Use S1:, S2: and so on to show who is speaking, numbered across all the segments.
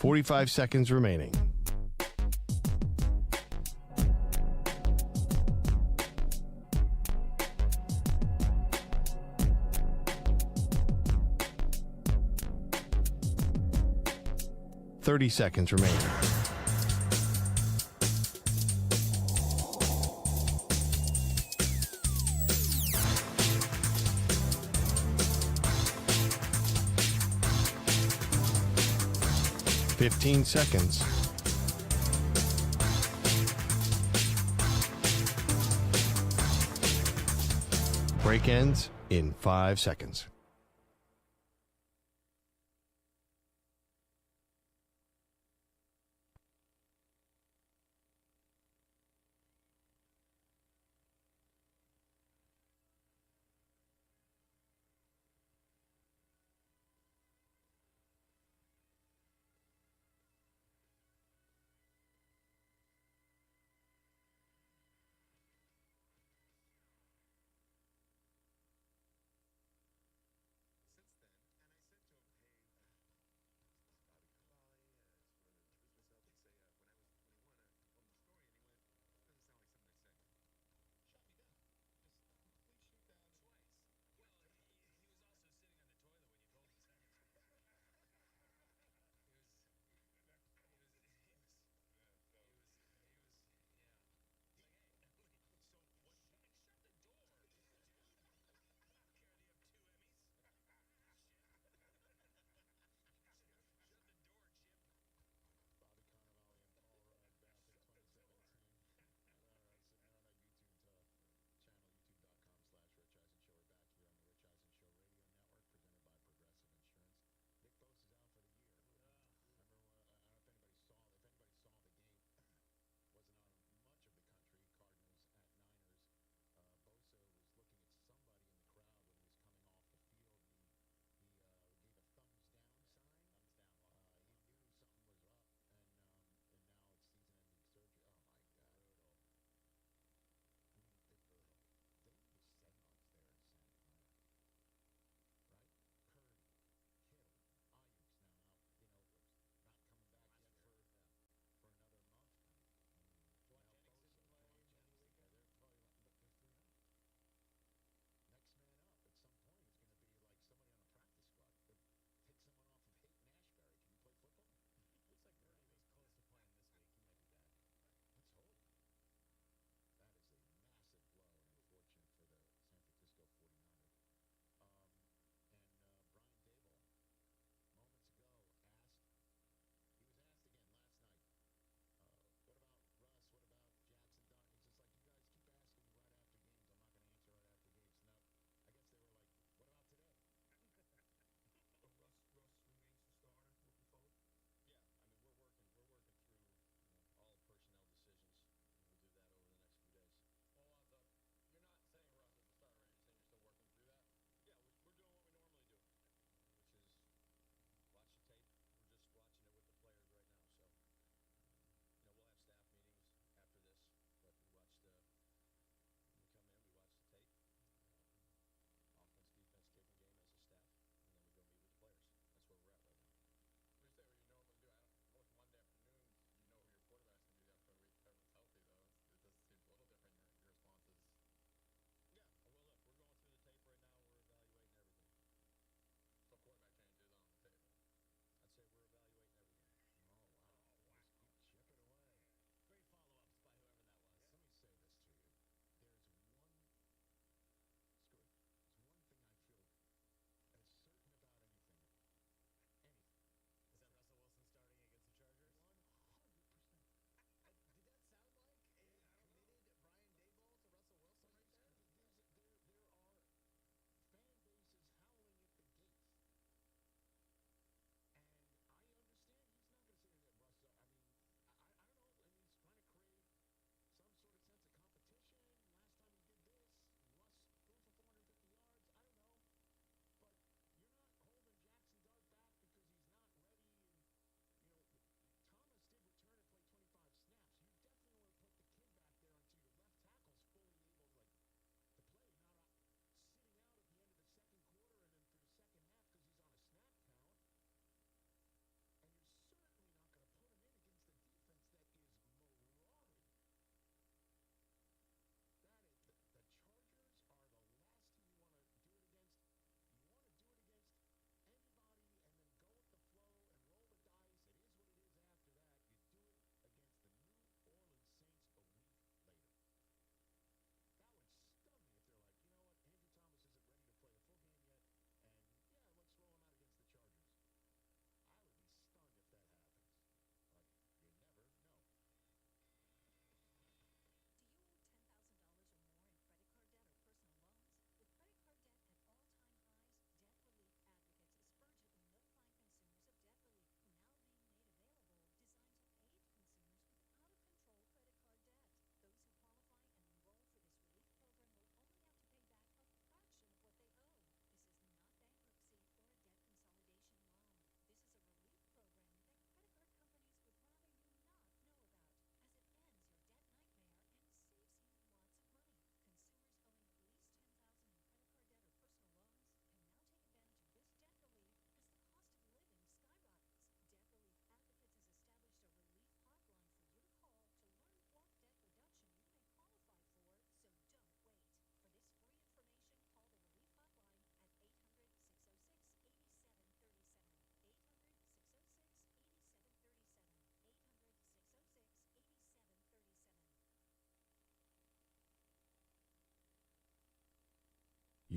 S1: 45 seconds remaining. Seconds remaining. Fifteen seconds. Break ends in 5 seconds.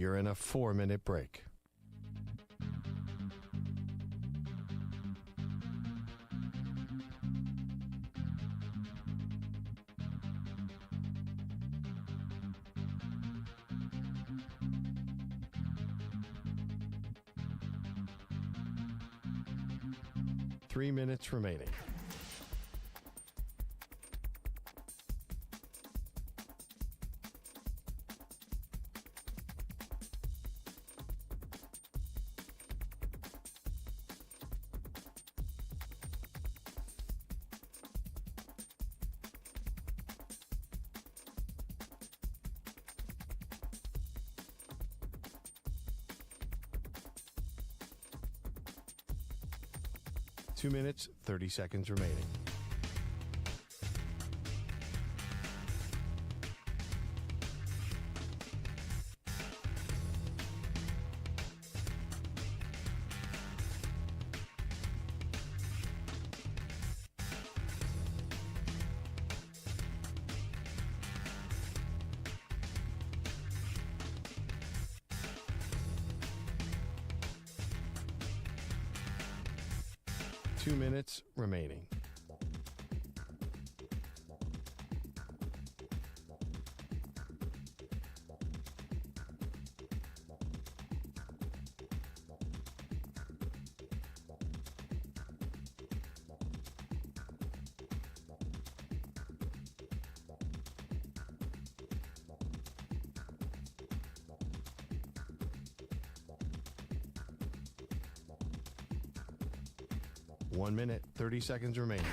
S1: You're in a 4-minute break. Three minutes remaining. Two minutes, 30 seconds remaining. Two minutes remaining. One minute, 30 seconds remaining.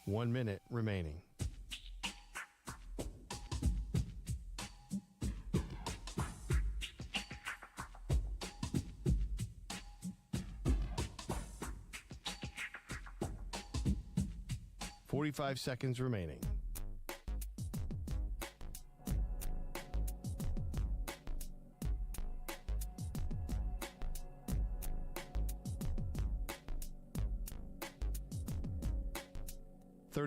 S1: One minute remaining. Forty-five seconds remaining.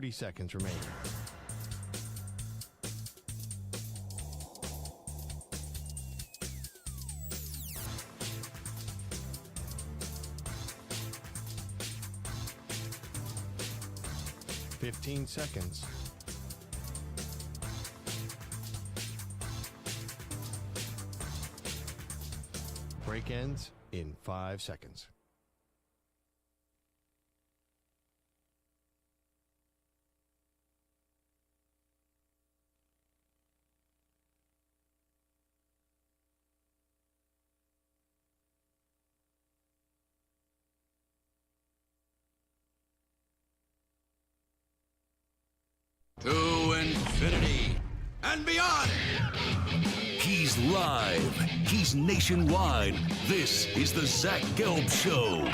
S1: Seconds remaining. Fifteen seconds. Break ends in 5 seconds.
S2: To infinity and beyond.
S3: He's live. He's nationwide. This is the Zach Gelb Show.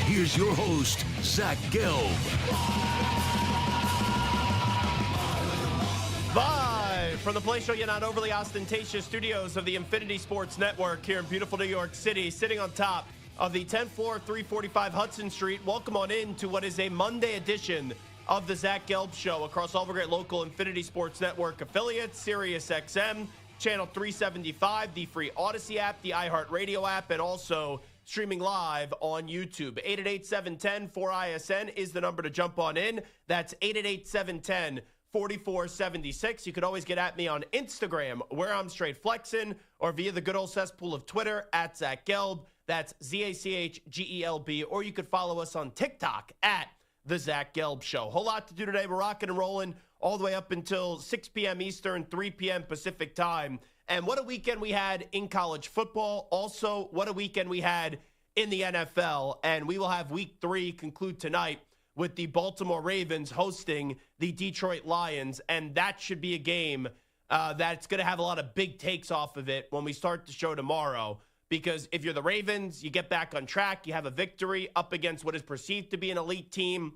S3: Here's your host, Zach Gelb.
S4: Live from the Play Show, yet not overly ostentatious studios of the Infinity Sports Network here in beautiful New York City, sitting on top of the 10th floor, 345 Hudson Street. Welcome on in to what is a Monday edition of the Zach Gelb Show across all the great local Infinity Sports Network affiliates, Sirius XM, Channel 375, the free Odyssey app, the iHeartRadio app, and also streaming live on YouTube. 888-710-4ISN is the number to jump on in. That's 888-710-4476. You could always get at me on Instagram, where I'm straight flexing, or via the good old cesspool of Twitter, at Zach Gelb. That's ZACHGELB. Or you could follow us on TikTok, at The Zach Gelb Show. Whole lot to do today. We're rocking and rolling all the way up until 6 p.m. Eastern, 3 p.m. Pacific time And what a weekend we had in college football. Also, what a weekend we had in the NFL. And we will have week 3 conclude tonight with the Baltimore Ravens hosting the Detroit Lions. And that should be a game that's going to have a lot of big takes off of it when we start the show tomorrow. Because if you're the Ravens, you get back on track. You have a victory up against what is perceived to be an elite team.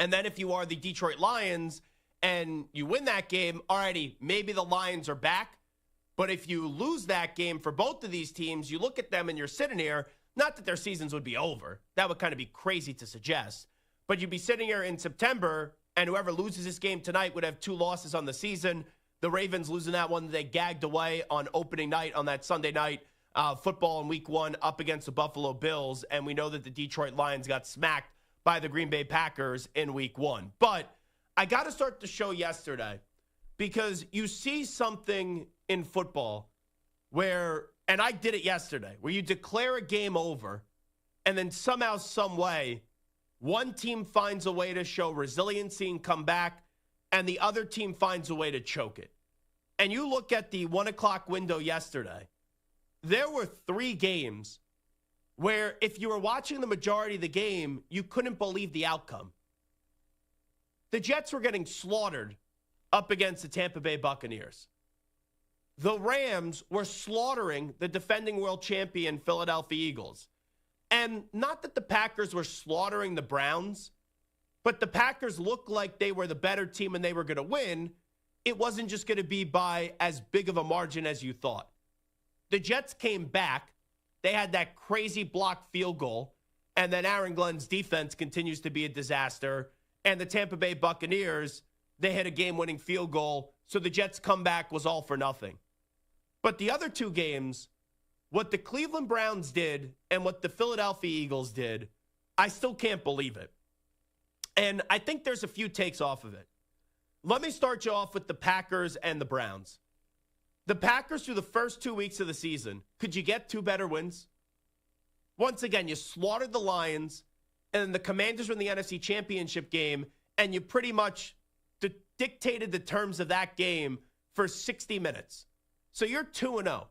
S4: And then if you are the Detroit Lions and you win that game, alrighty, maybe the Lions are back. But if you lose that game for both of these teams, you look at them and you're sitting here, not that their seasons would be over. That would kind of be crazy to suggest. But you'd be sitting here in September, and whoever loses this game tonight would have 2 losses on the season. The Ravens losing that one, they gagged away on opening night on that Sunday night football in week 1 up against the Buffalo Bills. And we know that the Detroit Lions got smacked by the Green Bay Packers in week 1. But I got to start the show yesterday because you see something in football where, and I did it yesterday, where you declare a game over and then somehow, some way, one team finds a way to show resiliency and come back, and the other team finds a way to choke it. And you look at the 1 o'clock window yesterday, there were 3 games where if you were watching the majority of the game, you couldn't believe the outcome. The Jets were getting slaughtered up against the Tampa Bay Buccaneers. The Rams were slaughtering the defending world champion Philadelphia Eagles. And not that the Packers were slaughtering the Browns, but the Packers looked like they were the better team and they were going to win. It wasn't just going to be by as big of a margin as you thought. The Jets came back. They had that crazy blocked field goal, and then Aaron Glenn's defense continues to be a disaster. And the Tampa Bay Buccaneers, they hit a game-winning field goal, so the Jets' comeback was all for nothing. But the other 2 games, what the Cleveland Browns did and what the Philadelphia Eagles did, I still can't believe it. And I think there's a few takes off of it. Let me start you off with the Packers and the Browns. The Packers, through the first 2 weeks of the season, could you get 2 better wins? Once again, you slaughtered the Lions, and then the Commanders were in the NFC Championship game, and you pretty much dictated the terms of that game for 60 minutes. So you're 2-0.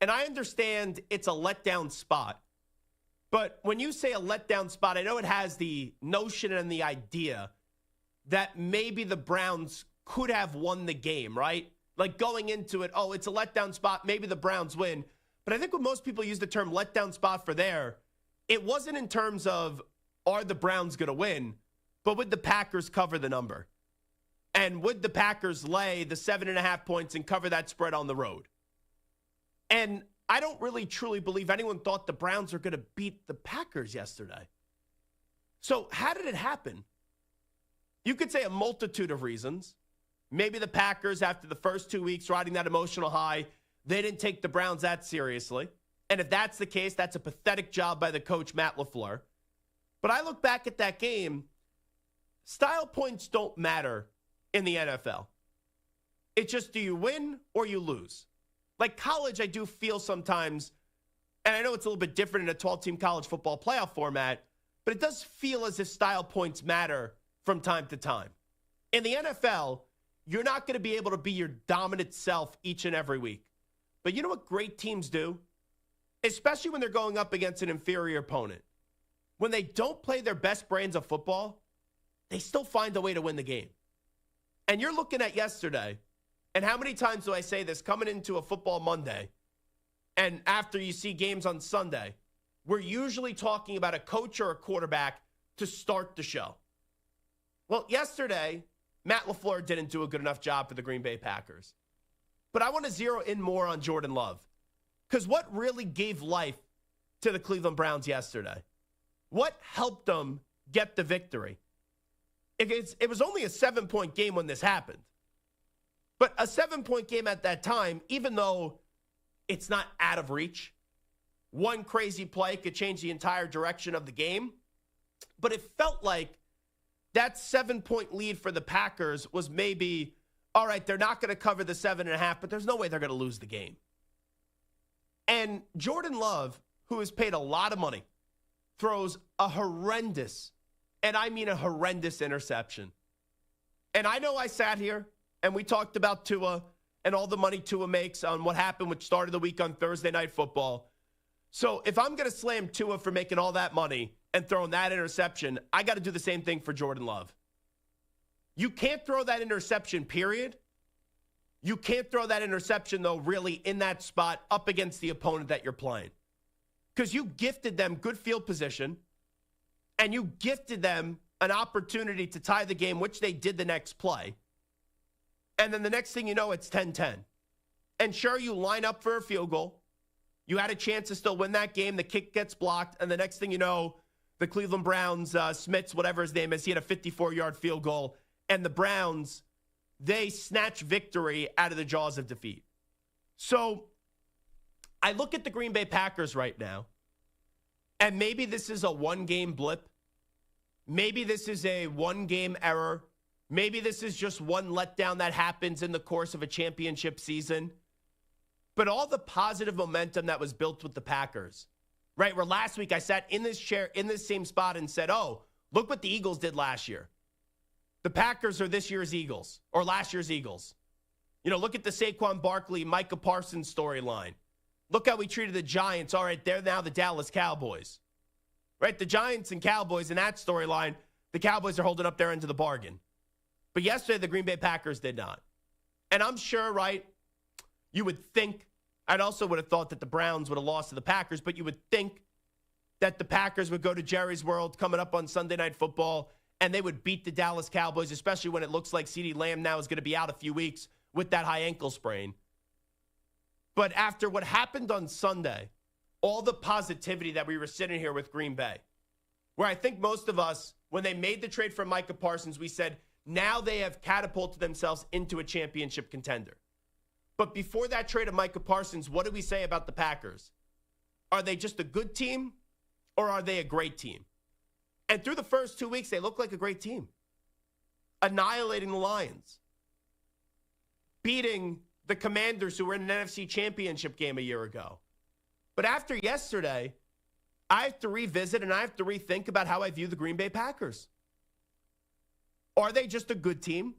S4: And I understand it's a letdown spot. But when you say a letdown spot, I know it has the notion and the idea that maybe the Browns could have won the game, right? Like going into it, oh, it's a letdown spot, maybe the Browns win. But I think when most people use the term letdown spot for there, it wasn't in terms of are the Browns going to win, but would the Packers cover the number? And would the Packers lay the 7.5 points and cover that spread on the road? And I don't really truly believe anyone thought the Browns were going to beat the Packers yesterday. So how did it happen? You could say a multitude of reasons. Maybe the Packers, after the first 2 weeks riding that emotional high, they didn't take the Browns that seriously. And if that's the case, that's a pathetic job by the coach, Matt LaFleur. But I look back at that game, style points don't matter in the NFL. It's just, do you win or you lose? Like college, I do feel sometimes, and I know it's a little bit different in a 12-team college football playoff format, but it does feel as if style points matter from time to time. In the NFL, you're not going to be able to be your dominant self each and every week. But you know what great teams do? Especially when they're going up against an inferior opponent. When they don't play their best brands of football, they still find a way to win the game. And you're looking at yesterday, and how many times do I say this coming into a football Monday, and after you see games on Sunday, we're usually talking about a coach or a quarterback to start the show. Well, yesterday, Matt LaFleur didn't do a good enough job for the Green Bay Packers. But I want to zero in more on Jordan Love. Because what really gave life to the Cleveland Browns yesterday? What helped them get the victory? It was only a 7-point game when this happened. But a 7-point game at that time, even though it's not out of reach, one crazy play could change the entire direction of the game. But it felt like that 7-point lead for the Packers was maybe, all right, they're not going to cover the 7.5, but there's no way they're going to lose the game. And Jordan Love, who is paid a lot of money, throws a horrendous, and I mean a horrendous interception. And I know I sat here and we talked about Tua and all the money Tua makes on what happened with start of the week on Thursday Night Football. So if I'm going to slam Tua for making all that money and throwing that interception, I got to do the same thing for Jordan Love. You can't throw that interception, period. You can't throw that interception, though, really in that spot up against the opponent that you're playing. Because you gifted them good field position, and you gifted them an opportunity to tie the game, which they did the next play. And then the next thing you know, it's 10-10. And sure, you line up for a field goal. You had a chance to still win that game. The kick gets blocked. And the next thing you know, the Cleveland Browns, Smits, whatever his name is, he had a 54-yard field goal. And the Browns, they snatch victory out of the jaws of defeat. So I look at the Green Bay Packers right now, and maybe this is a one-game blip. Maybe this is a one-game error. Maybe this is just one letdown that happens in the course of a championship season. But all the positive momentum that was built with the Packers, right? Where last week I sat in this chair, in this same spot and said, oh, look what the Eagles did last year. The Packers are this year's Eagles, or last year's Eagles. You know, look at the Saquon Barkley, Micah Parsons storyline. Look how we treated the Giants. All right, they're now the Dallas Cowboys. Right? The Giants and Cowboys in that storyline, the Cowboys are holding up their end of the bargain. But yesterday, the Green Bay Packers did not. And I'm sure, right, you would think, I'd also would have thought that the Browns would have lost to the Packers, but you would think that the Packers would go to Jerry's World coming up on Sunday Night Football, and they would beat the Dallas Cowboys, especially when it looks like CeeDee Lamb now is going to be out a few weeks with that high ankle sprain. But after what happened on Sunday, all the positivity that we were sitting here with Green Bay, where I think most of us, when they made the trade for Micah Parsons, we said, now they have catapulted themselves into a championship contender. But before that trade of Micah Parsons, what did we say about the Packers? Are they just a good team, or are they a great team? And through the first 2 weeks, they look like a great team. Annihilating the Lions. Beating the Commanders, who were in an NFC championship game a year ago. But after yesterday, I have to revisit and I have to rethink about how I view the Green Bay Packers. Are they just a good team,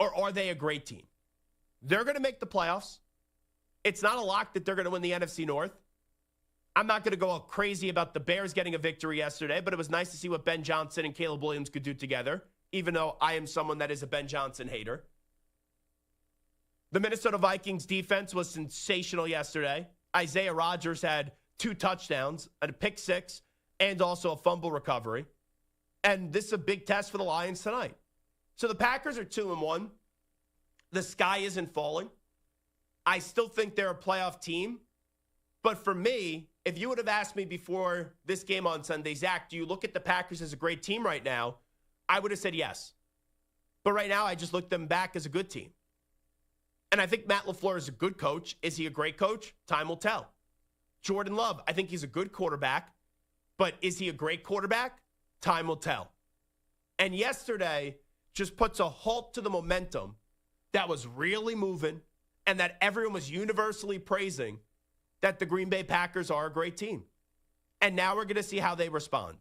S4: or are they a great team? They're going to make the playoffs. It's not a lock that they're going to win the NFC North. I'm not going to go all crazy about the Bears getting a victory yesterday, but it was nice to see what Ben Johnson and Caleb Williams could do together, even though I am someone that is a Ben Johnson hater. The Minnesota Vikings defense was sensational yesterday. Isaiah Rodgers had 2 touchdowns, a pick 6, and also a fumble recovery. And this is a big test for the Lions tonight. So the Packers are 2-1. The sky isn't falling. I still think they're a playoff team. But for me, if you would have asked me before this game on Sunday, Zach, do you look at the Packers as a great team right now? I would have said yes. But right now, I just look them back as a good team. And I think Matt LaFleur is a good coach. Is he a great coach? Time will tell. Jordan Love, I think he's a good quarterback. But is he a great quarterback? Time will tell. And yesterday just puts a halt to the momentum that was really moving and that everyone was universally praising that the Green Bay Packers are a great team. And now we're going to see how they respond.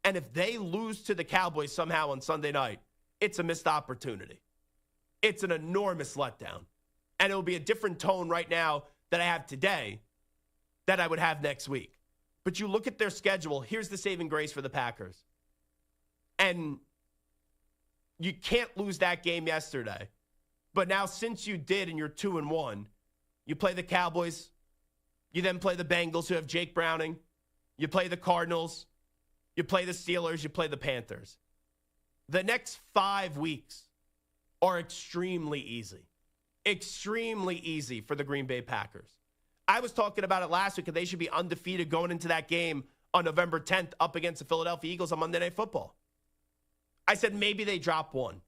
S4: And if they lose to the Cowboys somehow on Sunday night, it's a missed opportunity. It's an enormous letdown. And it will be a different tone right now that I have today that I would have next week. But you look at their schedule, here's the saving grace for the Packers. And you can't lose that game yesterday. But now since you did and you're 2-1, you play the Cowboys, you then play the Bengals who have Jake Browning, you play the Cardinals, you play the Steelers, you play the Panthers. The next 5 weeks are extremely easy. Extremely easy for the Green Bay Packers. I was talking about it last week, and they should be undefeated going into that game on November 10th up against the Philadelphia Eagles on Monday Night Football. I said maybe they drop one.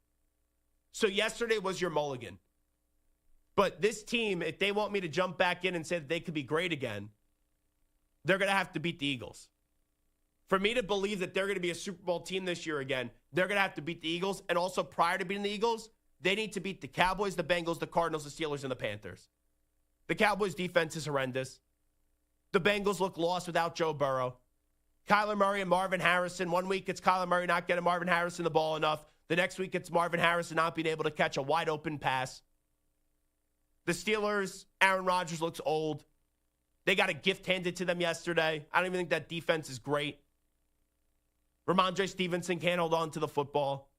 S4: So yesterday was your mulligan. But this team, if they want me to jump back in and say that they could be great again, they're going to have to beat the Eagles. For me to believe that they're going to be a Super Bowl team this year again, they're going to have to beat the Eagles. And also prior to beating the Eagles, they need to beat the Cowboys, the Bengals, the Cardinals, the Steelers, and the Panthers. The Cowboys' defense is horrendous. The Bengals look lost without Joe Burrow. Kyler Murray and Marvin Harrison. 1 week it's Kyler Murray not getting Marvin Harrison the ball enough. The next week it's Marvin Harrison not being able to catch a wide open pass. The Steelers, Aaron Rodgers looks old. They got a gift handed to them yesterday. I don't even think that defense is great. Ramondre Stevenson can't hold on to the football.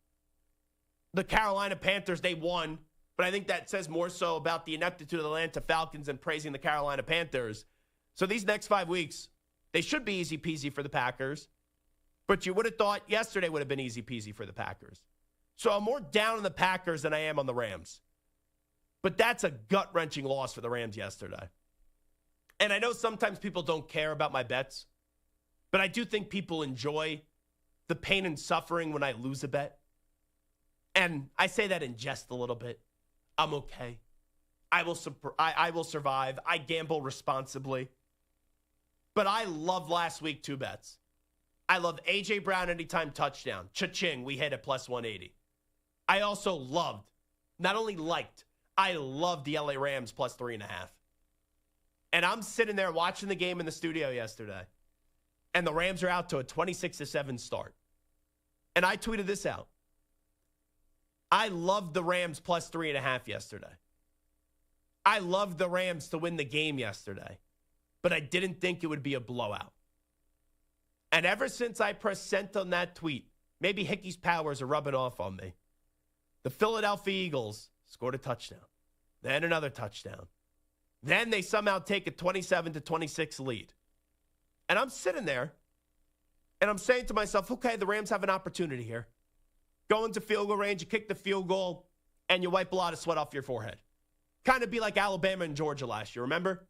S4: The Carolina Panthers, they won. But I think that says more so about the ineptitude of the Atlanta Falcons than praising the Carolina Panthers. So these next 5 weeks, they should be easy peasy for the Packers. But you would have thought yesterday would have been easy peasy for the Packers. So I'm more down on the Packers than I am on the Rams. But that's a gut-wrenching loss for the Rams yesterday. And I know sometimes people don't care about my bets, but I do think people enjoy the pain and suffering when I lose a bet. And I say that in jest a little bit. I'm okay. I will survive. I gamble responsibly. But I love last week 2 bets. I love A.J. Brown anytime touchdown. Cha-ching, we hit at plus 180. I also loved, not only liked, I loved the LA Rams plus 3.5. And I'm sitting there watching the game in the studio yesterday. And the Rams are out to a 26-7 start. And I tweeted this out. I loved the Rams plus 3.5 yesterday. I loved the Rams to win the game yesterday. But I didn't think it would be a blowout. And ever since I pressed sent on that tweet, maybe Hickey's powers are rubbing off on me. The Philadelphia Eagles scored a touchdown. Then another touchdown. Then they somehow take a 27-26 lead. And I'm sitting there, and I'm saying to myself, okay, the Rams have an opportunity here. Go into field goal range, you kick the field goal, and you wipe a lot of sweat off your forehead. Kind of be like Alabama and Georgia last year, remember?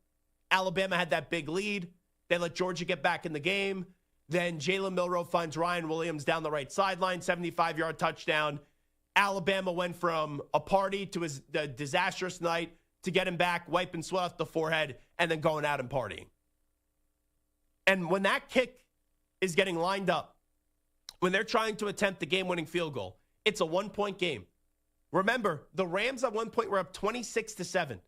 S4: Alabama had that big lead. They let Georgia get back in the game. Then Jalen Milroe finds Ryan Williams down the right sideline, 75-yard touchdown. Alabama went from a party to a disastrous night to get him back, wiping sweat off the forehead, and then going out and partying. And when that kick is getting lined up, when they're trying to attempt the game-winning field goal, it's a 1-point game. Remember, the Rams at one point were up 26-7.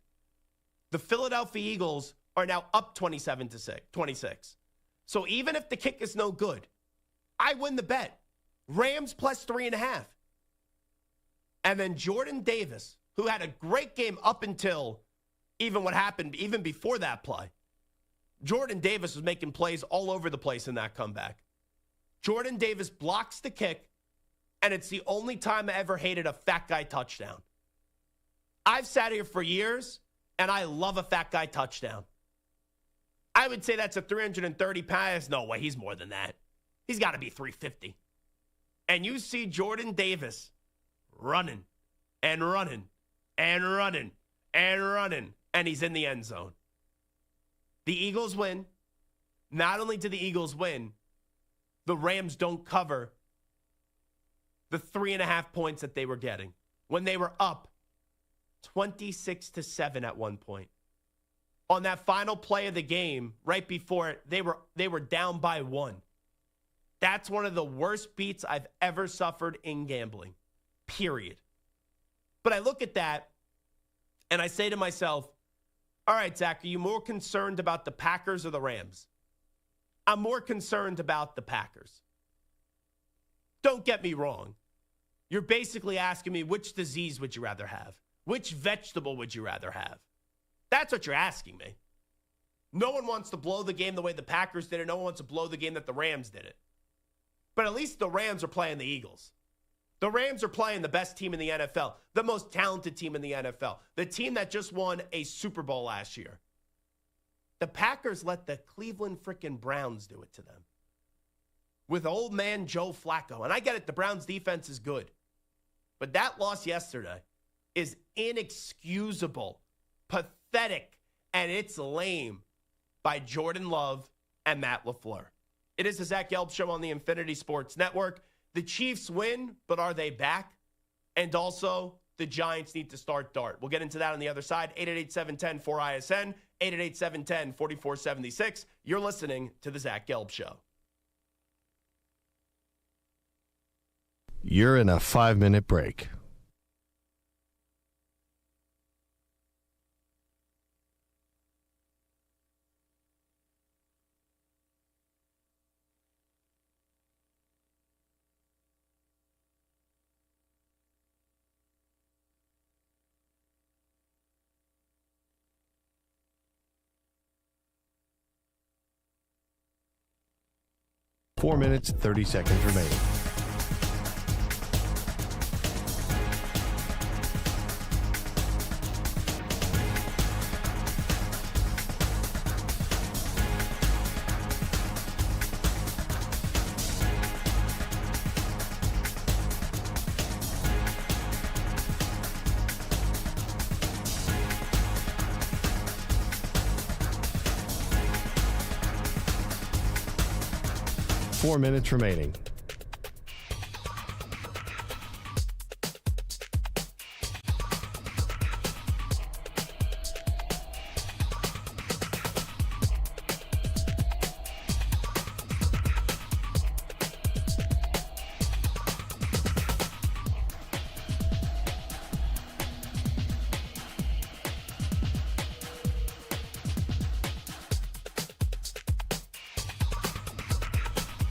S4: The Philadelphia Eagles are now up 27-26. So even if the kick is no good, I win the bet. Rams plus 3.5. And then Jordan Davis, who had a great game up until even what happened, even before that play. Jordan Davis was making plays all over the place in that comeback. Jordan Davis blocks the kick, and it's the only time I ever hated a fat guy touchdown. I've sat here for years, and I love a fat guy touchdown. I would say that's a 330 pass. No way, he's more than that. He's got to be 350. And you see Jordan Davis running and running and running and running, and he's in the end zone. The Eagles win. Not only do the Eagles win, the Rams don't cover the 3.5 points that they were getting when they were up 26-7 at one point. On that final play of the game, right before it, they were down by 1. That's one of the worst beats I've ever suffered in gambling, period. But I look at that, and I say to myself, all right, Zach, are you more concerned about the Packers or the Rams? I'm more concerned about the Packers. Don't get me wrong. You're basically asking me, which disease would you rather have? Which vegetable would you rather have? That's what you're asking me. No one wants to blow the game the way the Packers did it. No one wants to blow the game that the Rams did it. But at least the Rams are playing the Eagles. The Rams are playing the best team in the NFL, the most talented team in the NFL, the team that just won a Super Bowl last year. The Packers let the Cleveland freaking Browns do it to them with old man Joe Flacco. And I get it, the Browns defense is good. But that loss yesterday is inexcusable, pathetic, and it's lame by Jordan Love and Matt LaFleur. It is the Zach Gelb Show on the Infinity Sports Network. The Chiefs win, but are they back? And also, the Giants need to start Dart. We'll get into that on the other side. 888-710-4ISN, 888-710-4476. You're listening to the Zach Gelb Show.
S1: You're in a 5-minute break. 4 minutes, 30 seconds remaining. Four minutes remaining.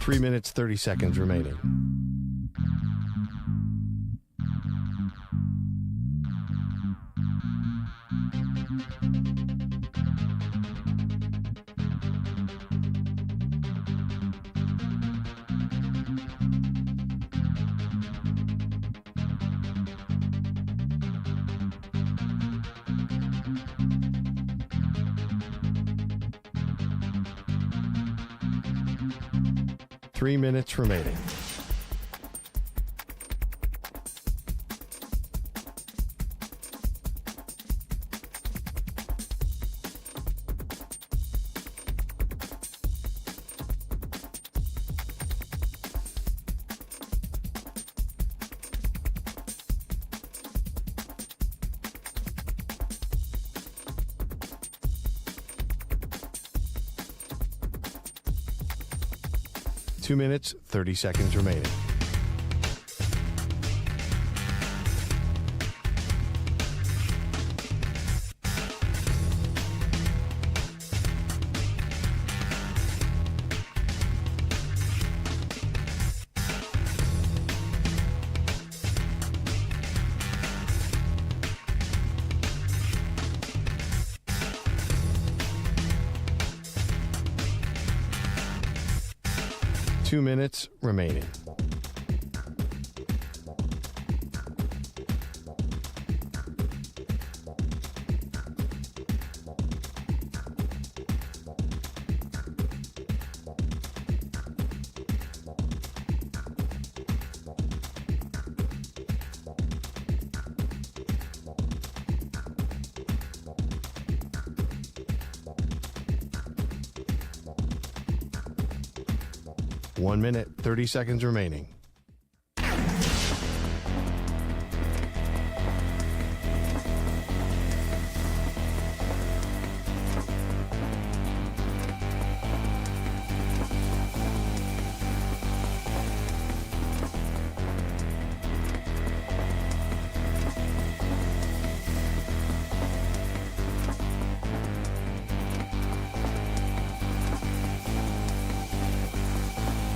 S1: Three minutes, 30 seconds remaining. Three minutes remaining. Two minutes, 30 seconds remaining. Two minutes remaining. One minute, 30 seconds remaining.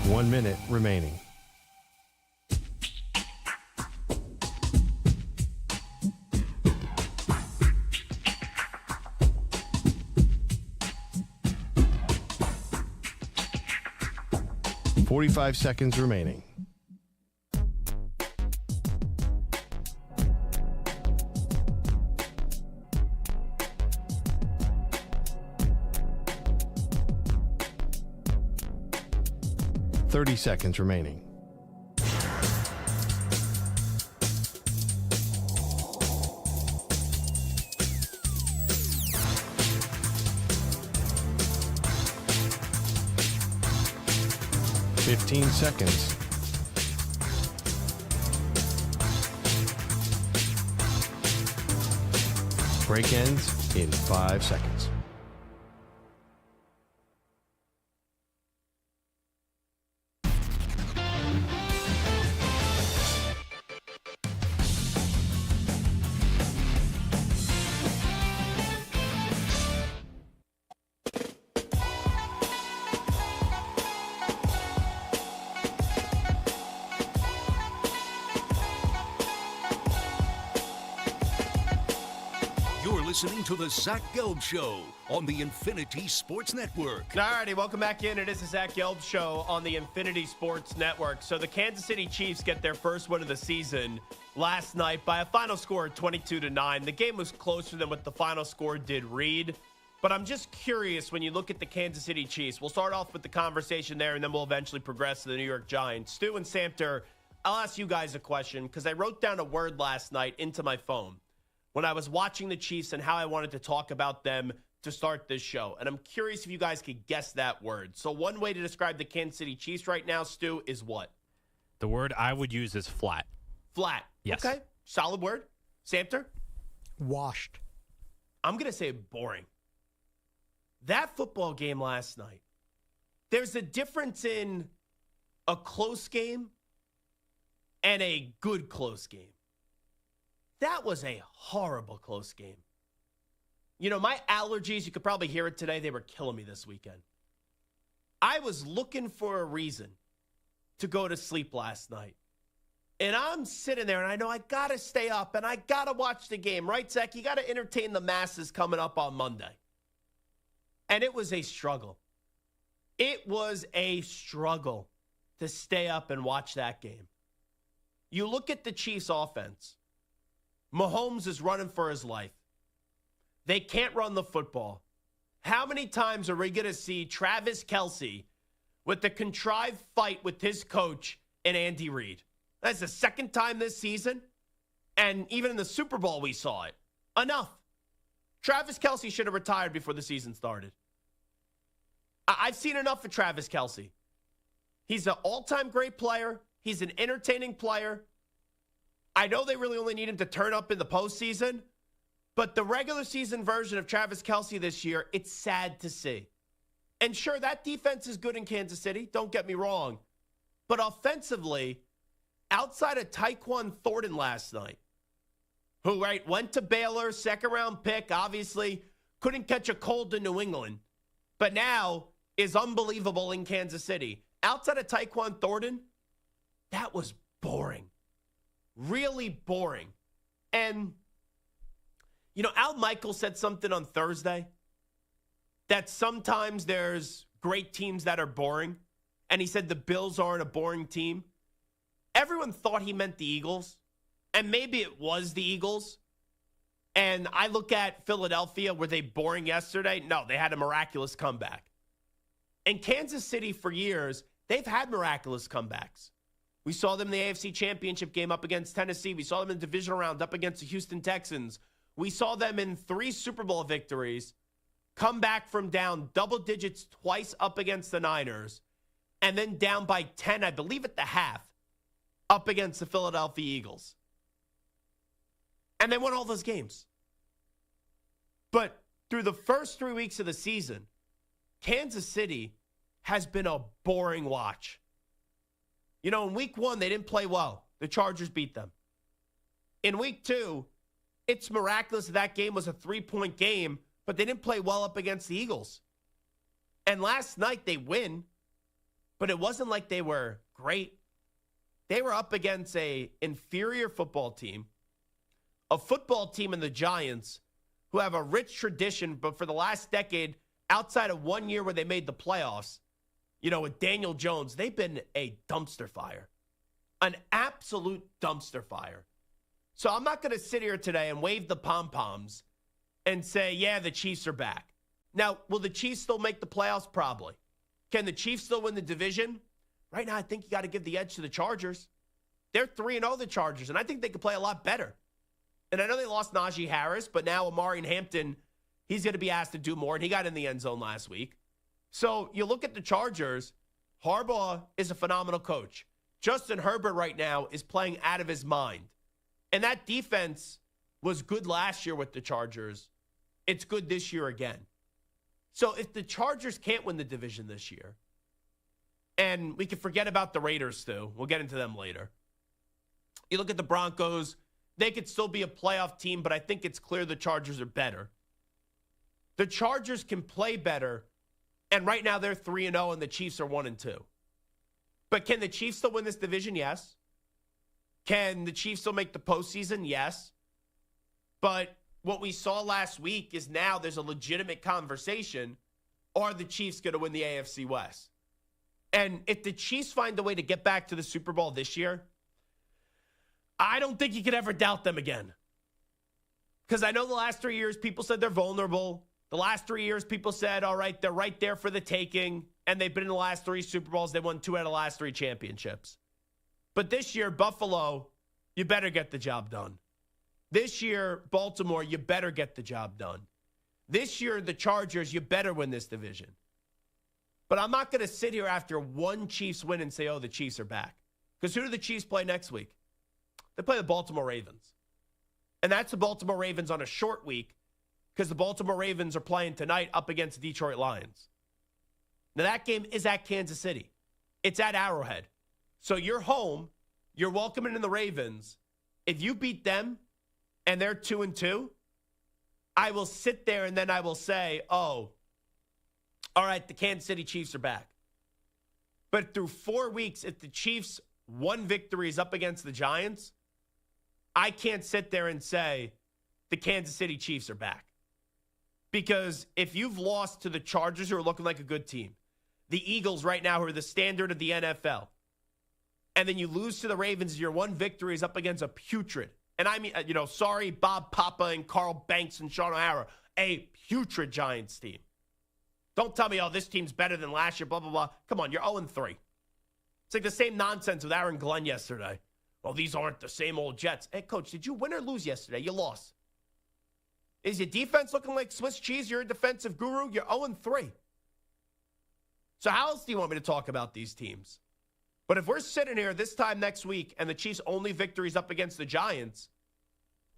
S1: One minute remaining. Forty-five seconds remaining. Thirty seconds remaining. Fifteen seconds. Break ends in 5 seconds.
S3: listening to the Zach Gelb Show on the Infinity Sports Network.
S4: All righty, welcome back in. It is the Zach Gelb Show on the Infinity Sports Network. So the Kansas City Chiefs get their first win of the season last night by a final score of 22-9. The game was closer than what the final score did read. But I'm just curious, when you look at the Kansas City Chiefs, we'll start off with the conversation there, and then we'll eventually progress to the New York Giants. Stu and Samter, I'll ask you guys a question because I wrote down a word last night into my phone when I was watching the Chiefs and how I wanted to talk about them to start this show. And I'm curious if you guys could guess that word. So one way to describe the Kansas City Chiefs right now, Stu, is what?
S5: The word I would use is flat.
S4: Flat.
S5: Yes.
S4: Okay. Solid word. Samter?
S6: Washed.
S4: I'm going to say boring. That football game last night, there's a difference in a close game and a good close game. That was a horrible close game. You know, my allergies, you could probably hear it today, they were killing me this weekend. I was looking for a reason to go to sleep last night. And I'm sitting there, and I know I got to stay up, and I got to watch the game. Right, Zach? You got to entertain the masses coming up on Monday. And it was a struggle. It was a struggle to stay up and watch that game. You look at the Chiefs' offense. Mahomes is running for his life. They can't run the football. How many times are we going to see Travis Kelce with the contrived fight with his coach and Andy Reid? That's the second time this season. And even in the Super Bowl, we saw it. Enough. Travis Kelce should have retired before the season started. I've seen enough of Travis Kelce. He's an all-time great player. He's an entertaining player. I know they really only need him to turn up in the postseason, but the regular season version of Travis Kelce this year, it's sad to see. And sure, that defense is good in Kansas City. Don't get me wrong. But offensively, outside of Tyquan Thornton last night, who, went to Baylor, second-round pick, obviously couldn't catch a cold in New England, but now is unbelievable in Kansas City. Outside of Tyquan Thornton, that was boring. Really boring. And, Al Michaels said something on Thursday that sometimes there's great teams that are boring, and he said the Bills aren't a boring team. Everyone thought he meant the Eagles, and maybe it was the Eagles. And I look at Philadelphia, were they boring yesterday? No, they had a miraculous comeback. And Kansas City, for years, they've had miraculous comebacks. We saw them in the AFC Championship game up against Tennessee. We saw them in the divisional round up against the Houston Texans. We saw them in 3 Super Bowl victories come back from down double digits twice up against the Niners, and then down by 10, I believe at the half, up against the Philadelphia Eagles. And they won all those games. But through the first 3 weeks of the season, Kansas City has been a boring watch. In week 1, they didn't play well. The Chargers beat them. In week 2, it's miraculous that game was a 3-point game, but they didn't play well up against the Eagles. And last night they win, but it wasn't like they were great. They were up against an inferior football team, a football team in the Giants who have a rich tradition, but for the last decade, outside of 1 year where they made the playoffs, with Daniel Jones, they've been a dumpster fire, an absolute dumpster fire. So I'm not going to sit here today and wave the pom-poms and say, yeah, the Chiefs are back. Now, will the Chiefs still make the playoffs? Probably. Can the Chiefs still win the division? Right now, I think you got to give the edge to the Chargers. They're 3-0, the Chargers, and I think they could play a lot better. And I know they lost Najee Harris, but now Amari Hampton, he's going to be asked to do more, and he got in the end zone last week. So you look at the Chargers, Harbaugh is a phenomenal coach. Justin Herbert right now is playing out of his mind. And that defense was good last year with the Chargers. It's good this year again. So if the Chargers can't win the division this year, and we can forget about the Raiders too, we'll get into them later. You look at the Broncos, they could still be a playoff team, but I think it's clear the Chargers are better. The Chargers can play better, and right now they're 3-0 and the Chiefs are 1-2. But can the Chiefs still win this division? Yes. Can the Chiefs still make the postseason? Yes. But what we saw last week is now there's a legitimate conversation. Are the Chiefs going to win the AFC West? And if the Chiefs find a way to get back to the Super Bowl this year, I don't think you could ever doubt them again. Because I know the last 3 years, people said they're vulnerable. The last 3 years, people said, all right, they're right there for the taking. And they've been in the last 3 Super Bowls. They won 2 out of the last 3 championships. But this year, Buffalo, you better get the job done. This year, Baltimore, you better get the job done. This year, the Chargers, you better win this division. But I'm not going to sit here after one Chiefs win and say, oh, the Chiefs are back. Because who do the Chiefs play next week? They play the Baltimore Ravens. And that's the Baltimore Ravens on a short week because the Baltimore Ravens are playing tonight up against the Detroit Lions. Now, that game is at Kansas City. It's at Arrowhead. So you're home. You're welcoming in the Ravens. If you beat them and they're 2-2, I will sit there and then I will say, oh, all right, the Kansas City Chiefs are back. But through 4 weeks, if the Chiefs' one victory is up against the Giants, I can't sit there and say the Kansas City Chiefs are back. Because if you've lost to the Chargers, who are looking like a good team, the Eagles right now, who are the standard of the NFL, and then you lose to the Ravens, your one victory is up against a putrid. And I mean, sorry, Bob Papa and Carl Banks and Sean O'Hara, a putrid Giants team. Don't tell me, oh, this team's better than last year, blah, blah, blah. Come on, you're 0-3. It's like the same nonsense with Aaron Glenn yesterday. Well, these aren't the same old Jets. Hey, Coach, did you win or lose yesterday? You lost. Is your defense looking like Swiss cheese? You're a defensive guru. You're 0-3. So how else do you want me to talk about these teams? But if we're sitting here this time next week and the Chiefs' only victory is up against the Giants,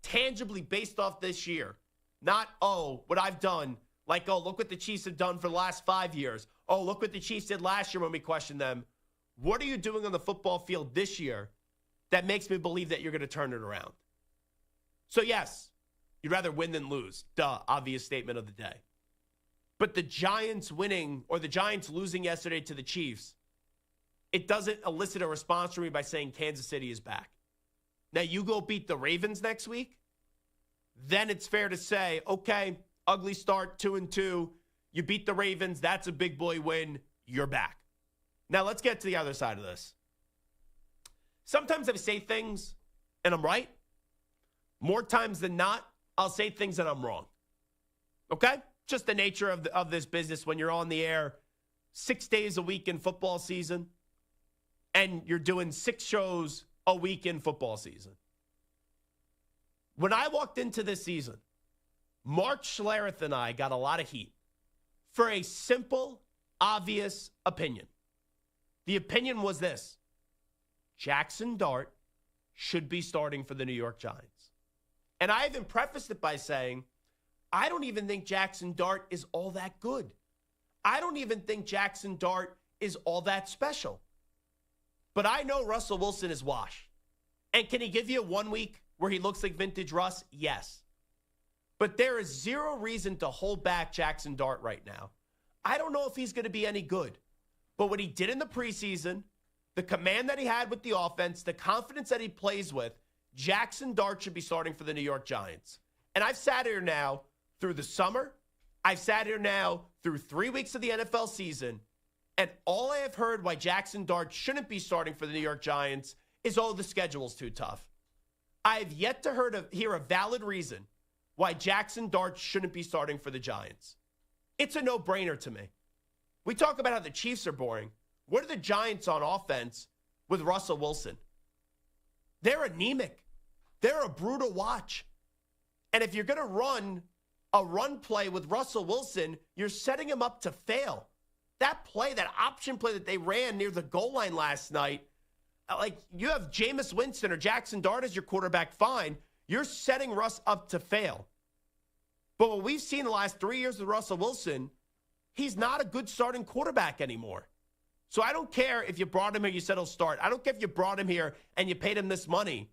S4: tangibly based off this year, not, oh, what I've done, like, oh, look what the Chiefs have done for the last 5 years. Oh, look what the Chiefs did last year when we questioned them. What are you doing on the football field this year that makes me believe that you're going to turn it around? So, yes, you'd rather win than lose. Duh, obvious statement of the day. But the Giants winning or the Giants losing yesterday to the Chiefs, it doesn't elicit a response from me by saying Kansas City is back. Now, you go beat the Ravens next week, then it's fair to say, okay, ugly start, 2-2. You beat the Ravens. That's a big boy win. You're back. Now, let's get to the other side of this. Sometimes I say things and I'm right. More times than not, I'll say things and I'm wrong. Okay? Just the nature of this business when you're on the air 6 days a week in football season and you're doing 6 shows a week in football season. When I walked into this season, Mark Schlereth and I got a lot of heat for a simple, obvious opinion. The opinion was this: Jackson Dart should be starting for the New York Giants. And I even prefaced it by saying, I don't even think Jackson Dart is all that good. I don't even think Jackson Dart is all that special. But I know Russell Wilson is washed. And can he give you 1 week where he looks like vintage Russ? Yes. But there is zero reason to hold back Jackson Dart right now. I don't know if he's going to be any good. But what he did in the preseason, the command that he had with the offense, the confidence that he plays with, Jackson Dart should be starting for the New York Giants. And I've sat here now through the summer. I've sat here now through 3 weeks of the NFL season. And all I have heard why Jackson Dart shouldn't be starting for the New York Giants is, oh, the schedule's too tough. I have yet to hear a valid reason why Jackson Dart shouldn't be starting for the Giants. It's a no-brainer to me. We talk about how the Chiefs are boring. What are the Giants on offense with Russell Wilson? They're anemic. They're a brutal watch. And if you're going to run a run play with Russell Wilson, you're setting him up to fail. That play, that option play that they ran near the goal line last night, like you have Jameis Winston or Jackson Dart as your quarterback, fine. You're setting Russ up to fail. But what we've seen the last 3 years with Russell Wilson, he's not a good starting quarterback anymore. So I don't care if you brought him here, you said he'll start. I don't care if you brought him here and you paid him this money.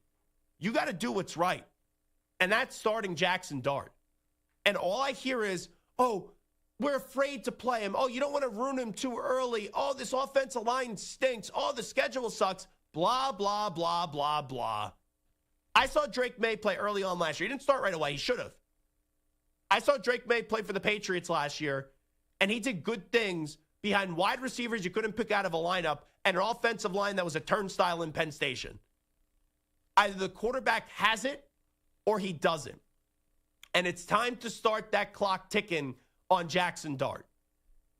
S4: You got to do what's right. And that's starting Jackson Dart. And all I hear is, oh, we're afraid to play him. Oh, you don't want to ruin him too early. Oh, this offensive line stinks. Oh, the schedule sucks. Blah, blah, blah, blah, blah. I saw Drake May play early on last year. He didn't start right away. He should have. I saw Drake May play for the Patriots last year, and he did good things behind wide receivers you couldn't pick out of a lineup and an offensive line that was a turnstile in Penn Station. Either the quarterback has it or he doesn't. And it's time to start that clock ticking on Jackson Dart.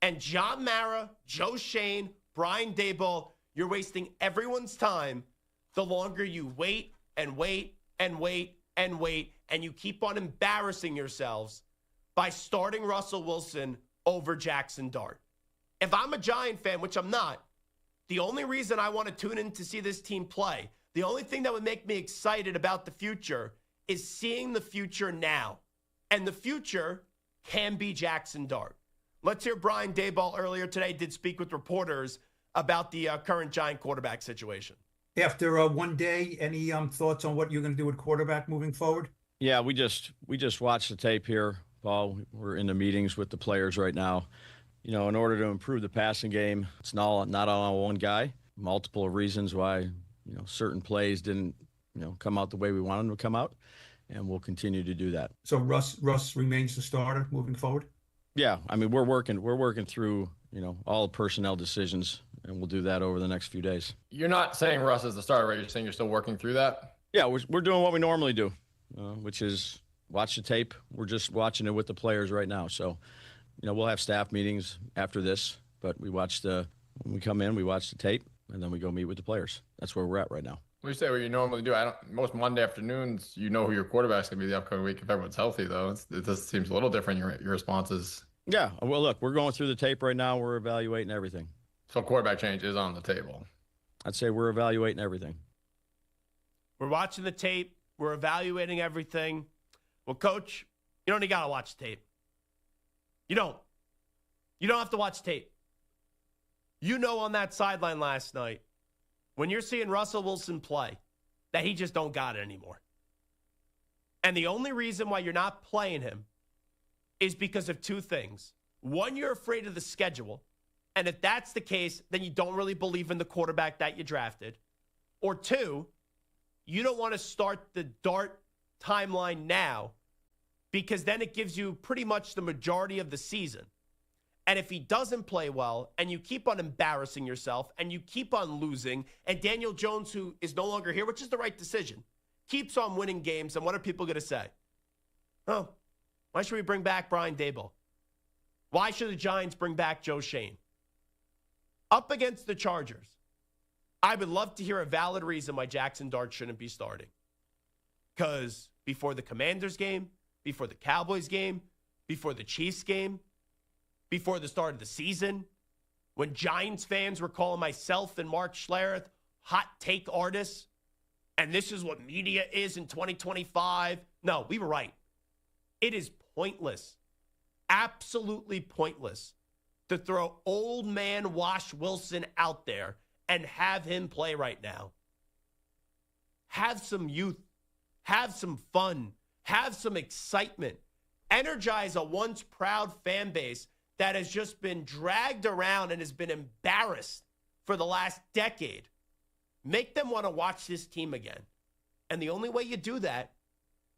S4: And John Mara, Joe Shane, Brian Dabo, you're wasting everyone's time the longer you wait and wait and wait and wait, and you keep on embarrassing yourselves by starting Russell Wilson over Jackson Dart. If I'm a Giant fan, which I'm not, the only reason I want to tune in to see this team play, the only thing that would make me excited about the future is seeing the future now. And the future can be Jackson Dart. Let's hear Brian Daboll earlier today did speak with reporters about the current Giant quarterback situation.
S6: After one day, any thoughts on what you're going to do with quarterback moving forward?
S7: Yeah, we just watched the tape here, Paul. We're in the meetings with the players right now. You know, in order to improve the passing game, it's not all on one guy. Multiple reasons why, certain plays didn't, come out the way we wanted them to come out, and we'll continue to do that.
S6: So Russ remains the starter moving forward?
S7: Yeah, I mean, we're working through, all personnel decisions, and we'll do that over the next few days.
S8: You're not saying Russ is the starter, right? You're saying you're still working through that?
S7: Yeah, we're doing what we normally do, which is watch the tape. We're just watching it with the players right now. So, we'll have staff meetings after this, but when we come in, we watch the tape, and then we go meet with the players. That's where we're at right now.
S8: When you say what you normally do, most Monday afternoons, you know who your quarterback's going to be the upcoming week if everyone's healthy, though. It just seems a little different, your responses.
S7: Yeah, well, look, we're going through the tape right now. We're evaluating everything.
S8: So quarterback change is on the table.
S7: I'd say we're evaluating everything.
S4: We're watching the tape. We're evaluating everything. Well, Coach, you don't even got to watch the tape. You don't. You don't have to watch tape. On that sideline last night, when you're seeing Russell Wilson play, that he just don't got it anymore. And the only reason why you're not playing him is because of two things. One, you're afraid of the schedule. And if that's the case, then you don't really believe in the quarterback that you drafted. Or two, you don't want to start the Dart timeline now because then it gives you pretty much the majority of the season. And if he doesn't play well and you keep on embarrassing yourself and you keep on losing, and Daniel Jones, who is no longer here, which is the right decision, keeps on winning games, and what are people going to say? Oh, why should we bring back Brian Dabo? Why should the Giants bring back Joe Shane? Up against the Chargers, I would love to hear a valid reason why Jackson Dart shouldn't be starting. Because before the Commanders game, before the Cowboys game, before the Chiefs game, before the start of the season, when Giants fans were calling myself and Mark Schlereth hot take artists, and this is what media is in 2025. No, we were right. It is pointless, absolutely pointless, to throw old man Wash Wilson out there and have him play right now. Have some youth, have some fun, have some excitement, energize a once proud fan base that has just been dragged around and has been embarrassed for the last decade. Make them want to watch this team again. And the only way you do that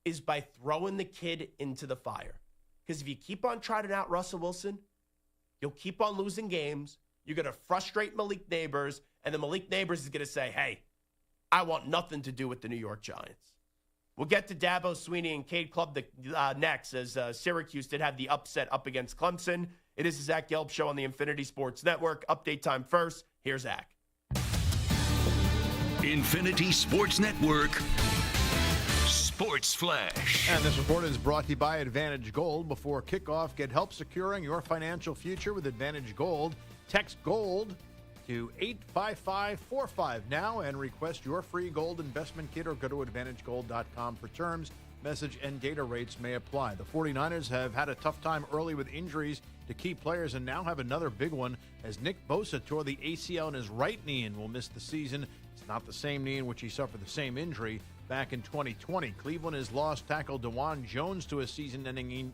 S4: is by throwing the kid into the fire. Because if you keep on trotting out Russell Wilson, you'll keep on losing games. You're going to frustrate Malik Neighbors, and then Malik Neighbors is going to say, hey, I want nothing to do with the New York Giants. We'll get to Dabo, Swinney, and Cade Klubnik next, as Syracuse did have the upset up against Clemson. It is the Zach Gelb Show on the Infinity Sports Network. Update time first. Here's Zach.
S3: Infinity Sports Network. Sports Flash.
S1: And this report is brought to you by Advantage Gold. Before kickoff, get help securing your financial future with Advantage Gold. Text GOLD to 85545 now and request your free gold investment kit, or go to AdvantageGold.com for terms. Message and data rates may apply. The 49ers have had a tough time early with injuries to key players and now have another big one as Nick Bosa tore the ACL in his right knee and will miss the season. It's not the same knee in which he suffered the same injury back in 2020. Cleveland has lost tackle DeJuan Jones to a season-ending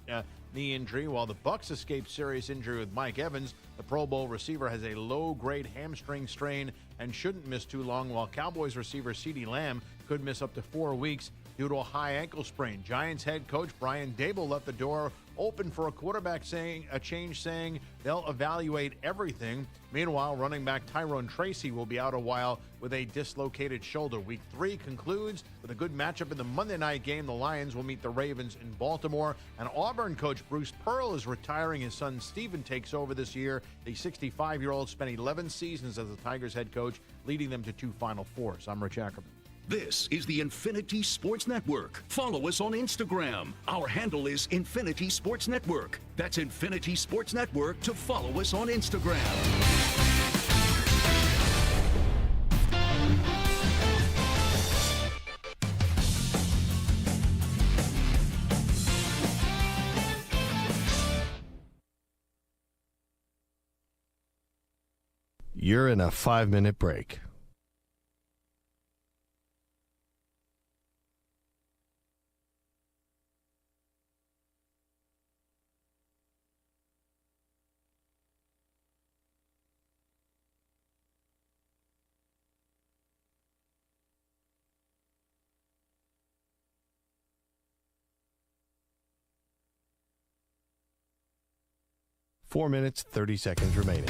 S1: knee injury, while the Bucs escaped serious injury with Mike Evans. The Pro Bowl receiver has a low-grade hamstring strain and shouldn't miss too long, while Cowboys receiver CeeDee Lamb could miss up to 4 weeks due to a high ankle sprain. Giants head coach Brian Dabo left the door open for a quarterback change, saying they'll evaluate everything. Meanwhile, running back Tyrone Tracy will be out a while with a dislocated shoulder. Week 3 concludes with a good matchup in the Monday night game. The Lions will meet the Ravens in Baltimore. And Auburn coach Bruce Pearl is retiring. His son Steven takes over this year. The 65-year-old spent 11 seasons as the Tigers head coach, leading them to 2 Final Fours. I'm Rich Ackerman.
S3: This is the Infinity Sports Network. Follow us on Instagram. Our handle is Infinity Sports Network. That's Infinity Sports Network to follow us on Instagram.
S9: You're in a 5-minute break. Four minutes, 30 seconds remaining.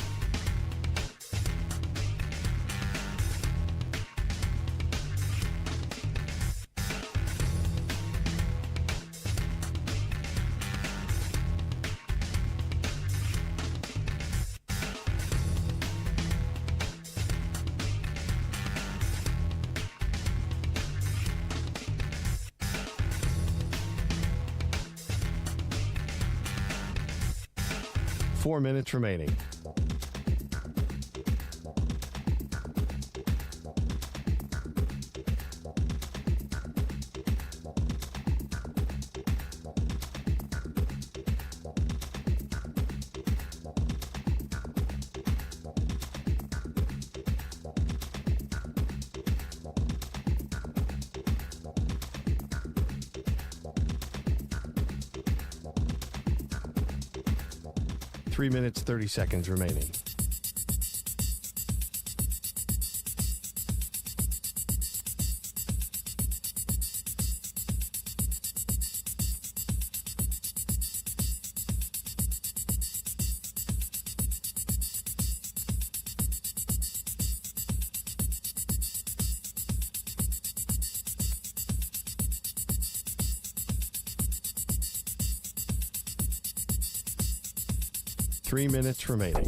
S9: Four minutes remaining. Three minutes, 30 seconds remaining. Three minutes remaining.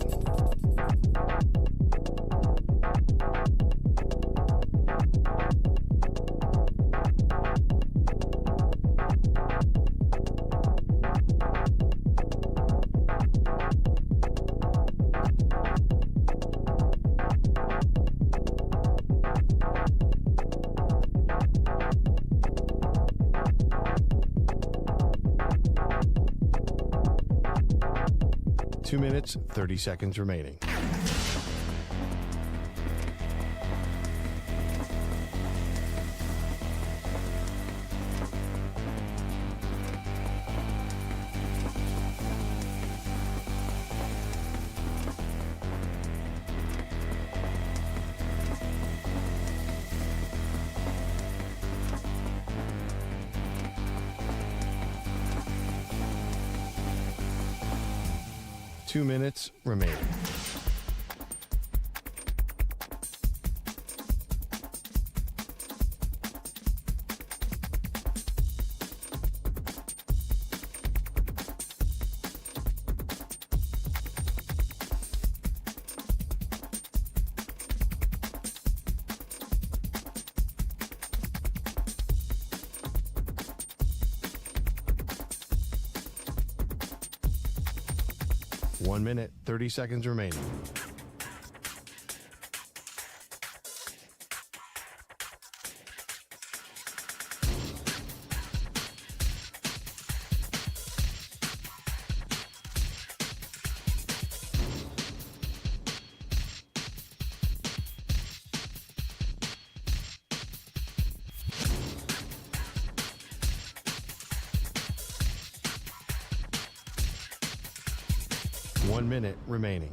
S9: Two minutes, 30 seconds remaining. Two minutes remaining. One minute, 30 seconds remaining. One minute remaining.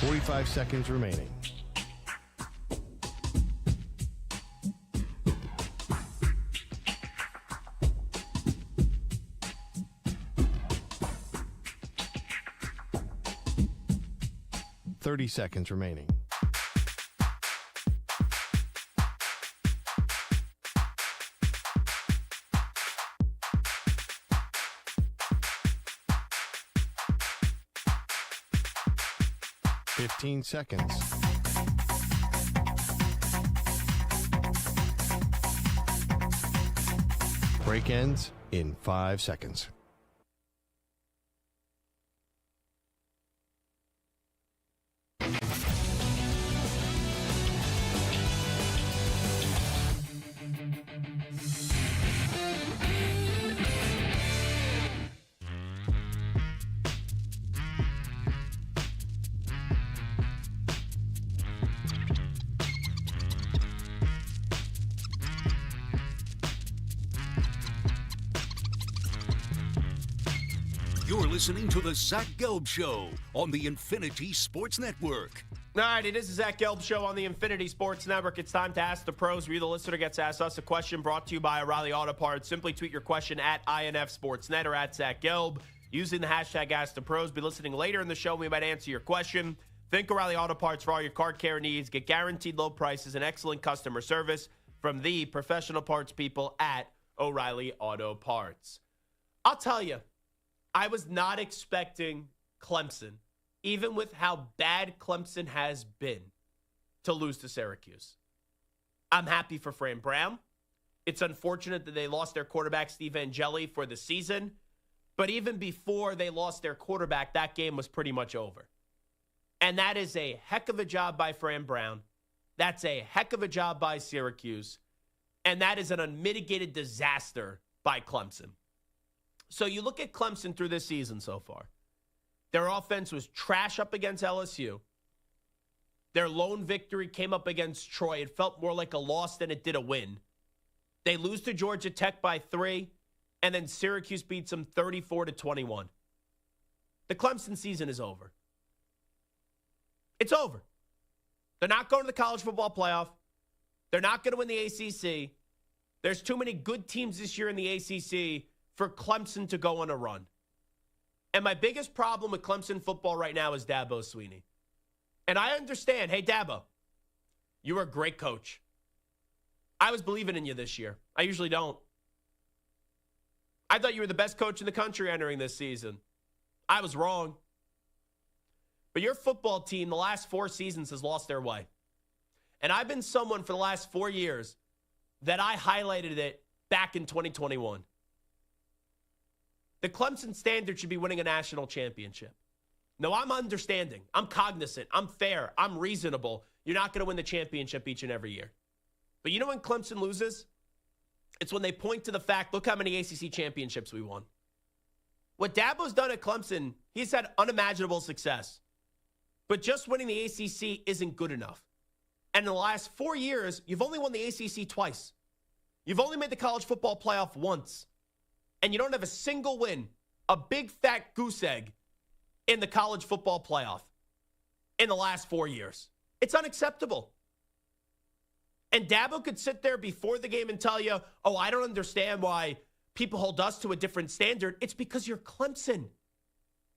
S9: 45 seconds remaining. Seconds remaining. Seconds. Break ends in 5 seconds.
S3: You're listening to the Zach Gelb Show on the Infinity Sports Network.
S4: All right, it is the Zach Gelb Show on the Infinity Sports Network. It's time to Ask the Pros, where you, the listener, gets to ask us a question, brought to you by O'Reilly Auto Parts. Simply tweet your question at INF Sportsnet or at Zach Gelb using the hashtag Ask the Pros. Be listening later in the show. We might answer your question. Think O'Reilly Auto Parts for all your car care needs. Get guaranteed low prices and excellent customer service from the professional parts people at O'Reilly Auto Parts. I'll tell you, I was not expecting Clemson, even with how bad Clemson has been, to lose to Syracuse. I'm happy for Fran Brown. It's unfortunate that they lost their quarterback, Steve Angeli, for the season. But even before they lost their quarterback, that game was pretty much over. And that is a heck of a job by Fran Brown. That's a heck of a job by Syracuse. And that is an unmitigated disaster by Clemson. So you look at Clemson through this season so far. Their offense was trash up against LSU. Their lone victory came up against Troy. It felt more like a loss than it did a win. They lose to Georgia Tech by 3, and then Syracuse beats them 34-21. The Clemson season is over. It's over. They're not going to the college football playoff. They're not going to win the ACC. There's too many good teams this year in the ACC for Clemson to go on a run. And my biggest problem with Clemson football right now is Dabo Swinney. And I understand, hey, Dabo, you were a great coach. I was believing in you this year. I usually don't. I thought you were the best coach in the country entering this season. I was wrong. But your football team, the last 4 seasons, has lost their way. And I've been someone for the last 4 years that I highlighted it back in 2021. The Clemson standard should be winning a national championship. No, I'm understanding. I'm cognizant. I'm fair. I'm reasonable. You're not going to win the championship each and every year. But you know when Clemson loses? It's when they point to the fact, look how many ACC championships we won. What Dabo's done at Clemson, he's had unimaginable success. But just winning the ACC isn't good enough. And in the last 4 years, you've only won the ACC twice. You've only made the college football playoff once. And you don't have a single win, a big fat goose egg, in the college football playoff in the last 4 years. It's unacceptable. And Dabo could sit there before the game and tell you, oh, I don't understand why people hold us to a different standard. It's because you're Clemson.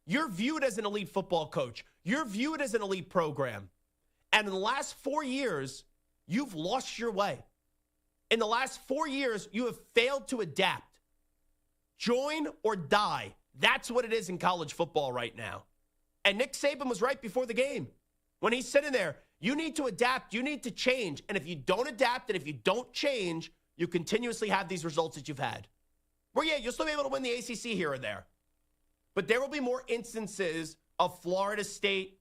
S4: You're viewed as an elite football coach. You're viewed as an elite program. And in the last 4 years, you've lost your way. In the last 4 years, you have failed to adapt. Join or die. That's what it is in college football right now. And Nick Saban was right before the game. When he's sitting there, you need to adapt, you need to change. And if you don't adapt and if you don't change, you continuously have these results that you've had. Well, yeah, you'll still be able to win the ACC here or there. But there will be more instances of Florida State.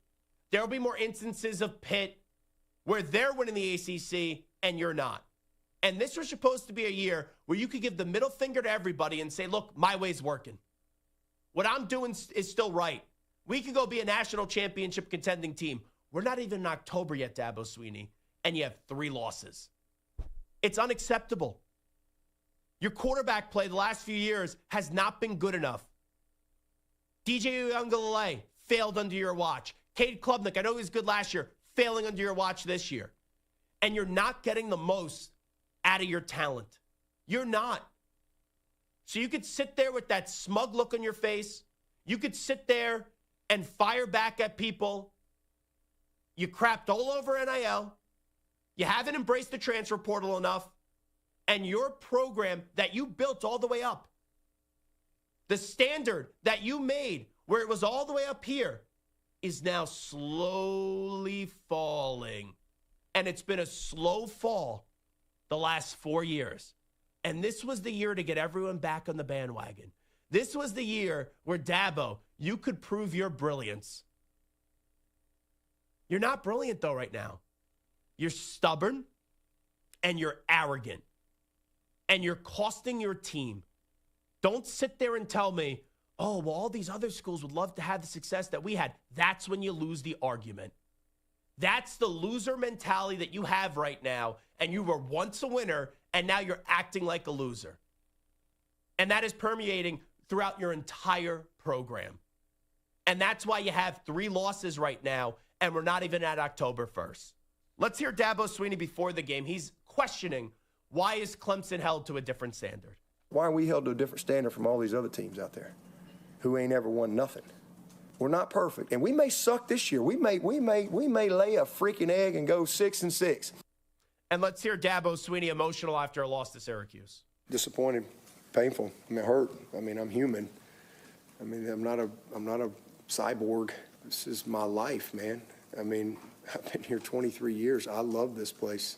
S4: There will be more instances of Pitt where they're winning the ACC and you're not. And this was supposed to be a year where you could give the middle finger to everybody and say, look, my way's working. What I'm doing is still right. We could go be a national championship contending team. We're not even in October yet, Dabo Swinney, and you have 3 losses. It's unacceptable. Your quarterback play the last few years has not been good enough. DJ Uiagalelei failed under your watch. Cade Klubnik, I know he was good last year, failing under your watch this year. And you're not getting the most out of your talent. You're not. So you could sit there with that smug look on your face. You could sit there and fire back at people. You crapped all over NIL. You haven't embraced the transfer portal enough. And your program that you built all the way up, the standard that you made where it was all the way up here, is now slowly falling. And it's been a slow fall the last 4 years. And this was the year to get everyone back on the bandwagon. This was the year where, Dabo, you could prove your brilliance. You're not brilliant, though, right now. You're stubborn, and you're arrogant, and you're costing your team. Don't sit there and tell me, oh, well, all these other schools would love to have the success that we had. That's when you lose the argument. That's the loser mentality that you have right now, and you were once a winner, and now you're acting like a loser. And that is permeating throughout your entire program. And that's why you have 3 losses right now, and we're not even at October 1st. Let's hear Dabo Swinney before the game. He's questioning, why is Clemson held to a different standard?
S10: Why are we held to a different standard from all these other teams out there who ain't ever won nothing? We're not perfect, and we may suck this year. We may lay a freaking egg and go 6-6.
S4: And let's hear Dabo Swinney emotional after a loss to Syracuse.
S10: Disappointed, painful. I mean, hurt. I mean, I'm human. I mean, I'm not a cyborg. This is my life, man. I mean, I've been here 23 years. I love this place.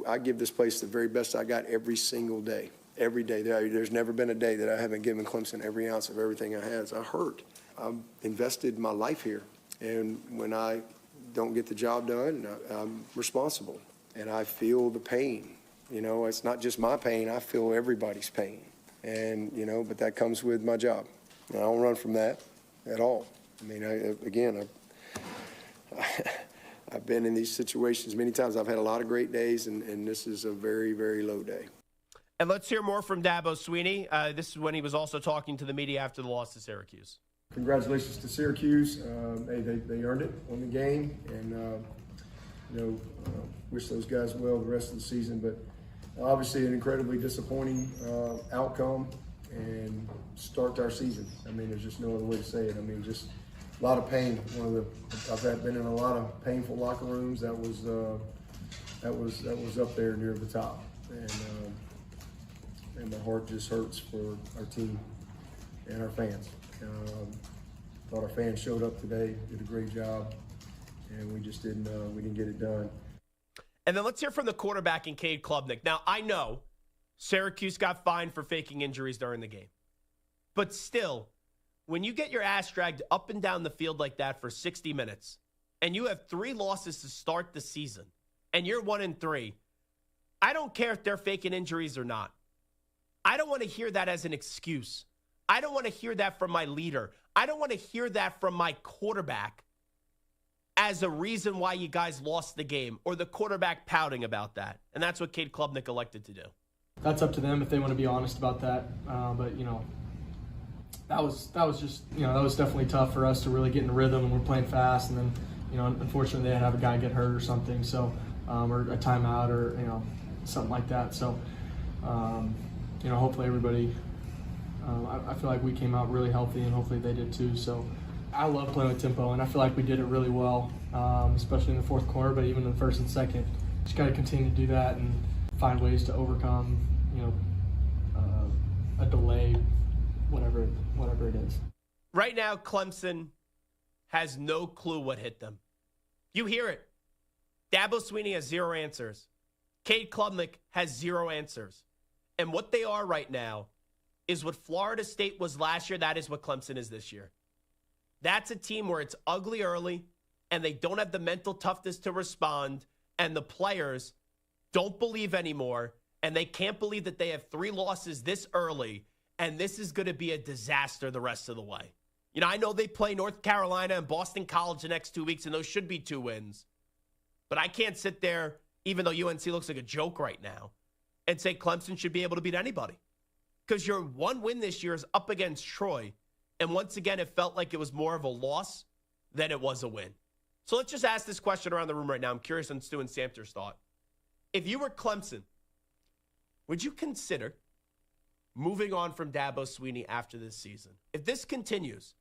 S10: I give this place the very best I got every single day. Every day. There's never been a day that I haven't given Clemson every ounce of everything I have. I hurt. I've invested my life here. And when I don't get the job done, I'm responsible. And I feel the pain. You know, it's not just my pain. I feel everybody's pain. And, you know, but that comes with my job. And I don't run from that at all. I mean, I've been in these situations many times. I've had a lot of great days, and this is a very, very low day.
S4: And let's hear more from Dabo Swinney. This is when he was also talking to the media after the loss to Syracuse.
S10: Congratulations to Syracuse. They earned it on the game, and wish those guys well the rest of the season. But obviously, an incredibly disappointing outcome and start to our season. I mean, there's just no other way to say it. I mean, just a lot of pain. I've been in a lot of painful locker rooms. That was up there near the top, and my heart just hurts for our team and our fans. Thought our fans showed up today, did a great job, and we just didn't get it done.
S4: And then let's hear from the quarterback in Cade Klubnik. Now, I know Syracuse got fined for faking injuries during the game, but still, when you get your ass dragged up and down the field like that for 60 minutes, and you have 3 losses to start the season, and you're 1-3, I don't care if they're faking injuries or not. I don't want to hear that as an excuse. I don't want to hear that from my leader. I don't want to hear that from my quarterback as a reason why you guys lost the game, or the quarterback pouting about that. And that's what Cade Klubnik elected to do.
S11: That's up to them if they want to be honest about that. But, you know, that was just, you know, that was definitely tough for us to really get in a rhythm, and we're playing fast. And then, you know, unfortunately they had to have a guy get hurt or something. So, or a timeout or, you know, something like that. So, you know, hopefully everybody, I feel like we came out really healthy, and hopefully they did too. So I love playing with tempo, and I feel like we did it really well, especially in the fourth quarter, but even in the first and second. Just got to continue to do that and find ways to overcome, you know, a delay, whatever it is.
S4: Right now, Clemson has no clue what hit them. You hear it. Dabo Swinney has 0 answers. Cade Klubnik has 0 answers. And what they are right now is what Florida State was last year. That is what Clemson is this year. That's a team where it's ugly early, and they don't have the mental toughness to respond, and the players don't believe anymore, and they can't believe that they have 3 losses this early, and this is going to be a disaster the rest of the way. You know, I know they play North Carolina and Boston College the next 2 weeks, and those should be 2 wins. But I can't sit there, even though UNC looks like a joke right now, and say Clemson should be able to beat anybody. Because your 1 win this year is up against Troy. And once again, it felt like it was more of a loss than it was a win. So let's just ask this question around the room right now. I'm curious on Stu and Samter's thought. If you were Clemson, would you consider moving on from Dabo Swinney after this season? If this continues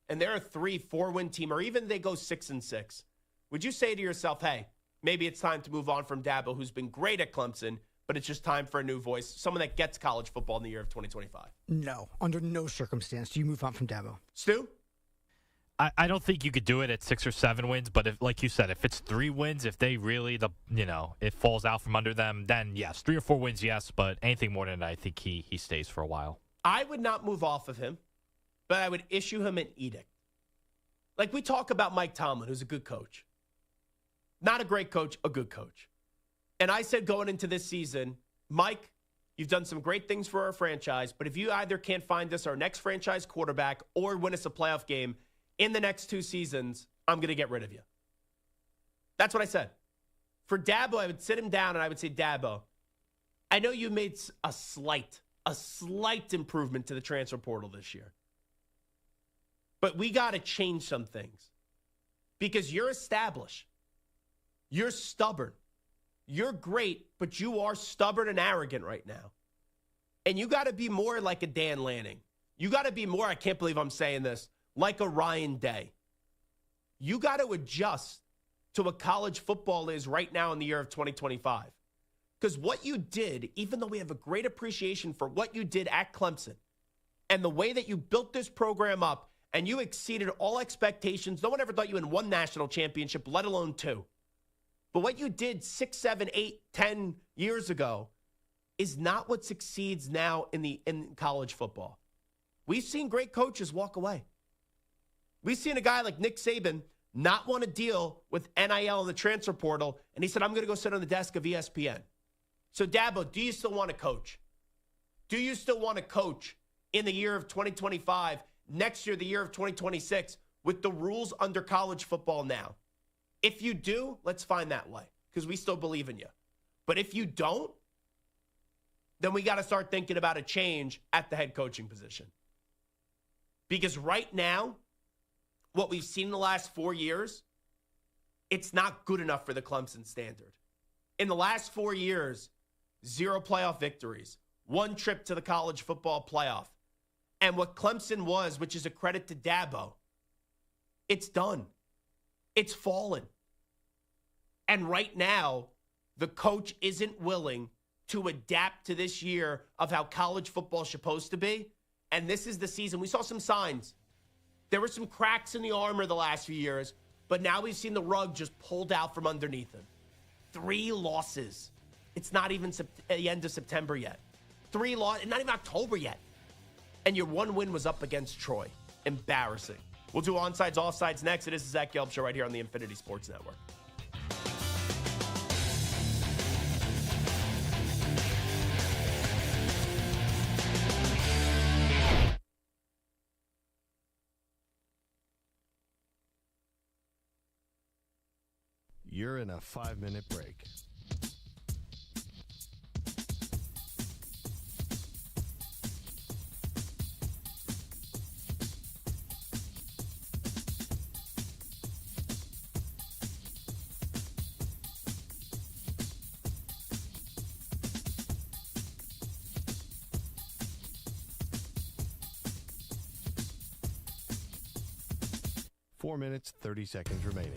S4: and they're a 3-4 win team, or even they go 6-6, would you say to yourself, hey, maybe it's time to move on from Dabo, who's been great at Clemson, but it's just time for a new voice, someone that gets college football in the year of 2025?
S12: No, under no circumstance do you move on from Dabo.
S4: Stu?
S5: I don't think you could do it at 6 or 7 wins, but if, like you said, if it's 3 wins, if they really, it falls out from under them, then yes, 3 or 4 wins, yes, but anything more than that, I think he stays for a while.
S4: I would not move off of him, but I would issue him an edict. Like we talk about Mike Tomlin, who's a good coach. Not a great coach, a good coach. And I said going into this season, Mike, you've done some great things for our franchise, but if you either can't find us our next franchise quarterback or win us a playoff game in the next 2 seasons, I'm going to get rid of you. That's what I said. For Dabo, I would sit him down and I would say, Dabo, I know you made a slight improvement to the transfer portal this year. But we got to change some things. Because you're established. You're stubborn. You're great, but you are stubborn and arrogant right now. And you got to be more like a Dan Lanning. You got to be more, I can't believe I'm saying this, like a Ryan Day. You got to adjust to what college football is right now in the year of 2025. Because what you did, even though we have a great appreciation for what you did at Clemson and the way that you built this program up and you exceeded all expectations, no one ever thought you had 1 national championship, let alone 2. But what you did 6, 7, 8, 10 years ago is not what succeeds now in college football. We've seen great coaches walk away. We've seen a guy like Nick Saban not want to deal with NIL and the transfer portal, and he said, I'm going to go sit on the desk of ESPN. So, Dabo, do you still want to coach? Do you still want to coach in the year of 2025, next year, the year of 2026, with the rules under college football now? If you do, let's find that way, because we still believe in you. But if you don't, then we got to start thinking about a change at the head coaching position. Because right now, what we've seen in the last 4 years, it's not good enough for the Clemson standard. In the last 4 years, 0 playoff victories, 1 trip to the college football playoff. And what Clemson was, which is a credit to Dabo, it's done. It's fallen. And right now, the coach isn't willing to adapt to this year of how college football is supposed to be. And this is the season. We saw some signs. There were some cracks in the armor the last few years, but now we've seen the rug just pulled out from underneath him. 3 losses. It's not even the end of September yet. 3 losses, not even October yet. And your 1 win was up against Troy. Embarrassing. We'll do onsides, offsides next. It is the Zach Gelb Show right here on the Infinity Sports Network.
S9: You're in a 5-minute break. Four minutes, 30 seconds remaining.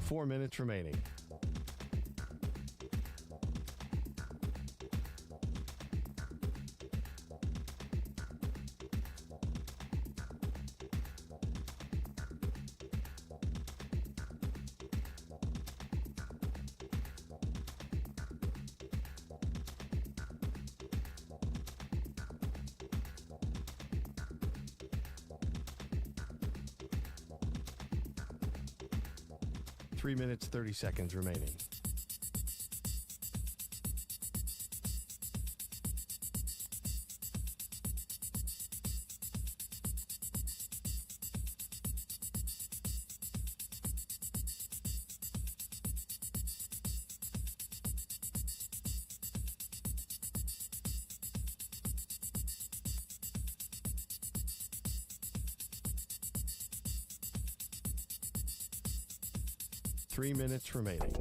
S9: Four minutes remaining. Three minutes, 30 seconds remaining. 3 minutes remaining.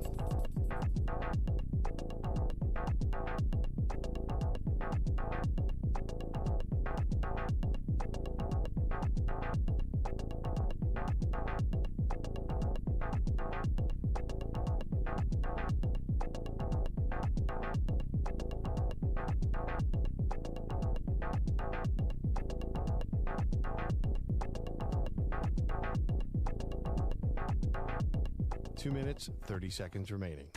S9: Two minutes, 30 seconds remaining.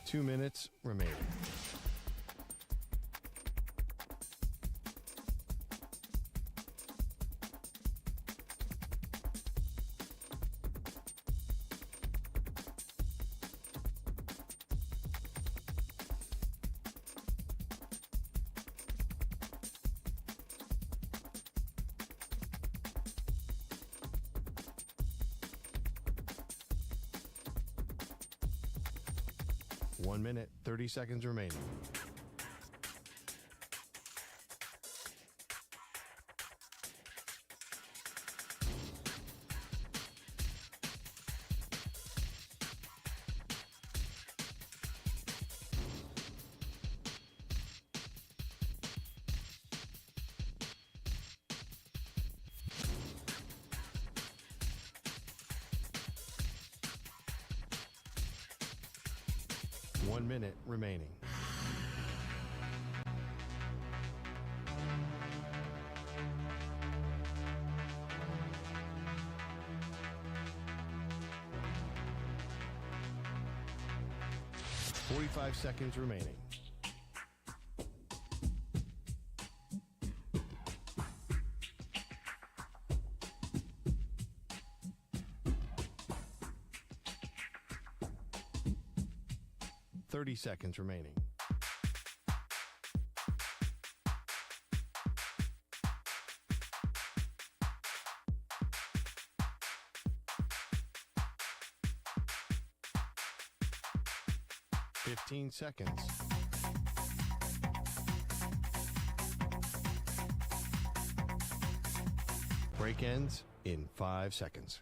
S9: Two minutes remaining. One minute, 30 seconds remaining. One minute remaining. Forty-five seconds remaining. Thirty seconds remaining. Fifteen seconds. Break ends in 5 seconds.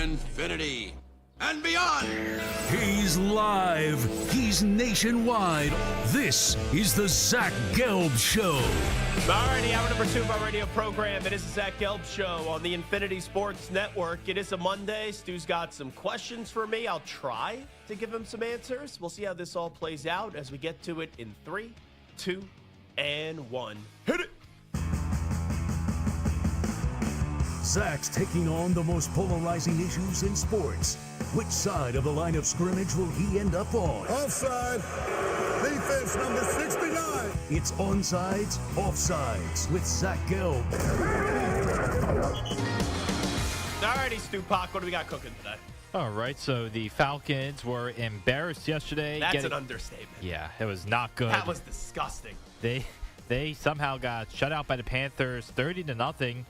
S2: Infinity and beyond.
S3: He's live. He's nationwide. This is the Zach Gelb Show.
S4: Alrighty, hour number 2 of our radio program. It is the Zach Gelb Show on the Infinity Sports Network. It is a Monday. Stu's got some questions for me. I'll try to give him some answers. We'll see how this all plays out as we get to it in 3, 2, and 1. Hit it!
S3: Zach's taking on the most polarizing issues in sports. Which side of the line of scrimmage will he end up on?
S13: Offside. Defense number 69.
S3: It's Onsides, Offsides with Zach Gelb.
S4: Alrighty, Stu Pac, what do we got cooking today?
S5: All right, so the Falcons were embarrassed yesterday.
S4: That's an understatement.
S5: Yeah, it was not good.
S4: That was disgusting.
S5: They somehow got shut out by the Panthers 30-0.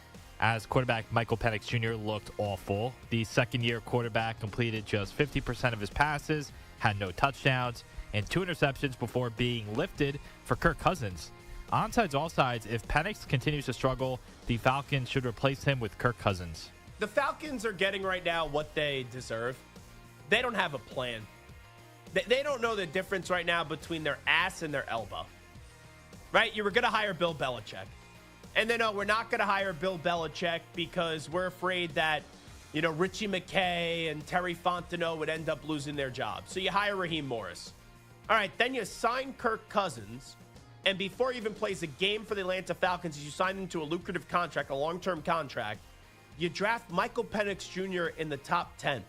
S5: As quarterback Michael Penix Jr. looked awful. The second-year quarterback completed just 50% of his passes, had no touchdowns, and 2 interceptions before being lifted for Kirk Cousins. Onsides, offsides, if Penix continues to struggle, the Falcons should replace him with Kirk Cousins.
S4: The Falcons are getting right now what they deserve. They don't have a plan. They don't know the difference right now between their ass and their elbow. Right? You were going to hire Bill Belichick. And then, we're not going to hire Bill Belichick because we're afraid that, Richie McKay and Terry Fontenot would end up losing their jobs. So you hire Raheem Morris. All right, then you sign Kirk Cousins, and before he even plays a game for the Atlanta Falcons, you sign him to a lucrative contract, a long-term contract. You draft Michael Penix Jr. in the top 10.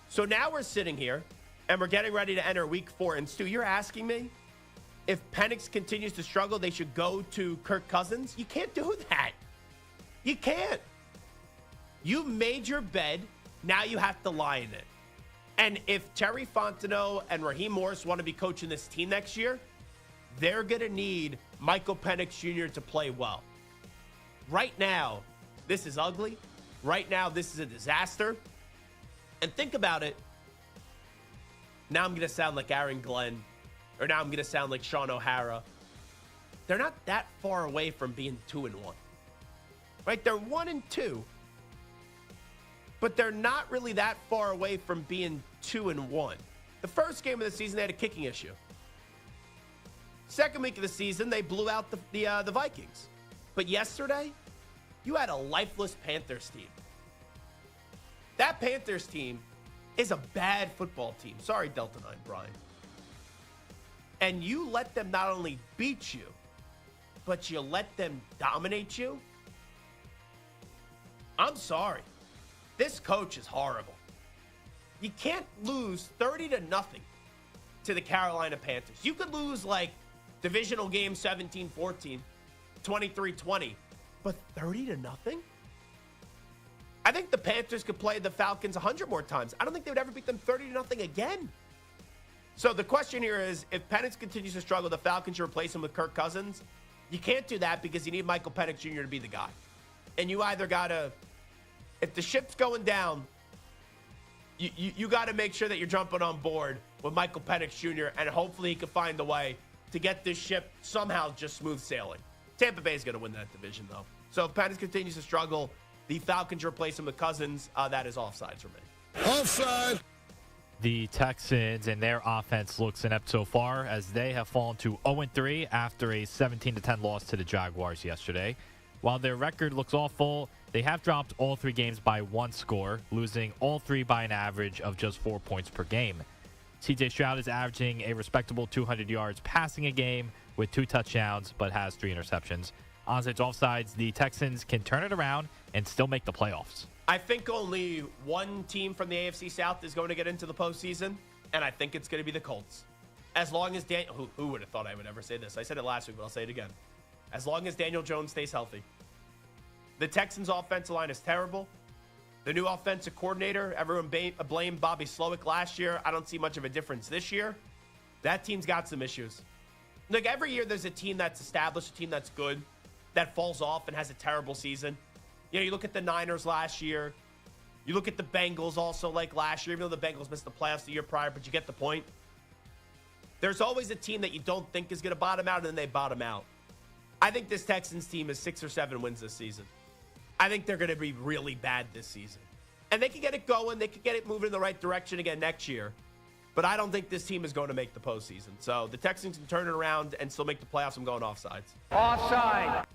S4: So now we're sitting here, and we're getting ready to enter week 4. And Stu, you're asking me if Penix continues to struggle, they should go to Kirk Cousins? You can't do that. You can't. You made your bed. Now you have to lie in it. And if Terry Fontenot and Raheem Morris want to be coaching this team next year, they're going to need Michael Penix Jr. to play well. Right now, this is ugly. Right now, this is a disaster. And think about it. Now I'm going to sound like Aaron Glenn, or now I'm going to sound like Sean O'Hara. They're not that far away from being 2-1. Right? They're 1-2. But they're not really that far away from being 2-1. The first game of the season, they had a kicking issue. Second week of the season, they blew out the Vikings. But yesterday, you had a lifeless Panthers team. That Panthers team is a bad football team. Sorry, Delta 9, Brian. And you let them not only beat you, but you let them dominate you. I'm sorry. This coach is horrible. You can't lose 30-0 to the Carolina Panthers. You could lose like divisional game 17-14, 23-20, but 30-0? I think the Panthers could play the Falcons 100 more times. I don't think they would ever beat them 30-0 again. So the question here is, if Penix continues to struggle, the Falcons should replace him with Kirk Cousins. You can't do that because you need Michael Penix Jr. to be the guy. And you either got to, if the ship's going down, you got to make sure that you're jumping on board with Michael Penix Jr. and hopefully he can find a way to get this ship somehow just smooth sailing. Tampa Bay is going to win that division, though. So if Penix continues to struggle, the Falcons replace him with Cousins. That is offsides for me.
S13: Offside.
S5: The Texans and their offense looks inept so far as they have fallen to 0-3 after a 17-10 loss to the Jaguars yesterday. While their record looks awful, they have dropped all 3 games by 1 score, losing all 3 by an average of just 4 points per game. C.J. Stroud is averaging a respectable 200 yards passing a game with 2 touchdowns, but has 3 interceptions. Onside offsides, the Texans can turn it around and still make the playoffs.
S4: I think only one team from the AFC South is going to get into the postseason, and I think it's going to be the Colts. As long as who would have thought I would ever say this? I said it last week, but I'll say it again. As long as Daniel Jones stays healthy. The Texans' offensive line is terrible. The new offensive coordinator, everyone blamed Bobby Slowick last year. I don't see much of a difference this year. That team's got some issues. Like every year, there's a team that's established, a team that's good, that falls off and has a terrible season. You know, you look at the Niners last year. You look at the Bengals also like last year, even though the Bengals missed the playoffs the year prior, but you get the point. There's always a team that you don't think is going to bottom out, and then they bottom out. I think this Texans team is 6 or 7 wins this season. I think they're going to be really bad this season. And they can get it going. They can get it moving in the right direction again next year. But I don't think this team is going to make the postseason. So the Texans can turn it around and still make the playoffs. I'm going offsides.
S5: Offside.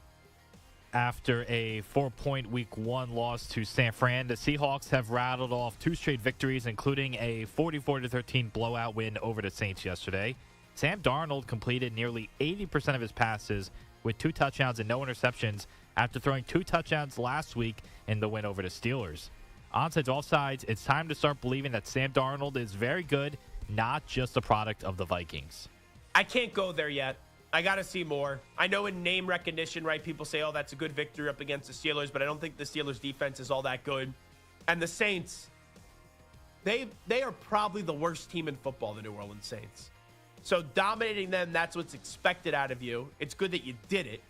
S5: After a 4-point Week 1 loss to San Fran, the Seahawks have rattled off 2 straight victories, including a 44-13 blowout win over the Saints yesterday. Sam Darnold completed nearly 80% of his passes with 2 touchdowns and no interceptions after throwing 2 touchdowns last week in the win over the Steelers. Onsides, offsides, it's time to start believing that Sam Darnold is very good, not just a product of the Vikings.
S4: I can't go there yet. I got to see more. I know in name recognition, right, people say, oh, that's a good victory up against the Steelers, but I don't think the Steelers' defense is all that good. And the Saints, they are probably the worst team in football, the New Orleans Saints. So dominating them, that's what's expected out of you. It's good that you did it.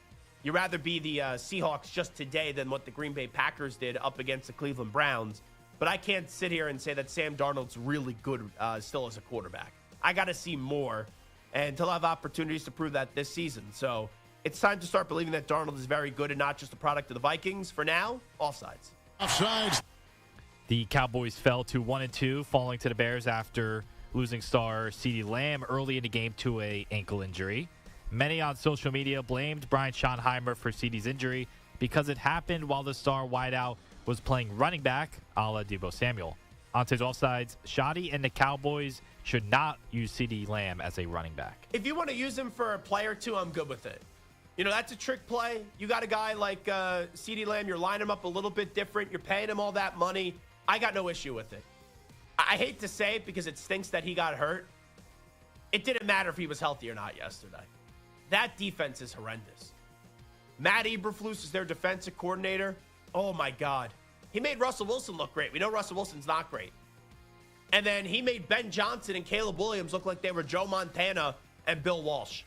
S4: You'd rather be the Seahawks just today than what the Green Bay Packers did up against the Cleveland Browns. But I can't sit here and say that Sam Darnold's really good still as a quarterback. I got to see more. And he'll have opportunities to prove that this season. So it's time to start believing that Darnold is very good and not just a product of the Vikings. For now, offsides.
S13: Offsides.
S5: The Cowboys fell to 1-2, falling to the Bears after losing star CeeDee Lamb early in the game to an ankle injury. Many on social media blamed Brian Schottenheimer for CeeDee's injury because it happened while the star wideout was playing running back a la Dabo Samuel. On today's offsides, Shoddy and the Cowboys should not use CeeDee Lamb as a running back.
S4: If you want to use him for a play or two, I'm good with it. You know, that's a trick play. You got a guy like CeeDee Lamb. You're lining him up a little bit different. You're paying him all that money. I got no issue with it. I hate to say it because it stinks that he got hurt. It didn't matter if he was healthy or not yesterday. That defense is horrendous. Matt Eberflus is their defensive coordinator. Oh, my God. He made Russell Wilson look great. We know Russell Wilson's not great. And then he made Ben Johnson and Caleb Williams look like they were Joe Montana and Bill Walsh.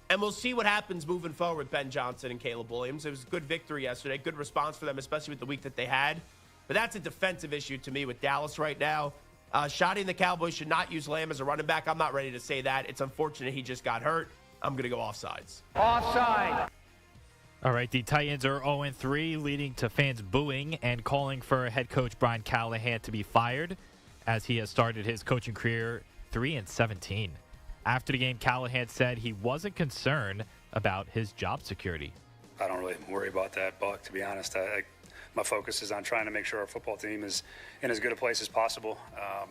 S4: And we'll see what happens moving forward with Ben Johnson and Caleb Williams. It was a good victory yesterday. Good response for them, especially with the week that they had. But that's a defensive issue to me with Dallas right now. Shoddy and the Cowboys should not use Lamb as a running back. I'm not ready to say that. It's unfortunate he just got hurt. I'm going to go offsides.
S12: Offside.
S5: All right, the Titans are 0-3, leading to fans booing and calling for head coach Brian Callahan to be fired, as he has started his coaching career 3-17. After the game, Callahan said he wasn't concerned about his job security.
S14: I don't really worry about that, Buck, to be honest. My focus is on trying to make sure our football team is in as good a place as possible,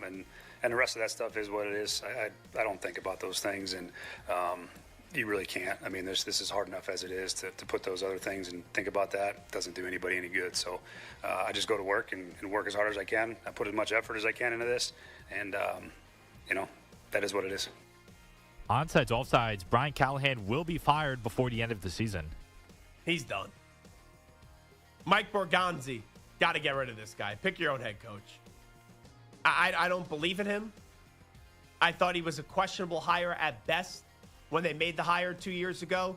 S14: and the rest of that stuff is what it is. I don't think about those things, and you really can't. I mean, this is hard enough as it is to put those other things and think about that. It doesn't do anybody any good. So I just go to work and work as hard as I can. I put as much effort as I can into this, and, that is what it is.
S5: Onsides, offsides, Brian Callahan will be fired before the end of the season.
S4: He's done. Mike Borgonzi, got to get rid of this guy. Pick your own head coach. I don't believe in him. I thought he was a questionable hire at best when they made the hire 2 years ago.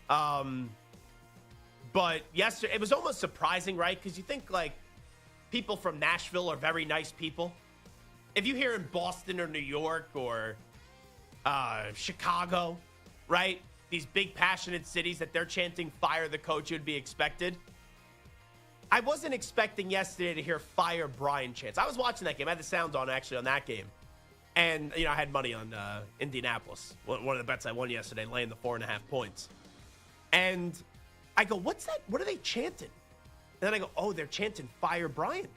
S4: But yesterday, it was almost surprising, right? Because you think, like, people from Nashville are very nice people. If you hear in Boston or New York or Chicago, right? These big, passionate cities that they're chanting, fire the coach, it would be expected. I wasn't expecting yesterday to hear fire Brian chants. I was watching that game. I had the sound on, actually, on that game. And, I had money on Indianapolis. One of the bets I won yesterday, laying the 4.5 points. And I go, what's that? What are they chanting? And then I go, oh, they're chanting fire Brian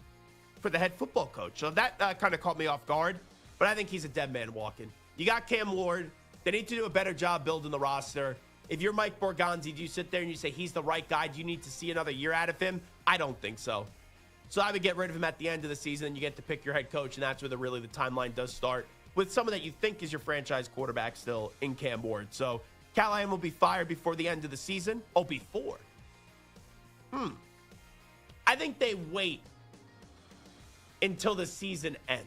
S4: for the head football coach. So that kind of caught me off guard. But I think he's a dead man walking. You got Cam Ward. They need to do a better job building the roster. If you're Mike Borgonzi, do you sit there and you say he's the right guy? Do you need to see another year out of him? I don't think so. So I would get rid of him at the end of the season, and you get to pick your head coach, and that's where the timeline does start, with someone that you think is your franchise quarterback still in Cam Ward. So Callahan will be fired before the end of the season. Oh, before. I think they wait until the season ends.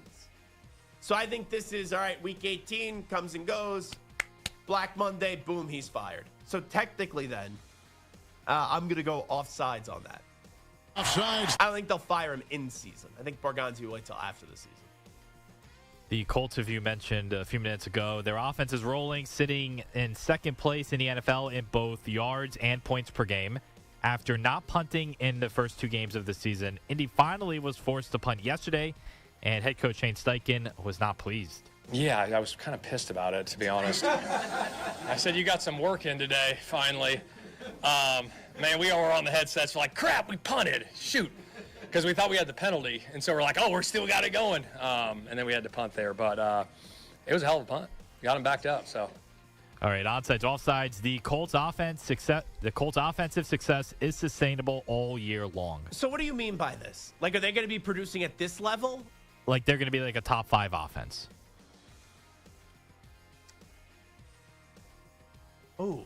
S4: So I think this is, all right, week 18 comes and goes. Black Monday, boom, he's fired. So technically then, I'm going to go offsides on that.
S13: Offsides.
S4: I don't think they'll fire him in season. I think Borgonzi will wait till after the season.
S5: The Colts, as you mentioned a few minutes ago, their offense is rolling, sitting in second place in the NFL in both yards and points per game. After not punting in the first two games of the season, Indy finally was forced to punt yesterday, and head coach Shane Steichen was not pleased.
S15: Yeah, I was kind of pissed about it, to be honest. I said, you got some work in today, finally. Man, we all were on the headsets. We're like, crap, we punted. Shoot. Because we thought we had the penalty. And so we're like, oh, we're still got it going. And then we had to punt there. But it was a hell of a punt. Got him backed up, so.
S5: All right, onsides, offsides. The Colts offensive success is sustainable all year long.
S4: So what do you mean by this? Like, are they going to be producing at this level?
S5: Like, they're going to be like a top 5 offense.
S4: Oh,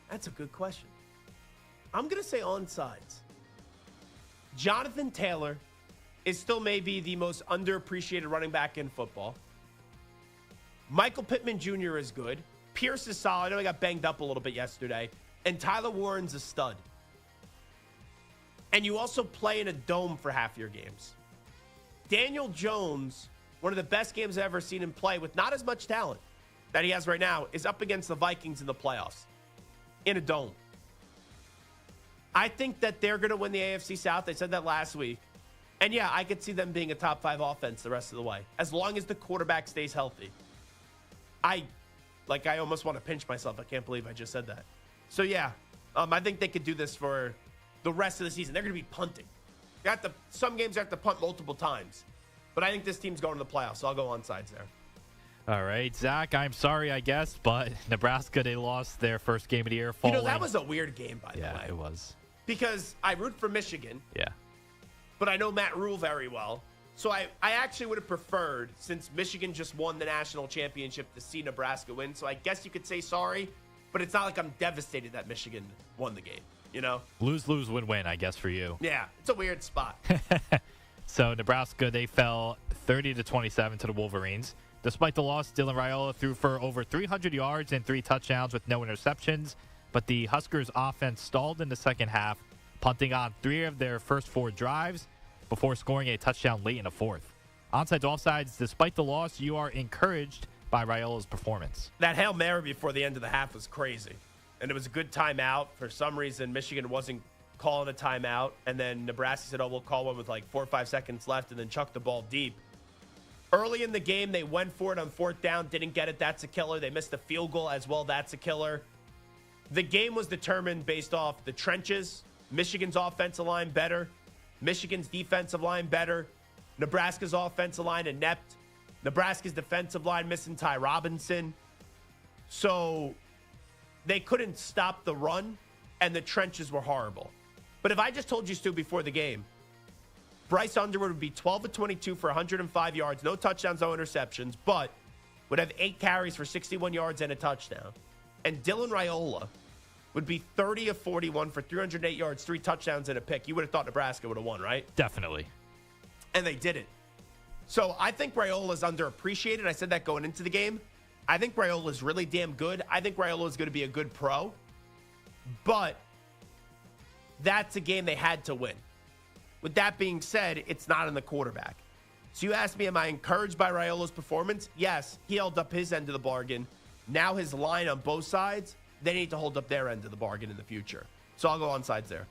S4: that's a good question. I'm going to say onsides. Jonathan Taylor is still maybe the most underappreciated running back in football. Michael Pittman Jr. is good. Pierce is solid. I know he got banged up a little bit yesterday. And Tyler Warren's a stud. And you also play in a dome for half your games. Daniel Jones, one of the best games I've ever seen him play with not as much talent that he has right now, is up against the Vikings in the playoffs in a dome. I think that they're going to win the AFC South. They said that last week. And yeah, I could see them being a top 5 offense the rest of the way, as long as the quarterback stays healthy. I almost want to pinch myself. I can't believe I just said that. So yeah, I think they could do this for the rest of the season. They're going to be punting. Some games you have to punt multiple times. But I think this team's going to the playoffs, so I'll go onsides there.
S5: All right, Zach, I'm sorry, I guess, but Nebraska, they lost their first game of the year.
S4: That was a weird game, by the way.
S5: Yeah, it was.
S4: Because I root for Michigan.
S5: Yeah.
S4: But I know Matt Rule very well. So I actually would have preferred, since Michigan just won the national championship, to see Nebraska win. So I guess you could say sorry, but it's not like I'm devastated that Michigan won the game, you know?
S5: Lose, win, I guess, for you.
S4: Yeah, it's a weird spot.
S5: So Nebraska, they fell 30-27 to the Wolverines. Despite the loss, Dylan Raiola threw for over 300 yards and 3 touchdowns with no interceptions. But the Huskers' offense stalled in the second half, punting on 3 of their first 4 drives before scoring a touchdown late in the fourth. Onside, offsides, despite the loss, you are encouraged by Raiola's performance.
S4: That Hail Mary before the end of the half was crazy. And it was a good timeout. For some reason, Michigan wasn't calling a timeout. And then Nebraska said, we'll call one with like 4 or 5 seconds left, and then chucked the ball deep. Early in the game, they went for it on 4th down, didn't get it. That's a killer. They missed the field goal as well. That's a killer. The game was determined based off the trenches. Michigan's offensive line better. Michigan's defensive line better. Nebraska's offensive line inept. Nebraska's defensive line missing Ty Robinson. So they couldn't stop the run, and the trenches were horrible. But if I just told you, Stu, before the game, Bryce Underwood would be 12 of 22 for 105 yards, no touchdowns, no interceptions, but would have 8 carries for 61 yards and a touchdown. And Dylan Raiola would be 30 of 41 for 308 yards, 3 touchdowns, and a pick. You would have thought Nebraska would have won, right?
S5: Definitely.
S4: And they didn't. So I think Raiola's underappreciated. I said that going into the game. I think Raiola's really damn good. I think Raiola is going to be a good pro. But that's a game they had to win. With that being said, it's not in the quarterback. So you asked me, am I encouraged by Raiola's performance? Yes, he held up his end of the bargain. Now his line on both sides, they need to hold up their end of the bargain in the future. So I'll go on sides there.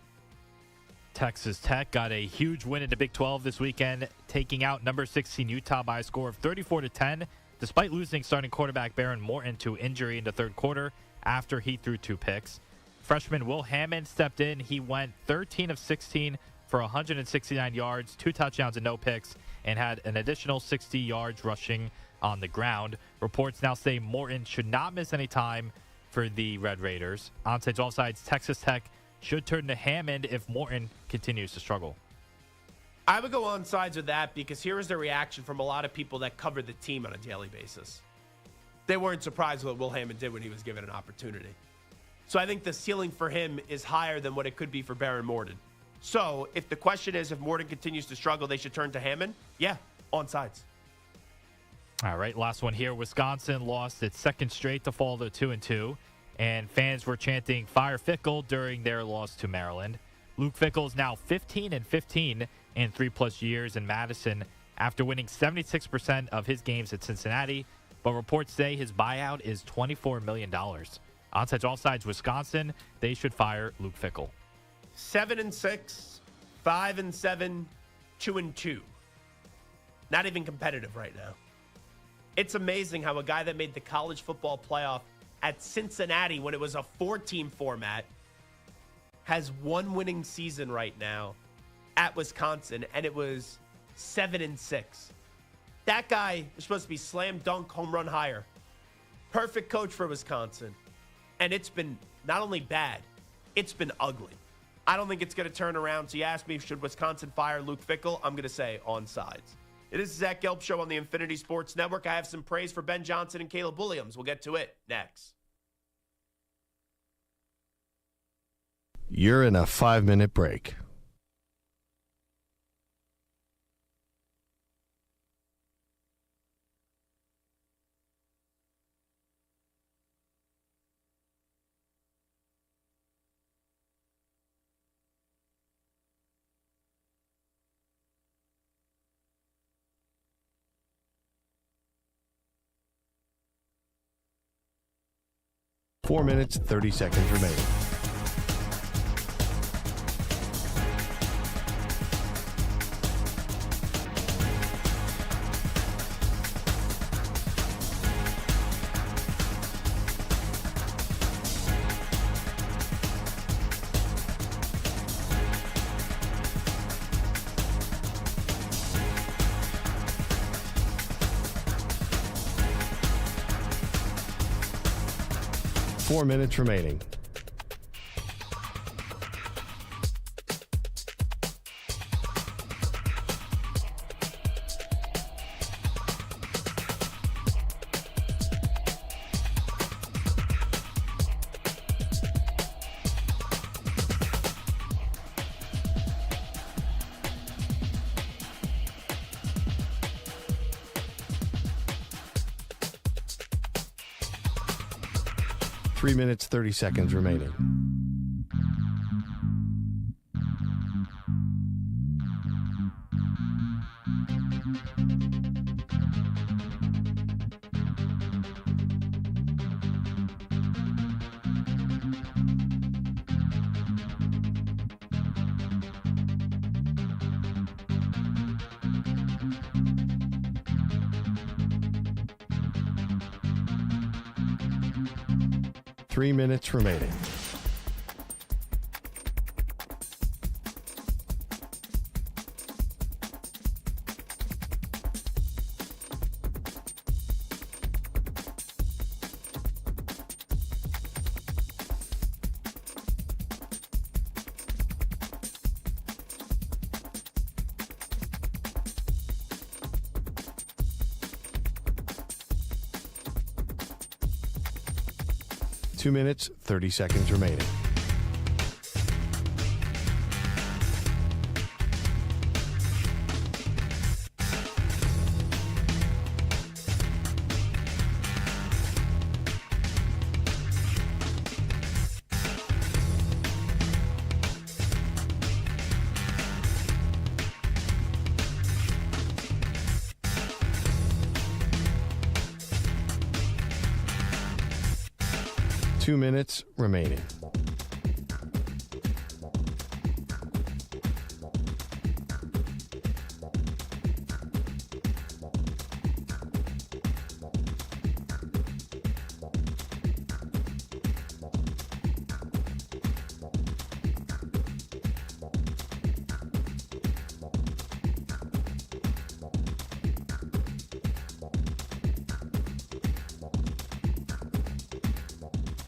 S5: Texas Tech got a huge win in the Big 12 this weekend, taking out number 16 Utah by a score of 34-10, despite losing starting quarterback Baron Morton to injury in the third quarter after he threw 2 picks. Freshman Will Hammond stepped in. He went 13 of 16 for 169 yards, 2 touchdowns and no picks, and had an additional 60 yards rushing on the ground. Reports now say Morton should not miss any time for the Red Raiders. Onsides, offsides, Texas Tech should turn to Hammond if Morton continues to struggle.
S4: I would go on sides with that because here is the reaction from a lot of people that cover the team on a daily basis. They weren't surprised with what Will Hammond did when he was given an opportunity. So I think the ceiling for him is higher than what it could be for Baron Morton. So if the question is if Morton continues to struggle, they should turn to Hammond, yeah, on sides.
S5: All right, last one here. Wisconsin lost its second straight to fall to 2-2, and fans were chanting "Fire Fickle" during their loss to Maryland. Luke Fickell is now 15-15 in 3+ years in Madison after winning 76% of his games at Cincinnati, but reports say his buyout is $24 million. Onsides, offsides, Wisconsin, they should fire Luke Fickell.
S4: 7-6, 5-7, 2-2. Not even competitive right now. It's amazing how a guy that made the college football playoff at Cincinnati when it was a 4-team format has one winning season right now at Wisconsin, and it was 7-6. That guy is supposed to be slam dunk, home run higher. Perfect coach for Wisconsin. And it's been not only bad, it's been ugly. I don't think it's going to turn around. So you ask me, should Wisconsin fire Luke Fickell? I'm going to say on sides. It is the Zach Gelb Show on the Infinity Sports Network. I have some praise for Ben Johnson and Caleb Williams. We'll get to it next.
S9: You're in a 5-minute break. Four minutes, 30 seconds remaining. 4 minutes remaining. Three minutes, 30 seconds remaining. Three minutes remaining. Two minutes, 30 seconds remaining. Two minutes remaining.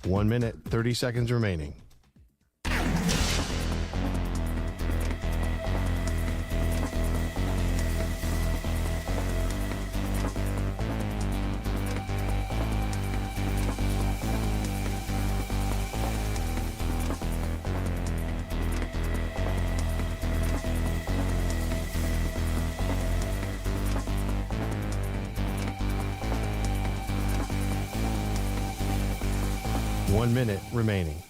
S9: One minute, 30 seconds remaining. One minute remaining.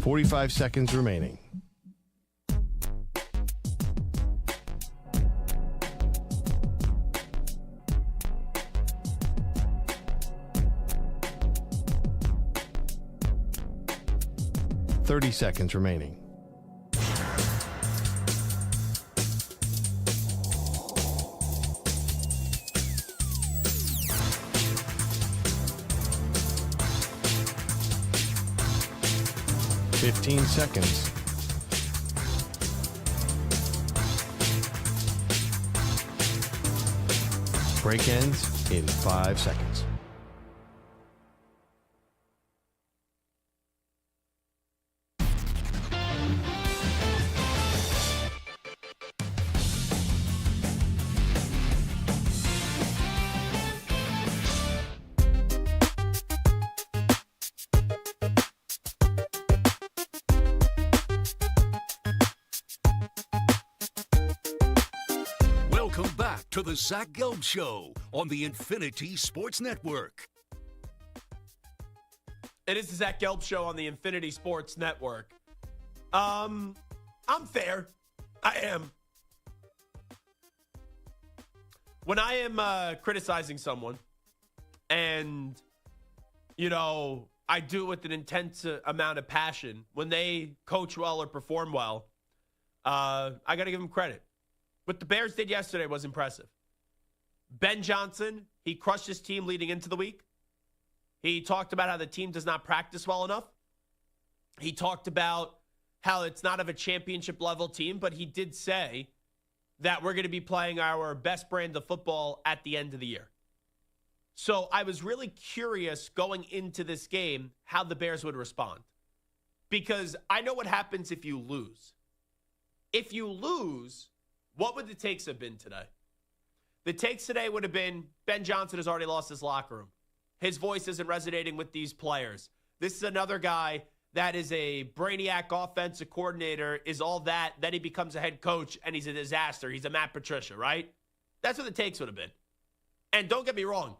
S9: .45 seconds remaining. .30 seconds remaining. .15 seconds. Break ends in 5 seconds.
S3: Welcome back to the Zach Gelb Show on the Infinity Sports Network.
S4: It is the Zach Gelb Show on the Infinity Sports Network. I'm fair. I am. When I am criticizing someone and, you know, I do it with an intense amount of passion, when they coach well or perform well, I got to give them credit. What the Bears did yesterday was impressive. Ben Johnson, he crushed his team leading into the week. He talked about how the team does not practice well enough. He talked about how it's not of a championship level team, but he did say that we're going to be playing our best brand of football at the end of the year. So I was really curious going into this game how the Bears would respond, because I know what happens if you lose. If you lose, what would the takes have been today? The takes today would have been Ben Johnson has already lost his locker room. His voice isn't resonating with these players. This is another guy that is a brainiac offensive coordinator, is all that. Then he becomes a head coach, and he's a disaster. He's a Matt Patricia, right? That's what the takes would have been. And don't get me wrong.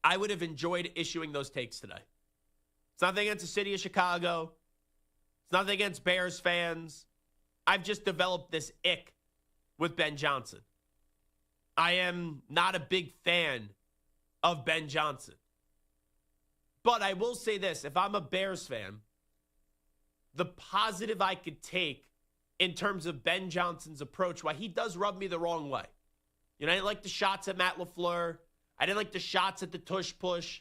S4: I would have enjoyed issuing those takes today. It's nothing against the city of Chicago. It's nothing against Bears fans. I've just developed this ick with Ben Johnson. I am not a big fan of Ben Johnson. But I will say this, if I'm a Bears fan, the positive I could take in terms of Ben Johnson's approach, why he does rub me the wrong way. You know, I didn't like the shots at Matt LaFleur. I didn't like the shots at the tush push.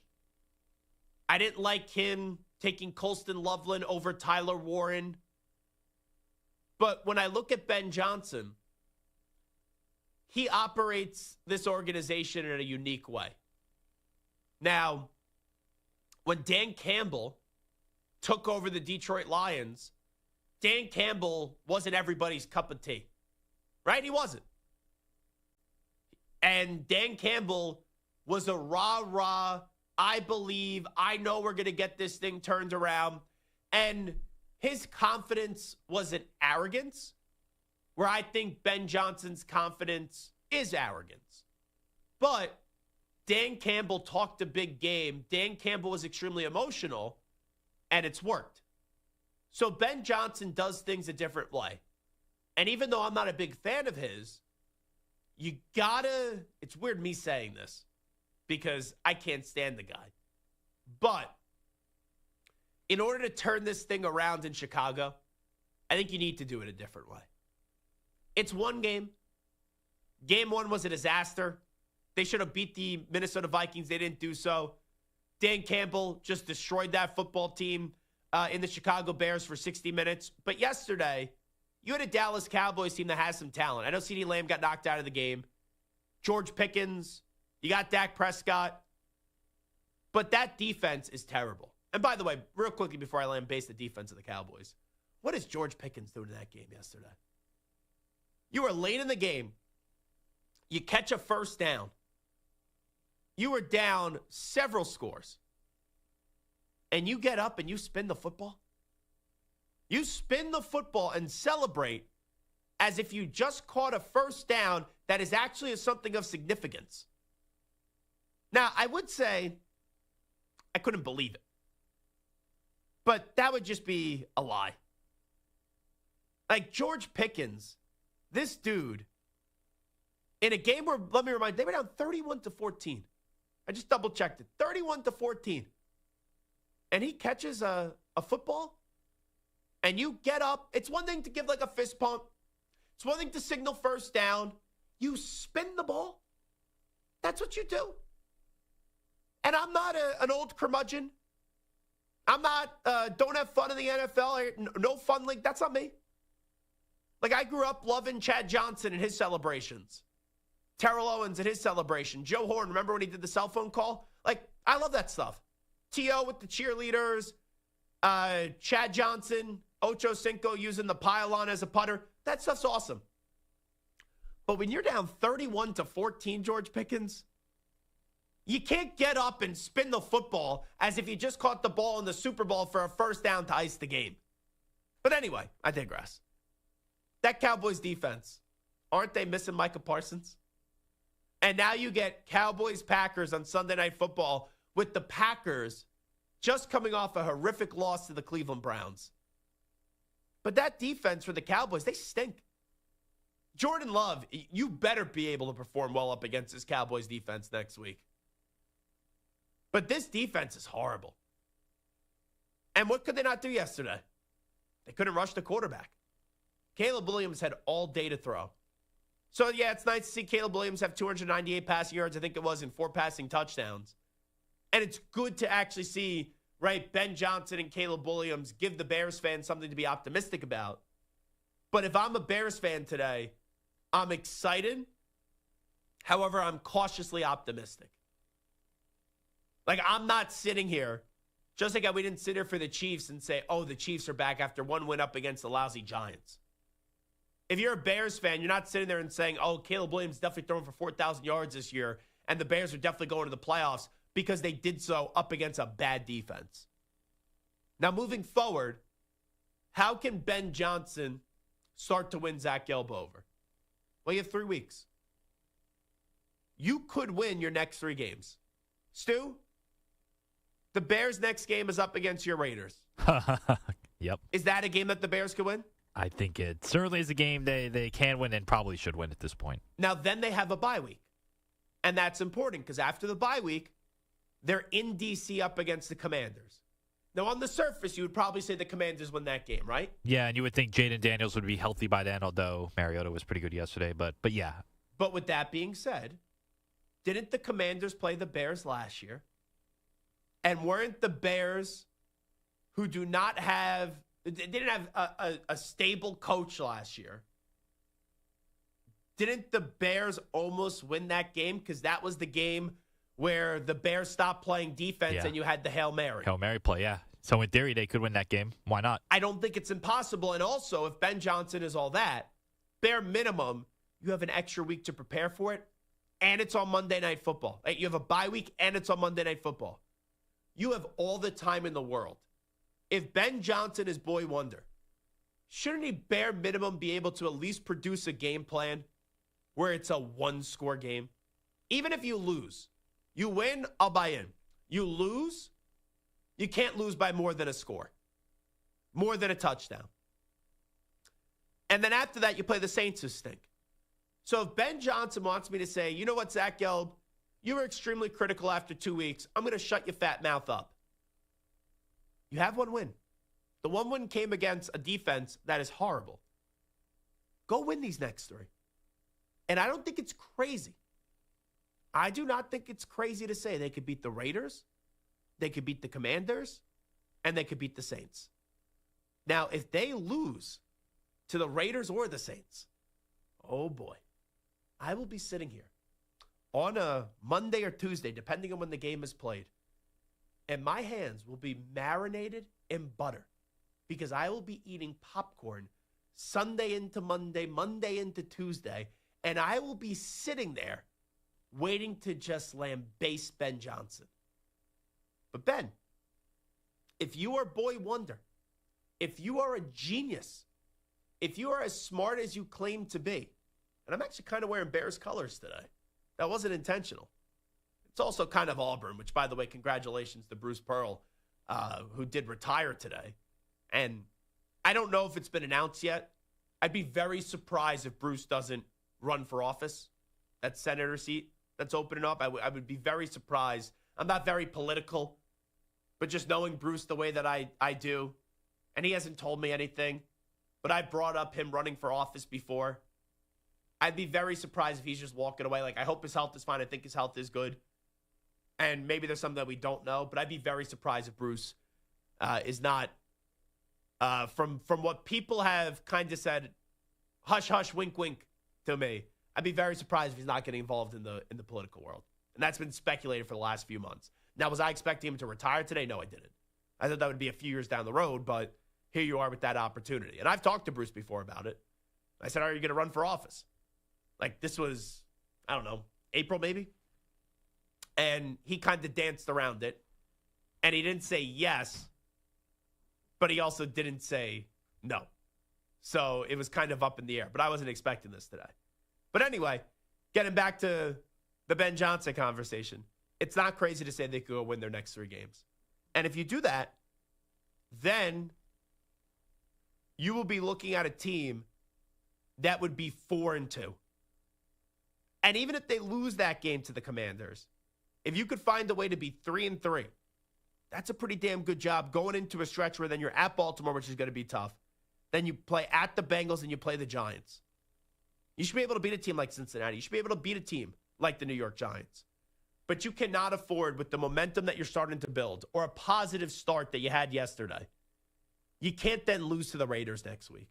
S4: I didn't like him taking Colston Loveland over Tyler Warren. But when I look at Ben Johnson, he operates this organization in a unique way. Now, when Dan Campbell took over the Detroit Lions, Dan Campbell wasn't everybody's cup of tea, right? He wasn't. And Dan Campbell was a rah-rah, I believe, I know we're going to get this thing turned around. And his confidence wasn't arrogance, where I think Ben Johnson's confidence is arrogance. But Dan Campbell talked a big game. Dan Campbell was extremely emotional, and it's worked. So Ben Johnson does things a different way. And even though I'm not a big fan of his, you gotta, it's weird me saying this because I can't stand the guy. But in order to turn this thing around in Chicago, I think you need to do it a different way. It's one game. Game one was a disaster. They should have beat the Minnesota Vikings. They didn't do so. Dan Campbell just destroyed that football team in the Chicago Bears for 60 minutes. But yesterday, you had a Dallas Cowboys team that has some talent. I know CeeDee Lamb got knocked out of the game. George Pickens, you got Dak Prescott. But that defense is terrible. And by the way, real quickly before I lambaste the defense of the Cowboys, what is George Pickens doing in that game yesterday? You were late in the game. You catch a first down. You were down several scores. And you get up and you spin the football. You spin the football and celebrate as if you just caught a first down that is actually something of significance. Now, I would say I couldn't believe it. But that would just be a lie. Like George Pickens, this dude, in a game where, let me remind you, they were down 31-14. I just double-checked it. 31-14. And he catches a football, and you get up. It's one thing to give like a fist pump. It's one thing to signal first down. You spin the ball. That's what you do. And I'm not an old curmudgeon. I'm not, don't have fun in the NFL. No fun league. That's not me. Like, I grew up loving Chad Johnson and his celebrations. Terrell Owens and his celebration. Joe Horn, remember when he did the cell phone call? Like, I love that stuff. T.O. with the cheerleaders. Chad Johnson. Ocho Cinco using the pylon as a putter. That stuff's awesome. But when you're down 31-14, George Pickens, you can't get up and spin the football as if you just caught the ball in the Super Bowl for a first down to ice the game. But anyway, I digress. That Cowboys defense, aren't they missing Micah Parsons? And now you get Cowboys-Packers on Sunday Night Football with the Packers just coming off a horrific loss to the Cleveland Browns. But that defense for the Cowboys, they stink. Jordan Love, you better be able to perform well up against this Cowboys defense next week. But this defense is horrible. And what could they not do yesterday? They couldn't rush the quarterback. Caleb Williams had all day to throw. So, yeah, it's nice to see Caleb Williams have 298 passing yards, I think it was, and 4 passing touchdowns. And it's good to actually see right? Ben Johnson and Caleb Williams give the Bears fans something to be optimistic about. But if I'm a Bears fan today, I'm excited. However, I'm cautiously optimistic. Like, I'm not sitting here, just like we didn't sit here for the Chiefs and say, oh, the Chiefs are back after one win up against the lousy Giants. If you're a Bears fan, you're not sitting there and saying, oh, Caleb Williams definitely throwing for 4,000 yards this year, and the Bears are definitely going to the playoffs because they did so up against a bad defense. Now, moving forward, how can Ben Johnson start to win Zach Gelb over? Well, you have 3 weeks. You could win your next 3 games. Stu, the Bears' next game is up against your Raiders.
S5: Yep.
S4: Is that a game that the Bears could win?
S5: I think it certainly is a game they can win and probably should win at this point.
S4: Now, then they have a bye week. And that's important because after the bye week, they're in D.C. up against the Commanders. Now, on the surface, you would probably say the Commanders win that game, right?
S5: Yeah, and you would think Jaden Daniels would be healthy by then, although Mariota was pretty good yesterday. But yeah.
S4: But with that being said, didn't the Commanders play the Bears last year? And weren't the Bears, who didn't have a stable coach last year, didn't the Bears almost win that game? Because that was the game where the Bears stopped playing defense and you had the Hail Mary.
S5: Hail Mary play, yeah. So in theory, they could win that game. Why not?
S4: I don't think it's impossible. And also, if Ben Johnson is all that, bare minimum, you have an extra week to prepare for it. And it's on Monday Night Football. You have a bye week and it's on Monday Night Football. You have all the time in the world. If Ben Johnson is boy wonder, shouldn't he bare minimum be able to at least produce a game plan where it's a 1-score game? Even if you lose. You win, I'll buy in. You lose, you can't lose by more than a score. More than a touchdown. And then after that, you play the Saints who stink. So if Ben Johnson wants me to say, you know what, Zach Gelb, you were extremely critical after 2 weeks. I'm going to shut your fat mouth up. You have one win. The one win came against a defense that is horrible. Go win these next 3. And I don't think it's crazy. I do not think it's crazy to say they could beat the Raiders, they could beat the Commanders, and they could beat the Saints. Now, if they lose to the Raiders or the Saints, oh boy, I will be sitting here on a Monday or Tuesday, depending on when the game is played, and my hands will be marinated in butter because I will be eating popcorn Sunday into Monday, Monday into Tuesday, and I will be sitting there waiting to just lambaste Ben Johnson. But Ben, if you are boy wonder, if you are a genius, if you are as smart as you claim to be, and I'm actually kind of wearing Bears colors today. That wasn't intentional. It's also kind of Auburn, which, by the way, congratulations to Bruce Pearl, who did retire today. And I don't know if it's been announced yet. I'd be very surprised if Bruce doesn't run for office, that senator seat that's opening up. I would be very surprised. I'm not very political, but just knowing Bruce the way that I do, and he hasn't told me anything, but I brought up him running for office before. I'd be very surprised if he's just walking away. Like, I hope his health is fine. I think his health is good. And maybe there's something that we don't know, but I'd be very surprised if Bruce is not, from what people have kind of said, hush, hush, wink, wink to me. I'd be very surprised if he's not getting involved in the political world. And that's been speculated for the last few months. Now, was I expecting him to retire today? No, I didn't. I thought that would be a few years down the road, but here you are with that opportunity. And I've talked to Bruce before about it. I said, are you going to run for office? Like, this was, I don't know, April maybe? And he kind of danced around it. And he didn't say yes, but he also didn't say no. So it was kind of up in the air. But I wasn't expecting this today. But anyway, getting back to the Ben Johnson conversation, it's not crazy to say they could go win their next 3 games. And if you do that, then you will be looking at a team that would be 4-2. And even if they lose that game to the Commanders, if you could find a way to be 3-3, that's a pretty damn good job going into a stretch where then you're at Baltimore, which is going to be tough. Then you play at the Bengals and you play the Giants. You should be able to beat a team like Cincinnati. You should be able to beat a team like the New York Giants. But you cannot afford, with the momentum that you're starting to build or a positive start that you had yesterday, you can't then lose to the Raiders next week.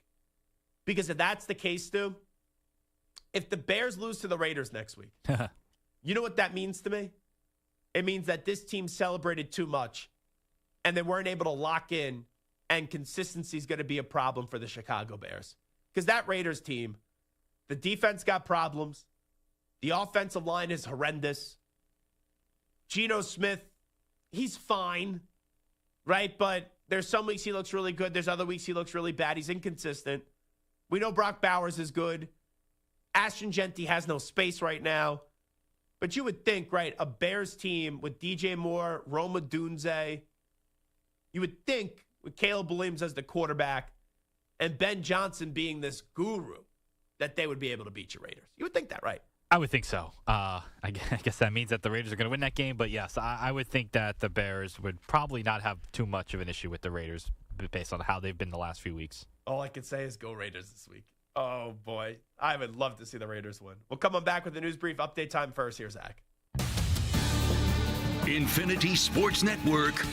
S4: Because if that's the case, Stu, if the Bears lose to the Raiders next week, you know what that means to me? It means that this team celebrated too much and they weren't able to lock in, and consistency is going to be a problem for the Chicago Bears. Because that Raiders team, the defense got problems. The offensive line is horrendous. Geno Smith, he's fine, right? But there's some weeks he looks really good. There's other weeks he looks really bad. He's inconsistent. We know Brock Bowers is good. Ashton Genty has no space right now. But you would think, right, a Bears team with DJ Moore, Rome Odunze, you would think with Caleb Williams as the quarterback and Ben Johnson being this guru that they would be able to beat your Raiders. You would think that, right?
S5: I would think so. I guess that means that the Raiders are going to win that game. But, yes, I would think that the Bears would probably not have too much of an issue with the Raiders based on how they've been the last few weeks.
S4: All I can say is go Raiders this week. Oh, boy. I would love to see the Raiders win. We'll come on back with the news brief. Update time first. Here's Zach.
S3: Infinity Sports Network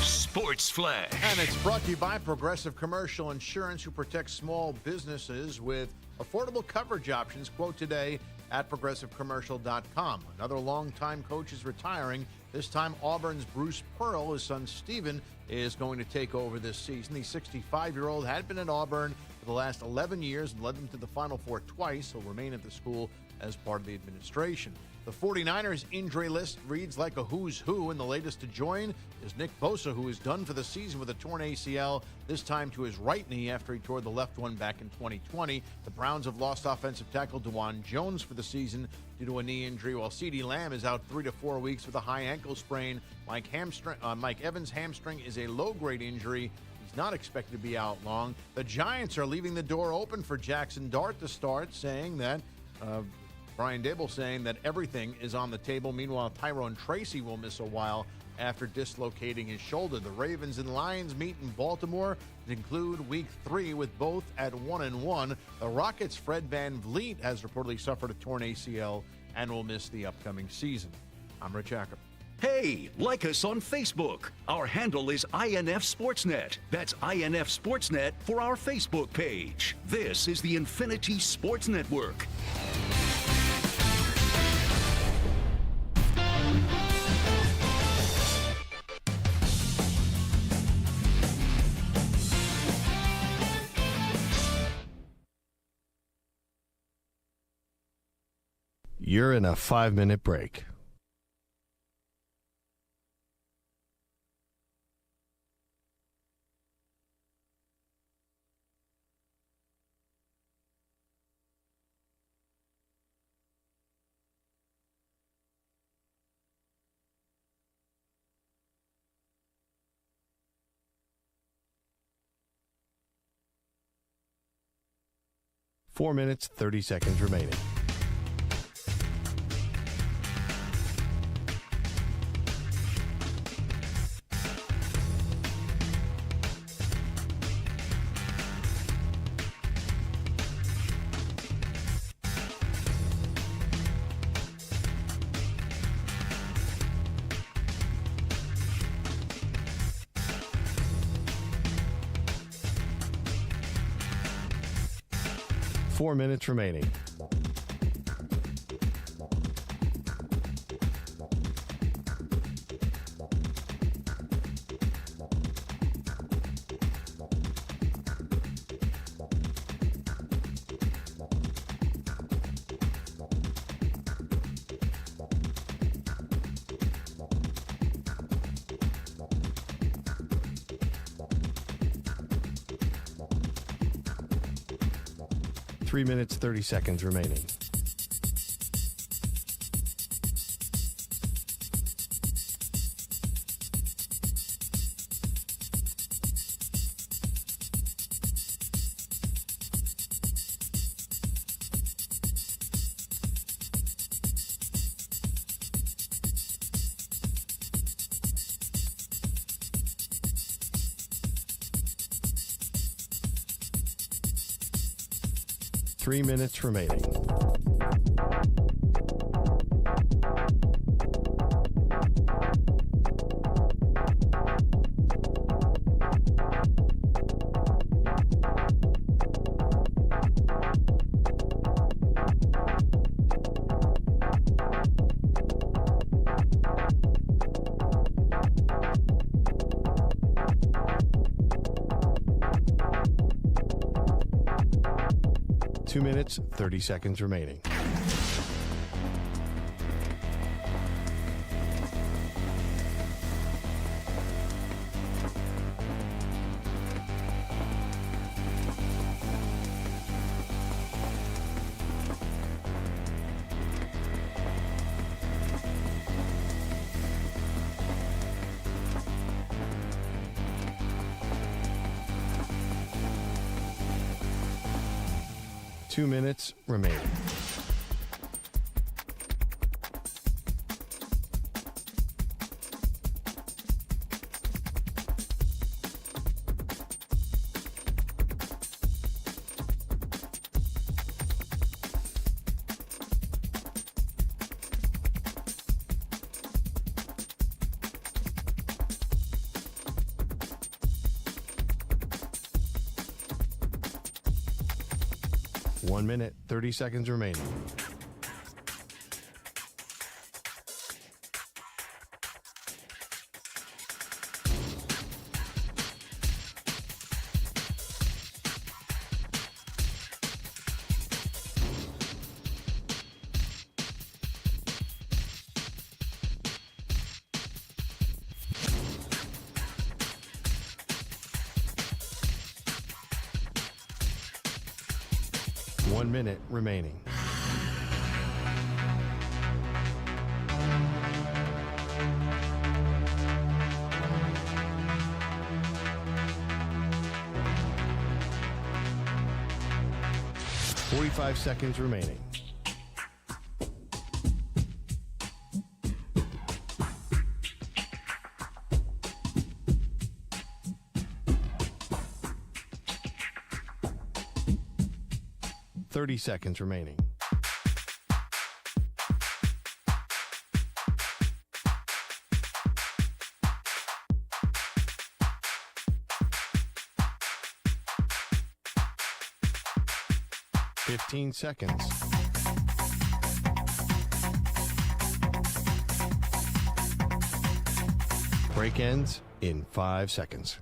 S3: Sports Flash.
S1: And it's brought to you by Progressive Commercial Insurance, who protects small businesses with affordable coverage options. Quote today at progressivecommercial.com. Another longtime coach is retiring. This time, Auburn's Bruce Pearl, his son Steven, is going to take over this season. The 65-year-old had been at Auburn for the last 11 years and led them to the Final Four twice. He'll remain at the school as part of the administration. The 49ers injury list reads like a who's who, and the latest to join is Nick Bosa, who is done for the season with a torn ACL, this time to his right knee after he tore the left one back in 2020. The Browns have lost offensive tackle DeJuan Jones for the season due to a knee injury, while CeeDee Lamb is out 3 to 4 weeks with a high ankle sprain. Mike Evans' hamstring is a low-grade injury. He's not expected to be out long. The Giants are leaving the door open for Jackson Dart to start, saying that Brian Dabo saying that everything is on the table. Meanwhile, Tyrone Tracy will miss a while after dislocating his shoulder. The Ravens and Lions meet in Baltimore to conclude Week 3 with both at 1-1. The Rockets' Fred VanVleet has reportedly suffered a torn ACL and will miss the upcoming season. I'm Rich Acker.
S3: Hey, like us on Facebook. Our handle is INF Sportsnet. That's INF Sportsnet for our Facebook page. This is the Infinity Sports Network.
S9: You're in a 5-minute break. Four minutes, 30 seconds remaining. Four minutes remaining. Three minutes, 30 seconds remaining. Three minutes remaining. 2 minutes, 30 seconds remaining. Two minutes remaining. One minute, 30 seconds remaining. One minute remaining. Forty-five seconds remaining. Seconds remaining. Fifteen seconds. Break ends in 5 seconds.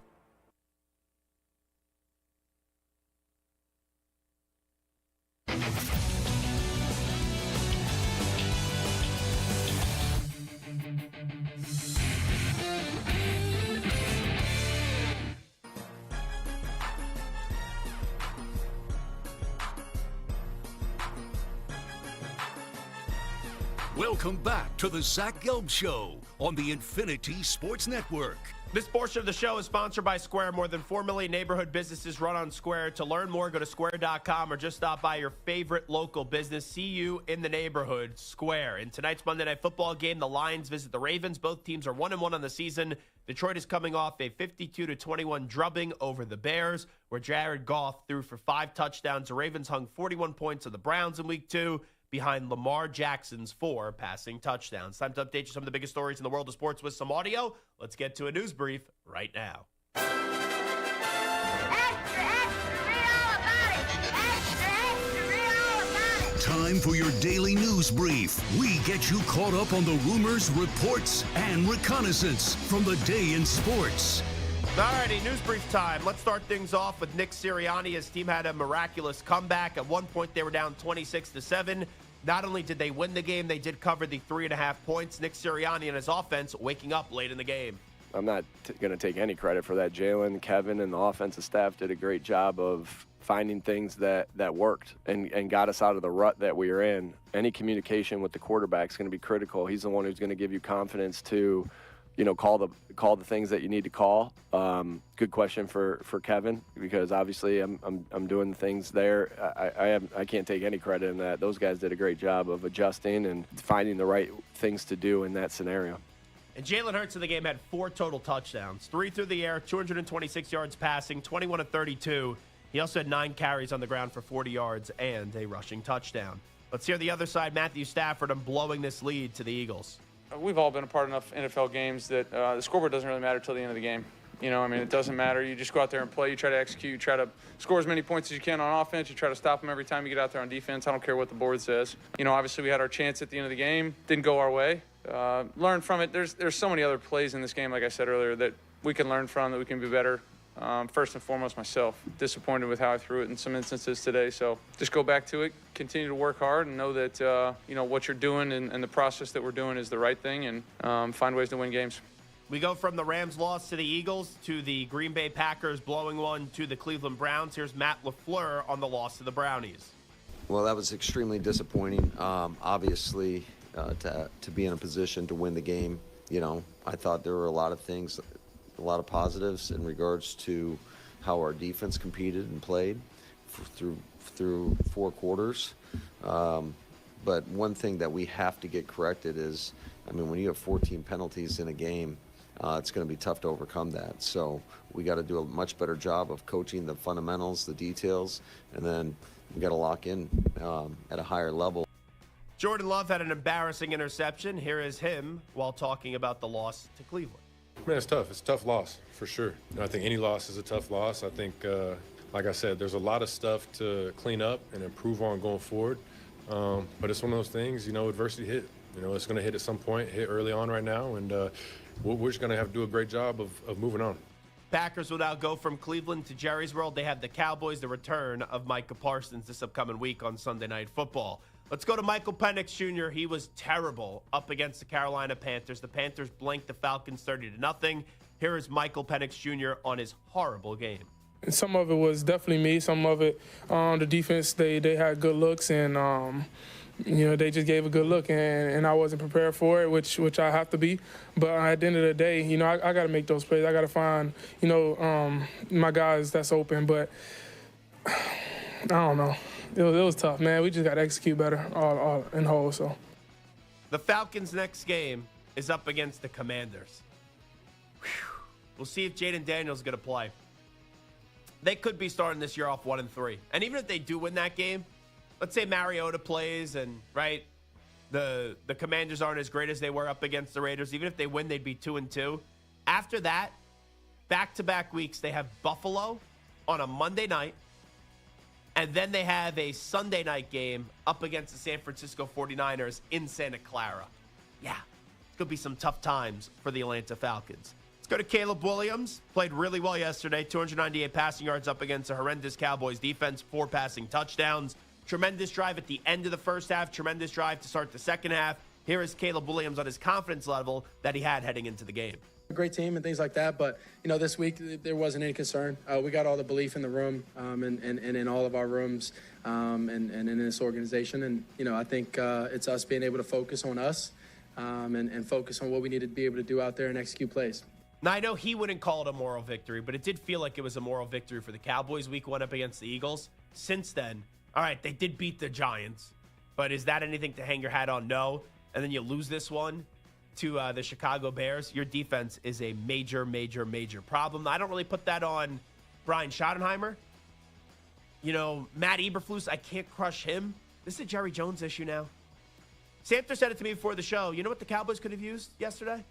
S3: Welcome back to the Zach Gelb Show on the Infinity Sports Network.
S4: This portion of the show is sponsored by Square. More than 4 million neighborhood businesses run on Square. To learn more, go to square.com or just stop by your favorite local business. See you in the neighborhood, Square. In tonight's Monday Night Football game, the Lions visit the Ravens. Both teams are 1-1 on the season. Detroit is coming off a 52-21 drubbing over the Bears, where Jared Goff threw for 5 touchdowns. The Ravens hung 41 points on the Browns in Week 2. Behind Lamar Jackson's 4 passing touchdowns. Time to update you some of the biggest stories in the world of sports with some audio. Let's get to a news brief right now.
S3: Time for your daily news brief. We get you caught up on the rumors, reports, and reconnaissance from the day in sports.
S4: Alrighty, news brief time. Let's start things off with Nick Sirianni. His team had a miraculous comeback. At one point, they were down 26-7. Not only did they win the game, they did cover the 3.5 points. Nick Sirianni and his offense waking up late in the game.
S16: I'm not going to take any credit for that. Jalen, Kevin, and the offensive staff did a great job of finding things that worked and got us out of the rut that we were in. Any communication with the quarterback is going to be critical. He's the one who's going to give you confidence to, call the things that you need to call. Good question for Kevin, because obviously I'm doing the things there. I can't take any credit in that. Those guys did a great job of adjusting and finding the right things to do in that scenario.
S4: And Jalen Hurts in the game had 4 total touchdowns, 3 through the air, 226 yards passing, 21 of 32. He also had 9 carries on the ground for 40 yards and a rushing touchdown. Let's hear the other side, Matthew Stafford, on blowing this lead to the Eagles.
S17: We've all been a part of enough NFL games that the scoreboard doesn't really matter till the end of the game. It doesn't matter. You just go out there and play. You try to execute. You try to score as many points as you can on offense. You try to stop them every time you get out there on defense. I don't care what the board says. Obviously we had our chance at the end of the game. Didn't go our way. Learn from it. There's so many other plays in this game, like I said earlier, that we can learn from, that we can be better. first and foremost myself. Disappointed with how I threw it in some instances today. So just go back to it, continue to work hard, and know that what you're doing and the process that we're doing is the right thing, and find ways to win games.
S4: We go from the Rams loss to the Eagles to the Green Bay Packers blowing one to the Cleveland Browns. Here's Matt LaFleur on the loss to the Brownies.
S18: Well, that was extremely disappointing. Obviously, to be in a position to win the game, I thought there were a lot of things, a lot of positives in regards to how our defense competed and played through 4 quarters. But one thing that we have to get corrected is, when you have 14 penalties in a game, it's going to be tough to overcome that. So we got to do a much better job of coaching the fundamentals, the details, and then we got to lock in at a higher level.
S4: Jordan Love had an embarrassing interception. Here is him while talking about the loss to Cleveland.
S19: Man, it's tough. It's a tough loss, for sure. I think any loss is a tough loss. I think, like I said, there's a lot of stuff to clean up and improve on going forward. But it's one of those things, adversity hit. It's going to hit at some point, hit early on right now, and we're just going to have to do a great job of moving on.
S4: Packers will now go from Cleveland to Jerry's World. They have the Cowboys, the return of Micah Parsons this upcoming week on Sunday Night Football. Let's go to Michael Penix Jr. He was terrible up against the Carolina Panthers. The Panthers blanked the Falcons 30-0. Here is Michael Penix Jr. on his horrible game.
S20: Some of it was definitely me. Some of it, the defense, they had good looks, and they just gave a good look, and I wasn't prepared for it, which I have to be. But at the end of the day, I got to make those plays. I got to find, my guys that's open. But I don't know. It was tough, man. We just got to execute better all in whole. So
S4: the Falcons' next game is up against the Commanders. Whew. We'll see if Jaden Daniels is going to play. They could be starting this year off 1-3. And even if they do win that game, let's say Mariota plays and, right, the Commanders aren't as great as they were up against the Raiders. Even if they win, they'd be 2-2. After that, back-to-back weeks, they have Buffalo on a Monday night, and then they have a Sunday night game up against the San Francisco 49ers in Santa Clara. Yeah, it's going to be some tough times for the Atlanta Falcons. Let's go to Caleb Williams. Played really well yesterday. 298 passing yards up against a horrendous Cowboys defense. 4 passing touchdowns. Tremendous drive at the end of the first half. Tremendous drive to start the second half. Here is Caleb Williams on his confidence level that he had heading into the game.
S21: A great team and things like that, but this week there wasn't any concern. We got all the belief in the room and in all of our rooms and in this organization, and I think it's us being able to focus on us and focus on what we need to be able to do out there and execute plays.
S4: Now, I know he wouldn't call it a moral victory, but it did feel like it was a moral victory for the Cowboys week 1 up against the Eagles. Since then, all right, they did beat the Giants, but is that anything to hang your hat on? No. And then you lose this one to the Chicago Bears. Your defense is a major, major, major problem. I don't really put that on Brian Schottenheimer. Matt Eberflus, I can't crush him. This is a Jerry Jones issue now. Samter said it to me before the show. You know what the Cowboys could have used yesterday?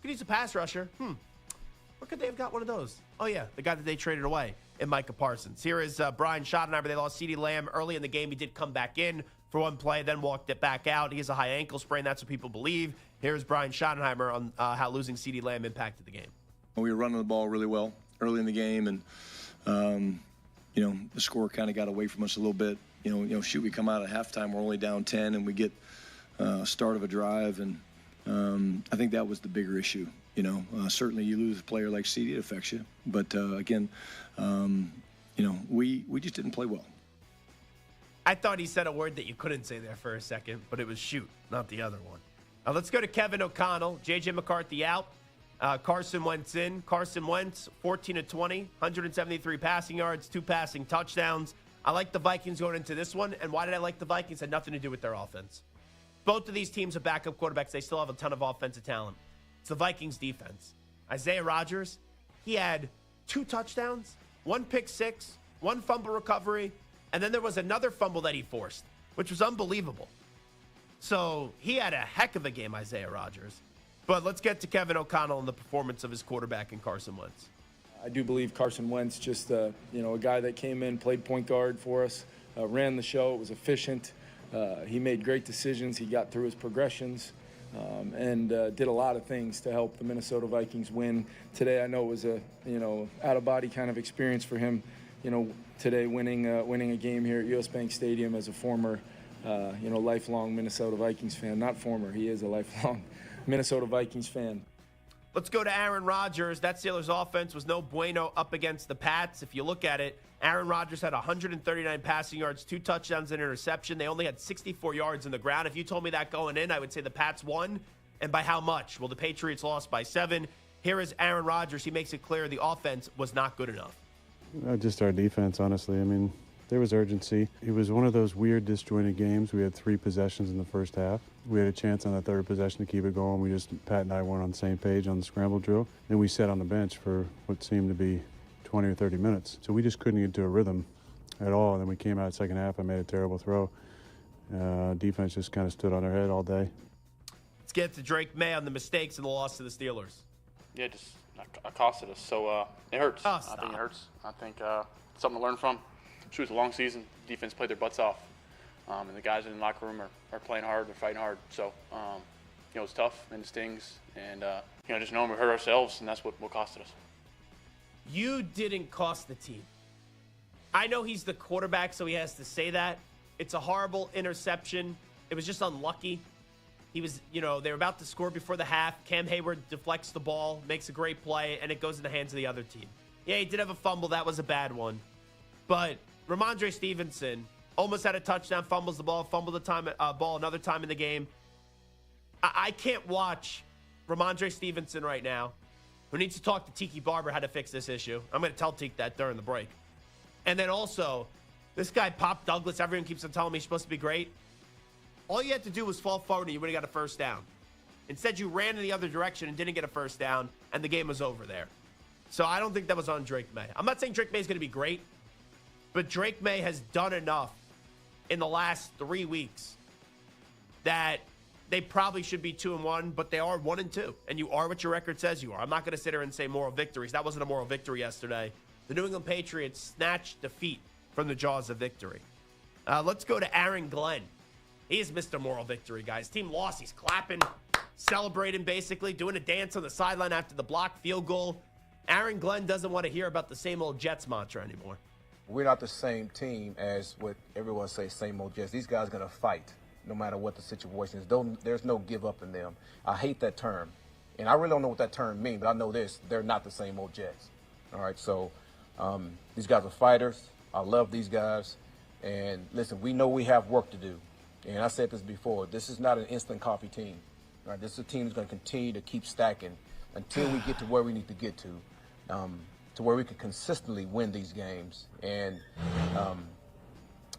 S4: Could use a pass rusher. Where could they have got one of those? Oh, yeah, the guy that they traded away in Micah Parsons. Here is Brian Schottenheimer. They lost CeeDee Lamb early in the game. He did come back in for one play, then walked it back out. He has a high ankle sprain. That's what people believe. Here's Brian Schottenheimer on how losing CeeDee Lamb impacted the game.
S22: We were running the ball really well early in the game, and, the score kind of got away from us a little bit. We come out at halftime, we're only down 10, and we get start of a drive, and I think that was the bigger issue. Certainly you lose a player like CeeDee, it affects you. But, again, we just didn't play well.
S4: I thought he said a word that you couldn't say there for a second, but it was shoot, not the other one. Let's go to Kevin O'Connell. J.J. McCarthy out. Carson Wentz in. Carson Wentz, 14-20, 173 passing yards, 2 passing touchdowns. I like the Vikings going into this one. And why did I like the Vikings? It had nothing to do with their offense. Both of these teams have backup quarterbacks. They still have a ton of offensive talent. It's the Vikings defense. Isaiah Rodgers, he had 2 touchdowns, 1 pick six, 1 fumble recovery, and then there was another fumble that he forced, which was unbelievable. So he had a heck of a game, Isaiah Rodgers. But let's get to Kevin O'Connell and the performance of his quarterback in Carson Wentz.
S23: I do believe Carson Wentz, just a guy that came in, played point guard for us, ran the show. It was efficient. He made great decisions. He got through his progressions. and did a lot of things to help the Minnesota Vikings win today. I know it was a out-of-body kind of experience for him, today winning a game here at US Bank Stadium as a former lifelong Minnesota Vikings fan. Not former, he is a lifelong Minnesota Vikings fan.
S4: Let's go to Aaron Rodgers. That Steelers offense was no bueno up against the Pats. If you look at it, Aaron Rodgers had 139 passing yards, 2 touchdowns, and an interception. They only had 64 yards in the ground. If you told me that going in, I would say the Pats won. And by how much? Well, the Patriots lost by 7. Here is Aaron Rodgers. He makes it clear the offense was not good enough.
S6: Just our defense, honestly. I mean, there was urgency. It was one of those weird disjointed games. We had 3 possessions in the first half. We had a chance on the 3rd possession to keep it going. Pat and I weren't on the same page on the scramble drill. Then we sat on the bench for what seemed to be 20 or 30 minutes. So we just couldn't get into a rhythm at all. And then we came out second half. I made a terrible throw. Defense just kind of stood on their head all day.
S4: Let's get to Drake May on the mistakes and the loss to the Steelers.
S7: Yeah, just accosted us. So it hurts.
S4: Oh,
S7: I think it hurts. I think something to learn from. It was a long season. Defense played their butts off. And the guys in the locker room are playing hard. They're fighting hard. So, it's tough and it stings. And, just knowing we hurt ourselves, and that's what costed us.
S4: You didn't cost the team. I know he's the quarterback, so he has to say that. It's a horrible interception. It was just unlucky. He was, they were about to score before the half. Cam Hayward deflects the ball, makes a great play, and it goes in the hands of the other team. Yeah, he did have a fumble. That was a bad one. But Ramondre Stevenson almost had a touchdown, fumbles the ball, fumbled the ball another time in the game. I can't watch Ramondre Stevenson right now, who needs to talk to Tiki Barber how to fix this issue. I'm going to tell Tiki that during the break. And then also, this guy, Pop Douglas, everyone keeps on telling me he's supposed to be great. All you had to do was fall forward and you would have got a first down. Instead, you ran in the other direction and didn't get a first down, and the game was over there. So I don't think that was on Drake May. I'm not saying Drake May is going to be great, but Drake May has done enough in the last 3 weeks that they probably should be 2-1, but they are 1-2. And you are what your record says you are. I'm not going to sit here and say moral victories. That wasn't a moral victory yesterday. The New England Patriots snatched defeat from the jaws of victory. Let's go to Aaron Glenn. He is Mr. Moral Victory, guys. Team lost. He's clapping, celebrating, basically, doing a dance on the sideline after the blocked field goal. Aaron Glenn doesn't want to hear about the same old Jets mantra anymore.
S8: We're not the same team as what everyone says, same old Jets. These guys are going to fight no matter what the situation is. There's no give up in them. I hate that term. And I really don't know what that term means, but I know this. They're not the same old Jets. All right, so these guys are fighters. I love these guys. And listen, we know we have work to do. And I said this before. This is not an instant coffee team. All right, this is a team that's going to continue to keep stacking until we get to where we need to get to where we can consistently win these games. And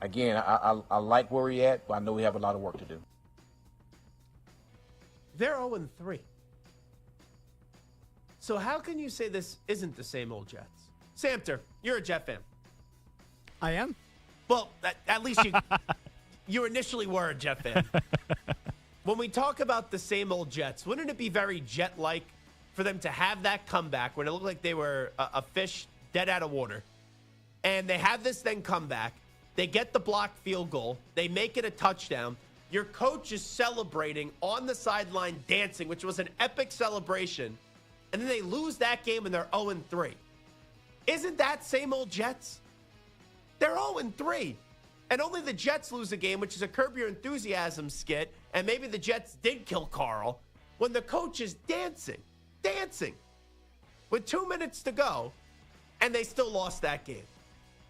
S8: again, I like where we're at, but I know we have a lot of work to do.
S4: They're 0-3. So how can you say this isn't the same old Jets? Samter, you're a Jet fan.
S12: I am.
S4: Well, at least you initially were a Jet fan. When we talk about the same old Jets, wouldn't it be very Jet-like for them to have that comeback when it looked like they were a fish dead out of water? And they have this then comeback. They get the blocked field goal. They make it a touchdown. Your coach is celebrating on the sideline dancing, which was an epic celebration. And then they lose that game and they're 0-3. Isn't that same old Jets? They're 0-3. And only the Jets lose a game, which is a Curb Your Enthusiasm skit. And maybe the Jets did kill Carl when the coach is dancing with 2 minutes to go. And they still lost that game.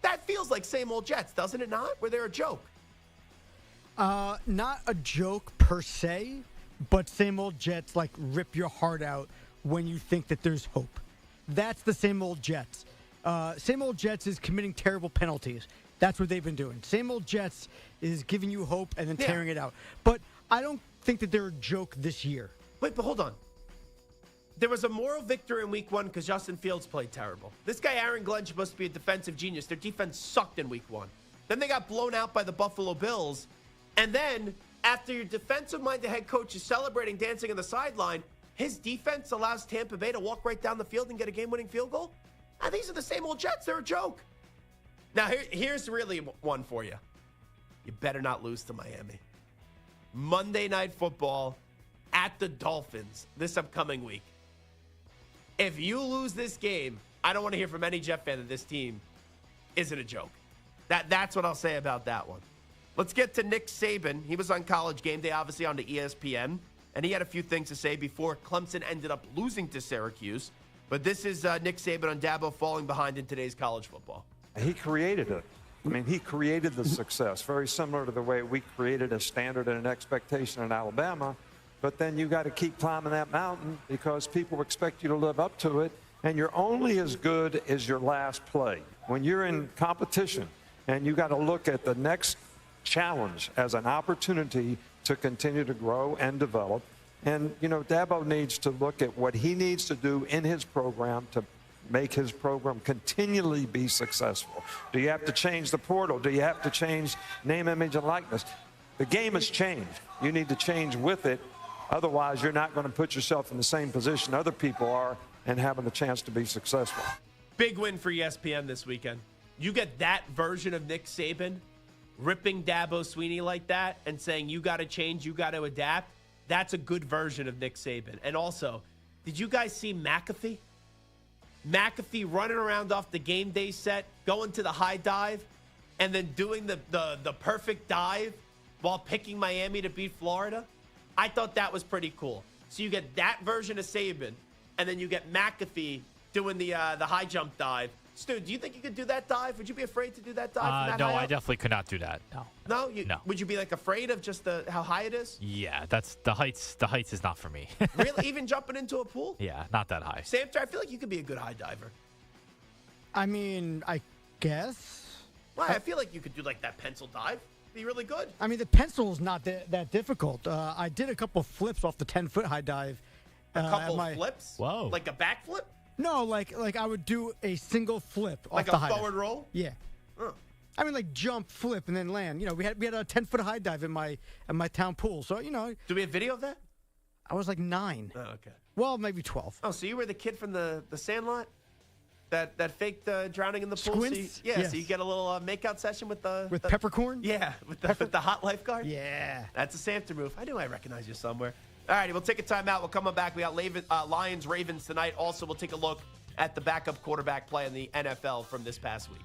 S4: That feels like same old Jets, doesn't it not? Were they a joke?
S12: Not a joke per se, but same old Jets like rip your heart out when you think that there's hope. That's the same old Jets. Same old Jets is committing terrible penalties. That's what they've been doing. Same old Jets is giving you hope and then tearing it out. But I don't think that they're a joke this year.
S4: Wait, but hold on. There was a moral victory in week 1 because Justin Fields played terrible. This guy, Aaron Glenn, supposed to be a defensive genius. Their defense sucked in week 1. Then they got blown out by the Buffalo Bills. And then, after your defensive-minded head coach is celebrating, dancing on the sideline, his defense allows Tampa Bay to walk right down the field and get a game-winning field goal? And these are the same old Jets. They're a joke. Now, here's really one for you. You better not lose to Miami. Monday Night Football at the Dolphins this upcoming week. If you lose this game, I don't want to hear from any Jet fan that this team isn't a joke. That's what I'll say about that one. Let's get to Nick Saban. He was on College Game Day, obviously on the ESPN, and he had a few things to say before Clemson ended up losing to Syracuse. But this is Nick Saban on Dabo falling behind in today's college football.
S2: He created it. I mean, he created the success, very similar to the way we created a standard and an expectation in Alabama. But then you got to keep climbing that mountain because people expect you to live up to it, and you're only as good as your last play. When you're in competition and you got to look at the next challenge as an opportunity to continue to grow and develop. And, you know, Dabo needs to look at what he needs to do in his program to make his program continually be successful. Do you have to change the portal? Do you have to change name, image, and likeness? The game has changed. You need to change with it. Otherwise, you're not going to put yourself in the same position other people are and having the chance to be successful.
S4: Big win for ESPN this weekend. You get that version of Nick Saban ripping Dabo Swinney like that and saying you got to change, you got to adapt. That's a good version of Nick Saban. And also, did you guys see McAfee? McAfee running around off the game day set, going to the high dive, and then doing the perfect dive while picking Miami to beat Florida? I thought that was pretty cool. So you get that version of Saban, and then you get McAfee doing the high jump dive. Stu, do you think you could do that dive? Would you be afraid to do that dive? From that
S5: no,
S4: high
S5: I
S4: up?
S5: definitely could not do that. No.
S4: No? Would you be like afraid of just how high it is?
S5: Yeah, that's the heights. The heights is not for me.
S4: Really? Even jumping into a pool?
S5: Yeah, not that high.
S4: Samter, I feel like you could be a good high diver.
S12: I mean, I guess.
S4: Well, I feel like you could do like that pencil dive. Be really good.
S12: I mean, the pencil's not that difficult. I did a couple of flips off the 10-foot high dive.
S4: A couple of flips?
S5: Whoa.
S4: Like a backflip?
S12: No, like I would do a single flip
S4: Like
S12: off the
S4: a
S12: high
S4: forward
S12: dive.
S4: roll?
S12: Yeah.
S4: Huh.
S12: I mean, like jump, flip, and then land. You know, we had a 10-foot high dive in my town pool. So you know.
S4: Do we have video of that?
S12: I was like 9.
S4: Oh, okay.
S12: Well, maybe 12.
S4: Oh, so you were the kid from the Sandlot that faked drowning in the pool?
S12: Squints?
S4: So you,
S12: Yes.
S4: So you get a little makeout session with the
S12: peppercorn?
S4: Yeah, with the hot lifeguard.
S12: Yeah.
S4: That's a Samter move. I knew I recognized you somewhere. All righty, we'll take a timeout. We'll come on back. We got Lions, Ravens tonight. Also, we'll take a look at the backup quarterback play in the NFL from this past week.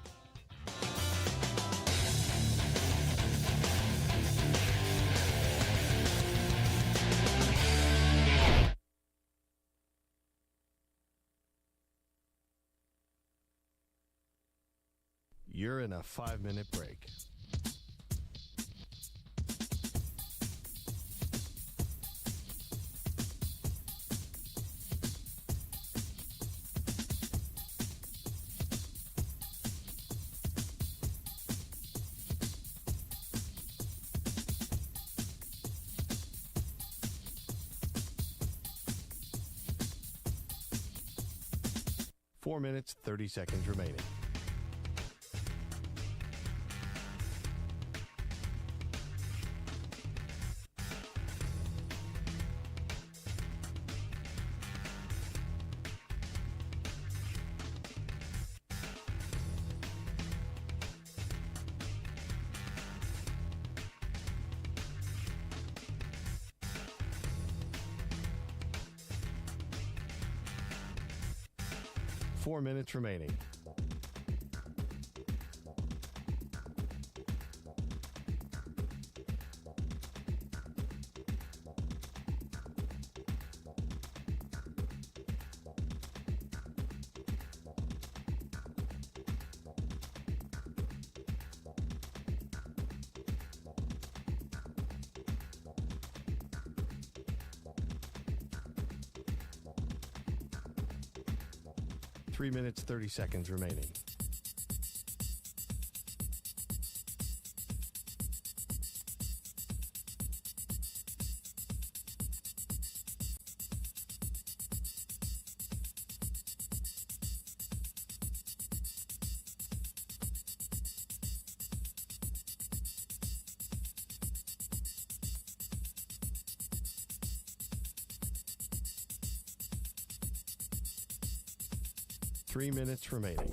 S9: You're in a 5-minute break. Four minutes, 30 seconds remaining. Four minutes remaining. Three minutes, 30 seconds remaining. Three minutes remaining.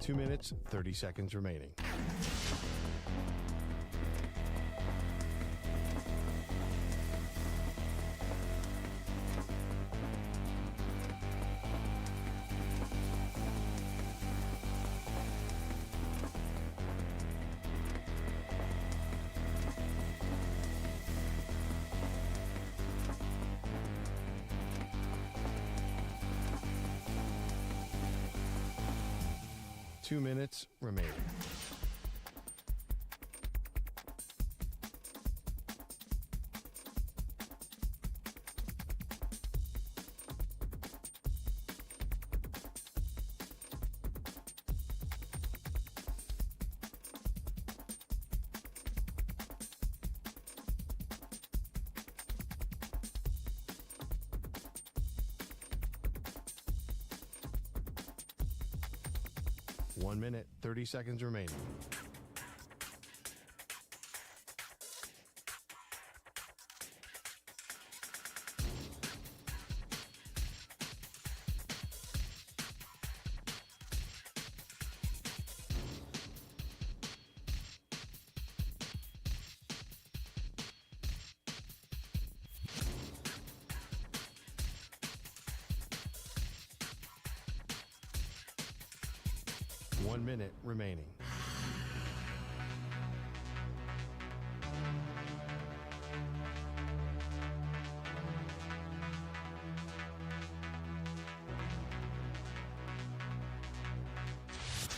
S9: 2 minutes, 30 seconds remaining. Two minutes remaining. One minute, 30 seconds remaining. One minute remaining.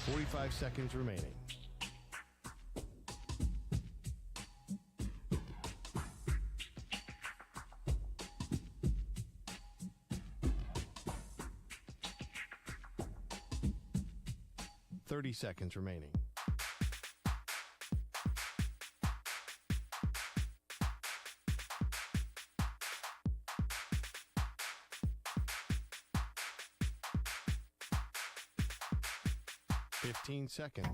S9: Forty-five seconds remaining. Thirty seconds remaining. Fifteen seconds.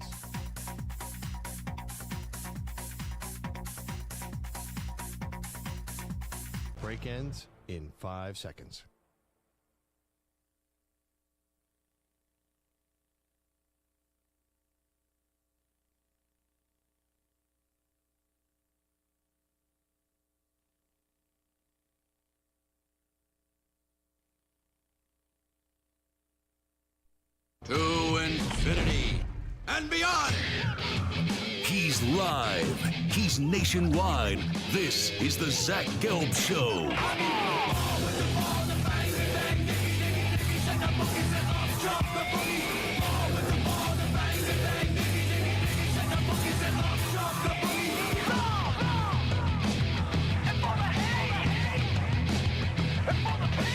S9: Break ends in 5 seconds.
S3: To infinity and beyond. He's live. He's nationwide. This is the Zach Gelb Show.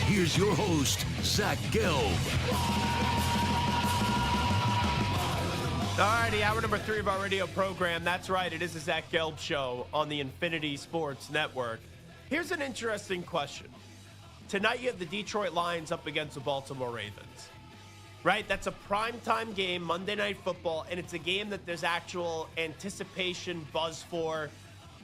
S3: Here's your host, Zach Gelb.
S4: All righty, hour number 3 of our radio program. That's right, it is the Zach Gelb Show on the Infinity Sports Network. Here's an interesting question. Tonight you have the Detroit Lions up against the Baltimore Ravens. Right? That's a primetime game, Monday Night Football, and it's a game that there's actual anticipation, buzz for.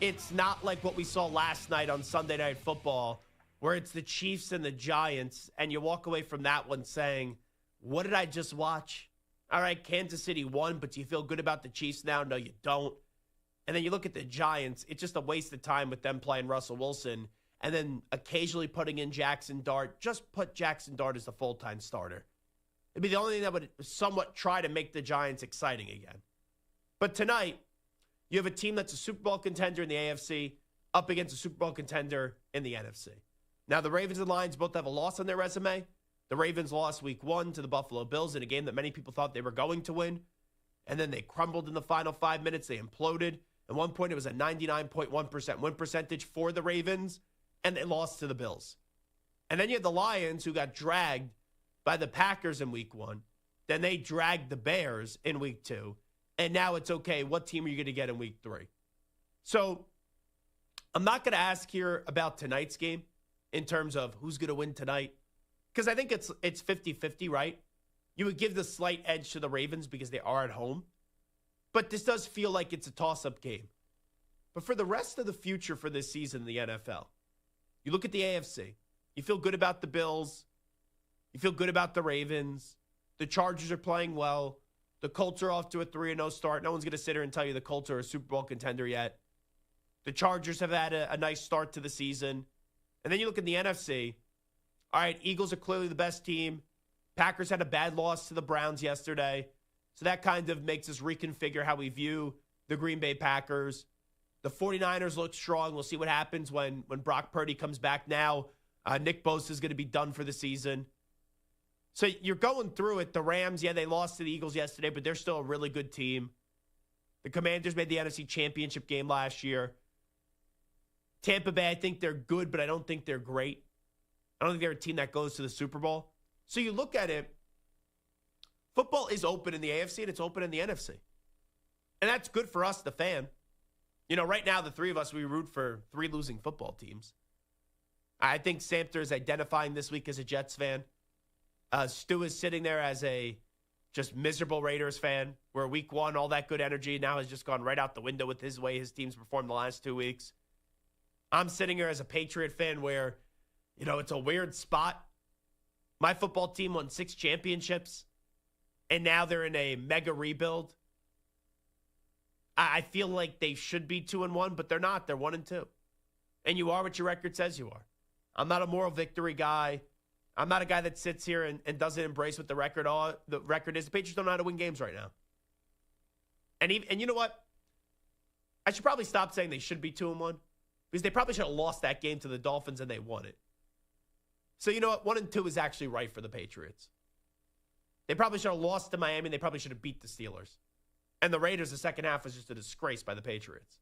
S4: It's not like what we saw last night on Sunday Night Football, where it's the Chiefs and the Giants, and you walk away from that one saying, what did I just watch? All right, Kansas City won, but do you feel good about the Chiefs now? No, you don't. And then you look at the Giants. It's just a waste of time with them playing Russell Wilson and then occasionally putting in Jackson Dart. Just put Jackson Dart as the full-time starter. It'd be the only thing that would somewhat try to make the Giants exciting again. But tonight, you have a team that's a Super Bowl contender in the AFC up against a Super Bowl contender in the NFC. Now, the Ravens and Lions both have a loss on their resume. The Ravens lost week 1 to the Buffalo Bills in a game that many people thought they were going to win. And then they crumbled in the final 5 minutes. They imploded. At one point, it was a 99.1% win percentage for the Ravens, and they lost to the Bills. And then you had the Lions, who got dragged by the Packers in week 1. Then they dragged the Bears in week 2. And now it's okay, what team are you going to get in week 3? So I'm not going to ask here about tonight's game in terms of who's going to win tonight. Because I think it's 50-50, right? You would give the slight edge to the Ravens because they are at home. But this does feel like it's a toss-up game. But for the rest of the future for this season in the NFL, you look at the AFC. You feel good about the Bills. You feel good about the Ravens. The Chargers are playing well. The Colts are off to a 3-0 start. No one's going to sit here and tell you the Colts are a Super Bowl contender yet. The Chargers have had a nice start to the season. And then you look at the NFC. All right, Eagles are clearly the best team. Packers had a bad loss to the Browns yesterday. So that kind of makes us reconfigure how we view the Green Bay Packers. The 49ers look strong. We'll see what happens when Brock Purdy comes back now. Nick Bosa is going to be done for the season. So you're going through it. The Rams, yeah, they lost to the Eagles yesterday, but they're still a really good team. The Commanders made the NFC Championship game last year. Tampa Bay, I think they're good, but I don't think they're great. I don't think they're a team that goes to the Super Bowl. So you look at it, football is open in the AFC and it's open in the NFC. And that's good for us, the fan. You know, right now, the three of us, we root for 3 losing football teams. I think Samter is identifying this week as a Jets fan. Stu is sitting there as a just miserable Raiders fan, where week 1, all that good energy now has just gone right out the window with his way his team's performed the last 2 weeks. I'm sitting here as a Patriot fan where, you know, it's a weird spot. My football team won 6 championships, and now they're in a mega rebuild. I feel like they should be 2-1, but they're not. They're 1-2. And you are what your record says you are. I'm not a moral victory guy. I'm not a guy that sits here and doesn't embrace what the record is. The Patriots don't know how to win games right now. And you know what? I should probably stop saying they should be 2-1, because they probably should have lost that game to the Dolphins and they won it. So you know what? 1-2 is actually right for the Patriots. They probably should have lost to Miami. And they probably should have beat the Steelers. And the Raiders, the second half was just a disgrace by the Patriots.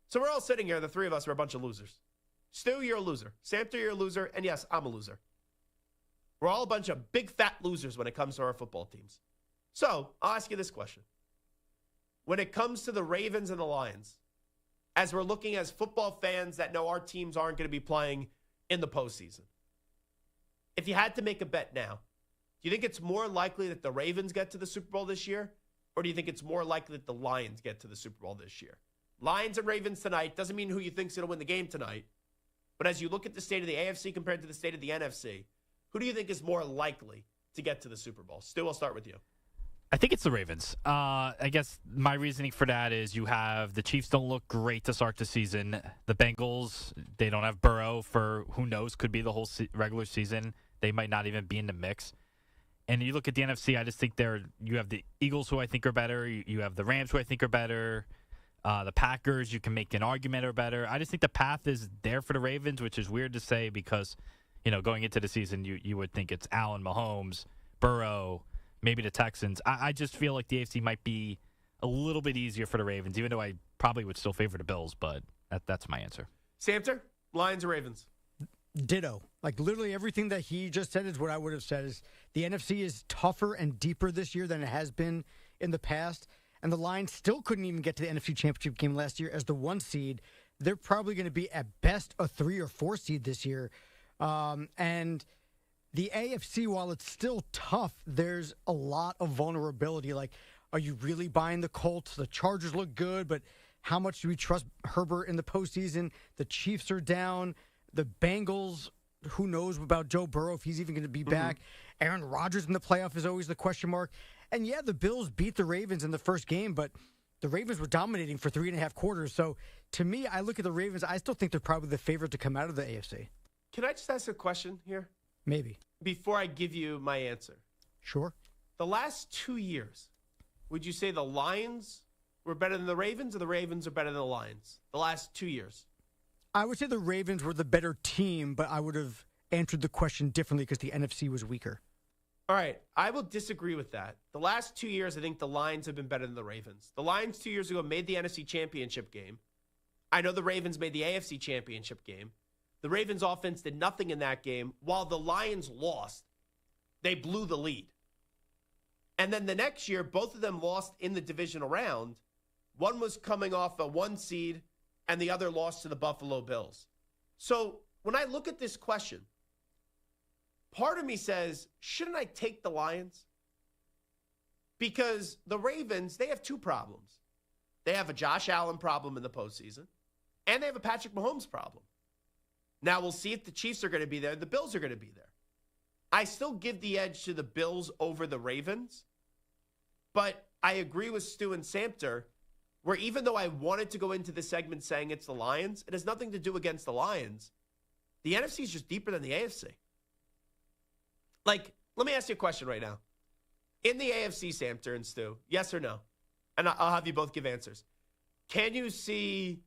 S4: So we're all sitting here. The three of us are a bunch of losers. Stu, you're a loser. Samter, you're a loser. And yes, I'm a loser. We're all a bunch of big fat losers when it comes to our football teams. So I'll ask you this question. When it comes to the Ravens and the Lions, as we're looking as football fans that know our teams aren't going to be playing in the postseason, if you had to make a bet now, do you think it's more likely that the Ravens get to the Super Bowl this year? Or do you think it's more likely that the Lions get to the Super Bowl this year? Lions and Ravens tonight doesn't mean who you think's going to win the game tonight. But as you look at the state of the AFC compared to the state of the NFC, who do you think is more likely to get to the Super Bowl? Stu, I'll start with you.
S5: I think it's the Ravens. I guess my reasoning for that is you have the Chiefs don't look great to start the season. The Bengals, they don't have Burrow for who knows, could be the whole regular season. They might not even be in the mix. And you look at the NFC, I just think you have the Eagles, who I think are better. You have the Rams, who I think are better. The Packers, you can make an argument, are better. I just think the path is there for the Ravens, which is weird to say because, you know, going into the season, you would think it's Allen, Mahomes, Burrow, maybe the Texans. I just feel like the AFC might be a little bit easier for the Ravens, even though I probably would still favor the Bills, but that's my answer.
S4: Samter, Lions or Ravens?
S12: Ditto. Like literally everything that he just said is what I would have said. Is the NFC is tougher and deeper this year than it has been in the past. And the Lions still couldn't even get to the NFC Championship game last year as the 1 seed. They're probably going to be at best a 3 or 4 seed this year. And the AFC, while it's still tough, there's a lot of vulnerability. Like, are you really buying the Colts? The Chargers look good, but how much do we trust Herbert in the postseason? The Chiefs are down. The Bengals, who knows about Joe Burrow, if he's even going to be back. Aaron Rodgers in the playoff is always the question mark. And yeah, the Bills beat the Ravens in the first game, but the Ravens were dominating for 3.5 quarters. So to me, I look at the Ravens, I still think they're probably the favorite to come out of the AFC.
S4: Can I just ask a question here?
S12: Maybe.
S4: Before I give you my answer.
S12: Sure.
S4: The last 2 years, would you say the Lions were better than the Ravens or the Ravens are better than the Lions? The last 2 years.
S12: I would say the Ravens were the better team, but I would have answered the question differently because the NFC was weaker.
S4: All right. I will disagree with that. The last 2 years, I think the Lions have been better than the Ravens. The Lions 2 years ago made the NFC Championship game. I know the Ravens made the AFC Championship game. The Ravens offense did nothing in that game. While the Lions lost, they blew the lead. And then the next year, both of them lost in the divisional round. One was coming off a 1 seed, and the other lost to the Buffalo Bills. So when I look at this question, part of me says, shouldn't I take the Lions? Because the Ravens, they have 2 problems. They have a Josh Allen problem in the postseason, and they have a Patrick Mahomes problem. Now we'll see if the Chiefs are going to be there. The Bills are going to be there. I still give the edge to the Bills over the Ravens. But I agree with Stu and Samter, where even though I wanted to go into this segment saying it's the Lions, it has nothing to do against the Lions. The NFC is just deeper than the AFC. Like, let me ask you a question right now. In the AFC, Samter and Stu, yes or no? And I'll have you both give answers. Can you see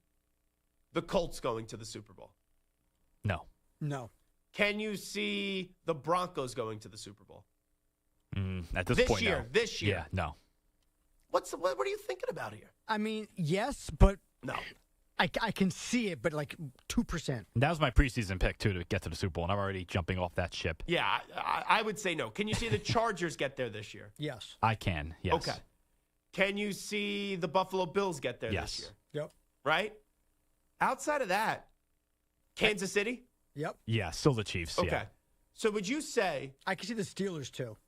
S4: the Colts going to the Super Bowl?
S5: No.
S12: No.
S4: Can you see the Broncos going to the Super Bowl?
S5: At this point,
S4: year,
S5: no.
S4: This year.
S5: Yeah, no.
S4: What are you thinking about here?
S12: I mean, yes, but
S4: no.
S12: I can see it, but like 2%.
S5: That was my preseason pick, too, to get to the Super Bowl, and I'm already jumping off that ship.
S4: Yeah, I would say no. Can you see the Chargers get there this year?
S12: Yes.
S5: I can, yes.
S4: Okay. Can you see the Buffalo Bills get there this year?
S12: Yep.
S4: Right? Outside of that, Kansas City?
S12: Yep.
S5: Yeah, still the Chiefs.
S4: Okay.
S5: Yeah.
S4: So would you say...
S12: I can see the Steelers, too.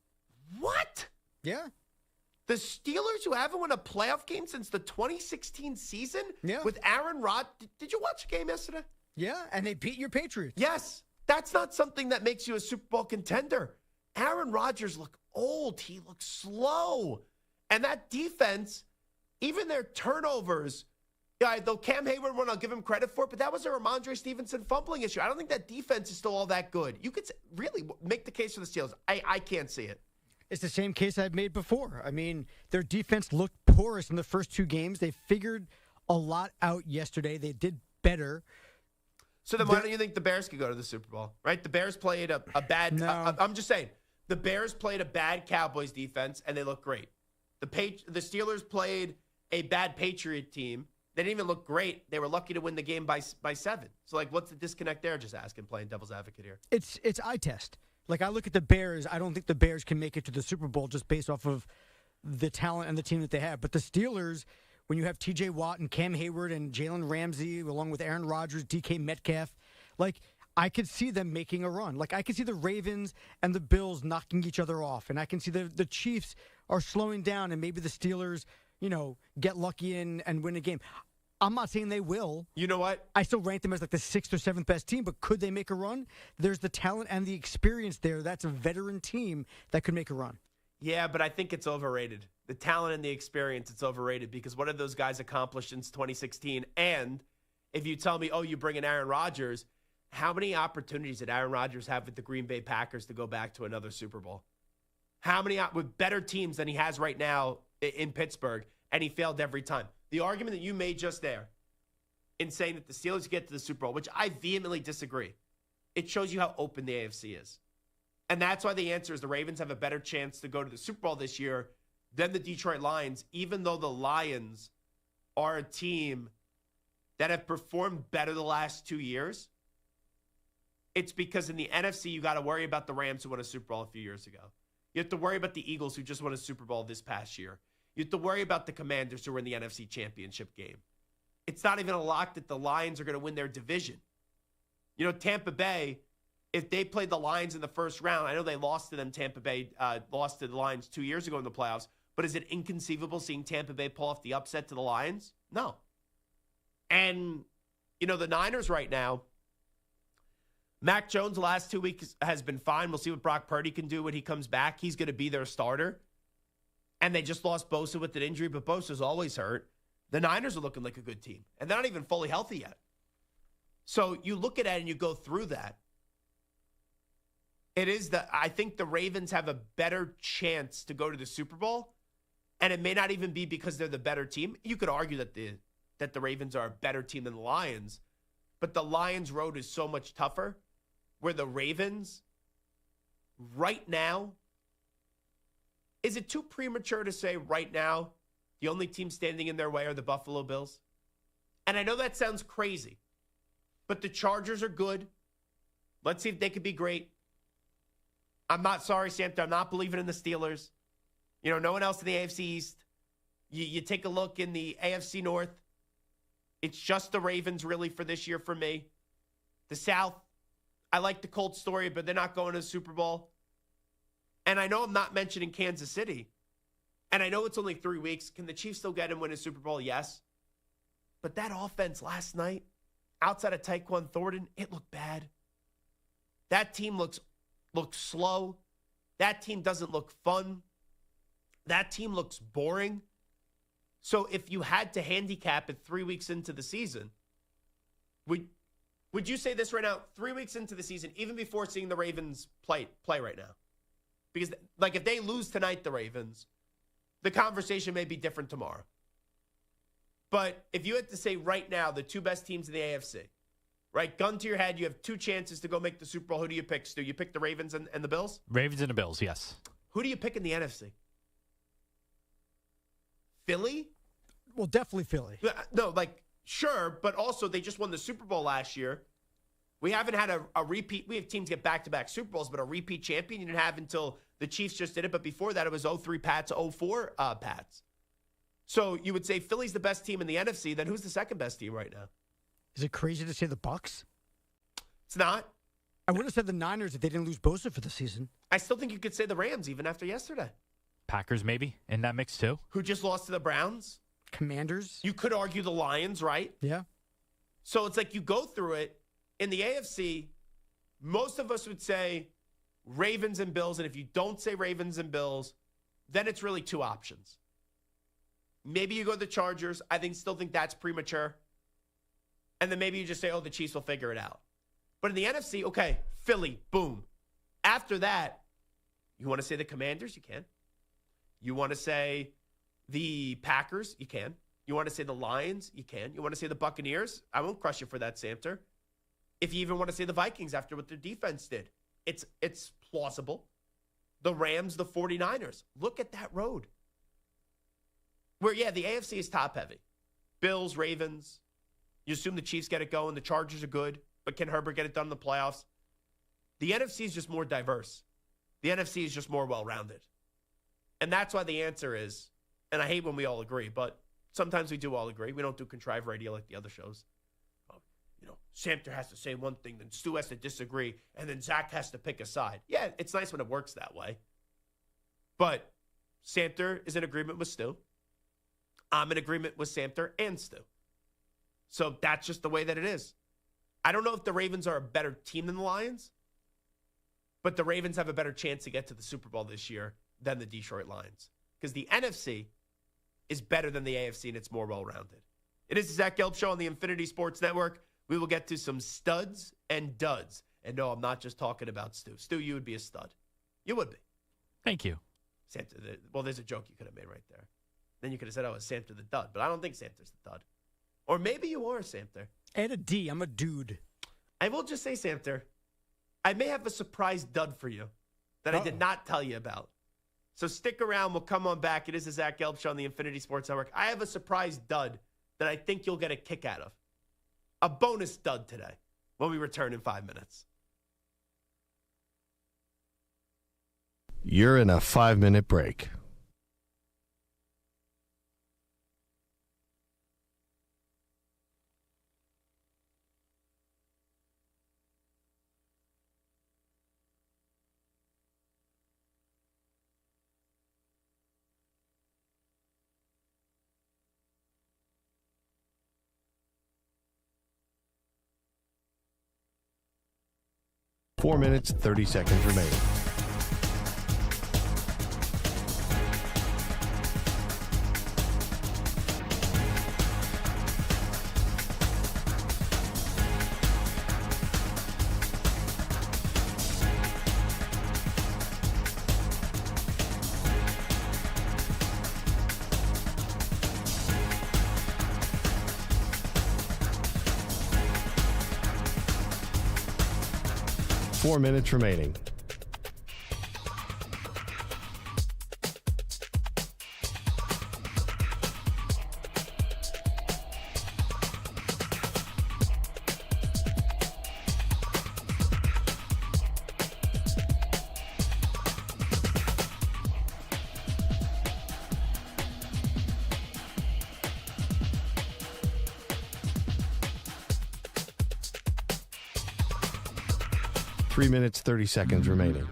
S4: What?
S12: Yeah.
S4: The Steelers, who haven't won a playoff game since the 2016 season?
S12: Yeah.
S4: With Aaron Rodgers. Did you watch the game yesterday?
S12: Yeah, and they beat your Patriots.
S4: Yes. That's not something that makes you a Super Bowl contender. Aaron Rodgers looked old. He looked slow. And that defense, even their turnovers... Yeah, though Cam Hayward one, I'll give him credit for it, but that was a Ramondre Stevenson fumbling issue. I don't think that defense is still all that good. You could really make the case for the Steelers. I can't see it.
S12: It's the same case I've made before. I mean, their defense looked porous in the first two games. They figured a lot out yesterday. They did better.
S4: So then why don't you think the Bears could go to the Super Bowl, right? The Bears played a bad
S12: No.
S4: I'm just saying, the Bears played a bad Cowboys defense, and they looked great. The Steelers played a bad Patriot team. They didn't even look great. They were lucky to win the game by 7. So, like, what's the disconnect there? Just asking, playing devil's advocate here.
S12: It's eye test. Like, I look at the Bears. I don't think the Bears can make it to the Super Bowl just based off of the talent and the team that they have. But the Steelers, when you have T.J. Watt and Cam Hayward and Jalen Ramsey, along with Aaron Rodgers, DK Metcalf, like, I could see them making a run. Like, I could see the Ravens and the Bills knocking each other off. And I can see the Chiefs are slowing down, and maybe the Steelers, get lucky and win a game. I'm not saying they will.
S4: You know what?
S12: I still rank them as like the 6th or 7th best team, but could they make a run? There's the talent and the experience there. That's a veteran team that could make a run.
S4: Yeah, but I think it's overrated. The talent and the experience, it's overrated because what have those guys accomplished since 2016? And if you tell me, you bring in Aaron Rodgers, how many opportunities did Aaron Rodgers have with the Green Bay Packers to go back to another Super Bowl? How many with better teams than he has right now in Pittsburgh, and he failed every time? The argument that you made just there in saying that the Steelers get to the Super Bowl, which I vehemently disagree, it shows you how open the AFC is. And that's why the answer is the Ravens have a better chance to go to the Super Bowl this year than the Detroit Lions, even though the Lions are a team that have performed better the last 2 years. It's because in the NFC, you got to worry about the Rams who won a Super Bowl a few years ago. You have to worry about the Eagles who just won a Super Bowl this past year. You have to worry about the Commanders who are in the NFC Championship game. It's not even a lock that the Lions are going to win their division. Tampa Bay, if they played the Lions in the first round, I know they lost to them. Tampa Bay lost to the Lions 2 years ago in the playoffs, but is it inconceivable seeing Tampa Bay pull off the upset to the Lions? No. And, the Niners right now, Mac Jones the last 2 weeks has been fine. We'll see what Brock Purdy can do when he comes back. He's going to be their starter. And they just lost Bosa with an injury, but Bosa's always hurt. The Niners are looking like a good team, and they're not even fully healthy yet. So you look at it and you go through that. I think the Ravens have a better chance to go to the Super Bowl, and it may not even be because they're the better team. You could argue that the Ravens are a better team than the Lions, but the Lions' road is so much tougher, where the Ravens, right now, is it too premature to say right now the only team standing in their way are the Buffalo Bills? And I know that sounds crazy, but the Chargers are good. Let's see if they could be great. I'm not sorry, Samter. I'm not believing in the Steelers. No one else in the AFC East. You take a look in the AFC North. It's just the Ravens really for this year for me. The South, I like the Colts story, but they're not going to the Super Bowl. And I know I'm not mentioning Kansas City. And I know it's only 3 weeks. Can the Chiefs still get and win a Super Bowl? Yes. But that offense last night, outside of Tyquan Thornton, it looked bad. That team looks slow. That team doesn't look fun. That team looks boring. So if you had to handicap it 3 weeks into the season, would you say this right now, 3 weeks into the season, even before seeing the Ravens play right now? Because, like, if they lose tonight, the Ravens, the conversation may be different tomorrow. But if you had to say right now, the two best teams in the AFC, right, gun to your head, you have two chances to go make the Super Bowl. Who do you pick, Stu? You pick the Ravens and the Bills?
S5: Ravens and the Bills, yes.
S4: Who do you pick in the NFC? Philly?
S12: Well, definitely Philly.
S4: No, like, sure, but also they just won the Super Bowl last year. We haven't had a repeat. We have teams get back-to-back Super Bowls, but a repeat champion you didn't have until the Chiefs just did it. But before that, it was 0-3 Pats, 0-4 Pats. So you would say Philly's the best team in the NFC. Then who's the second best team right now?
S12: Is it crazy to say the Bucs?
S4: It's not.
S12: I would have said the Niners if they didn't lose Bosa for the season.
S4: I still think you could say the Rams even after yesterday.
S5: Packers maybe in that mix too.
S4: Who just lost to the Browns?
S12: Commanders.
S4: You could argue the Lions, right?
S12: Yeah.
S4: So it's like you go through it. In the AFC, most of us would say Ravens and Bills. And if you don't say Ravens and Bills, then it's really two options. Maybe you go the Chargers. I still think that's premature. And then maybe you just say, oh, the Chiefs will figure it out. But in the NFC, okay, Philly, boom. After that, you want to say the Commanders? You can. You want to say the Packers? You can. You want to say the Lions? You can. You want to say the Buccaneers? I won't crush you for that, Samter. If you even want to say the Vikings after what their defense did, it's plausible. The Rams, the 49ers. Look at that road. Where, yeah, the AFC is top-heavy. Bills, Ravens. You assume the Chiefs get it going. The Chargers are good. But can Herbert get it done in the playoffs? The NFC is just more diverse. The NFC is just more well-rounded. And that's why the answer is, and I hate when we all agree, but sometimes we do all agree. We don't do contrived radio like the other shows. Samter has to say one thing, then Stu has to disagree, and then Zach has to pick a side. Yeah, it's nice when it works that way. But Samter is in agreement with Stu. I'm in agreement with Samter and Stu. So that's just the way that it is. I don't know if the Ravens are a better team than the Lions, but the Ravens have a better chance to get to the Super Bowl this year than the Detroit Lions. Because the NFC is better than the AFC, and it's more well-rounded. It is the Zach Gelb Show on the Infinity Sports Network. We will get to some studs and duds. And no, I'm not just talking about Stu. Stu, you would be a stud. You would be.
S5: Thank you.
S4: Samter, well, there's a joke you could have made right there. Then you could have said, oh, it's Samter the dud. But I don't think Samter's the dud. Or maybe you are, Samter.
S12: Add a D. I'm a dude.
S4: I will just say, Samter, I may have a surprise dud for you that I did not tell you about. So stick around. We'll come on back. It is the Zach Gelb Show on the Infinity Sports Network. I have a surprise dud that I think you'll get a kick out of. A bonus dud today when we return in 5 minutes.
S9: You're in a 5-minute break. Four minutes, 30 seconds remaining. Four minutes remaining. Three minutes, 30 seconds remaining.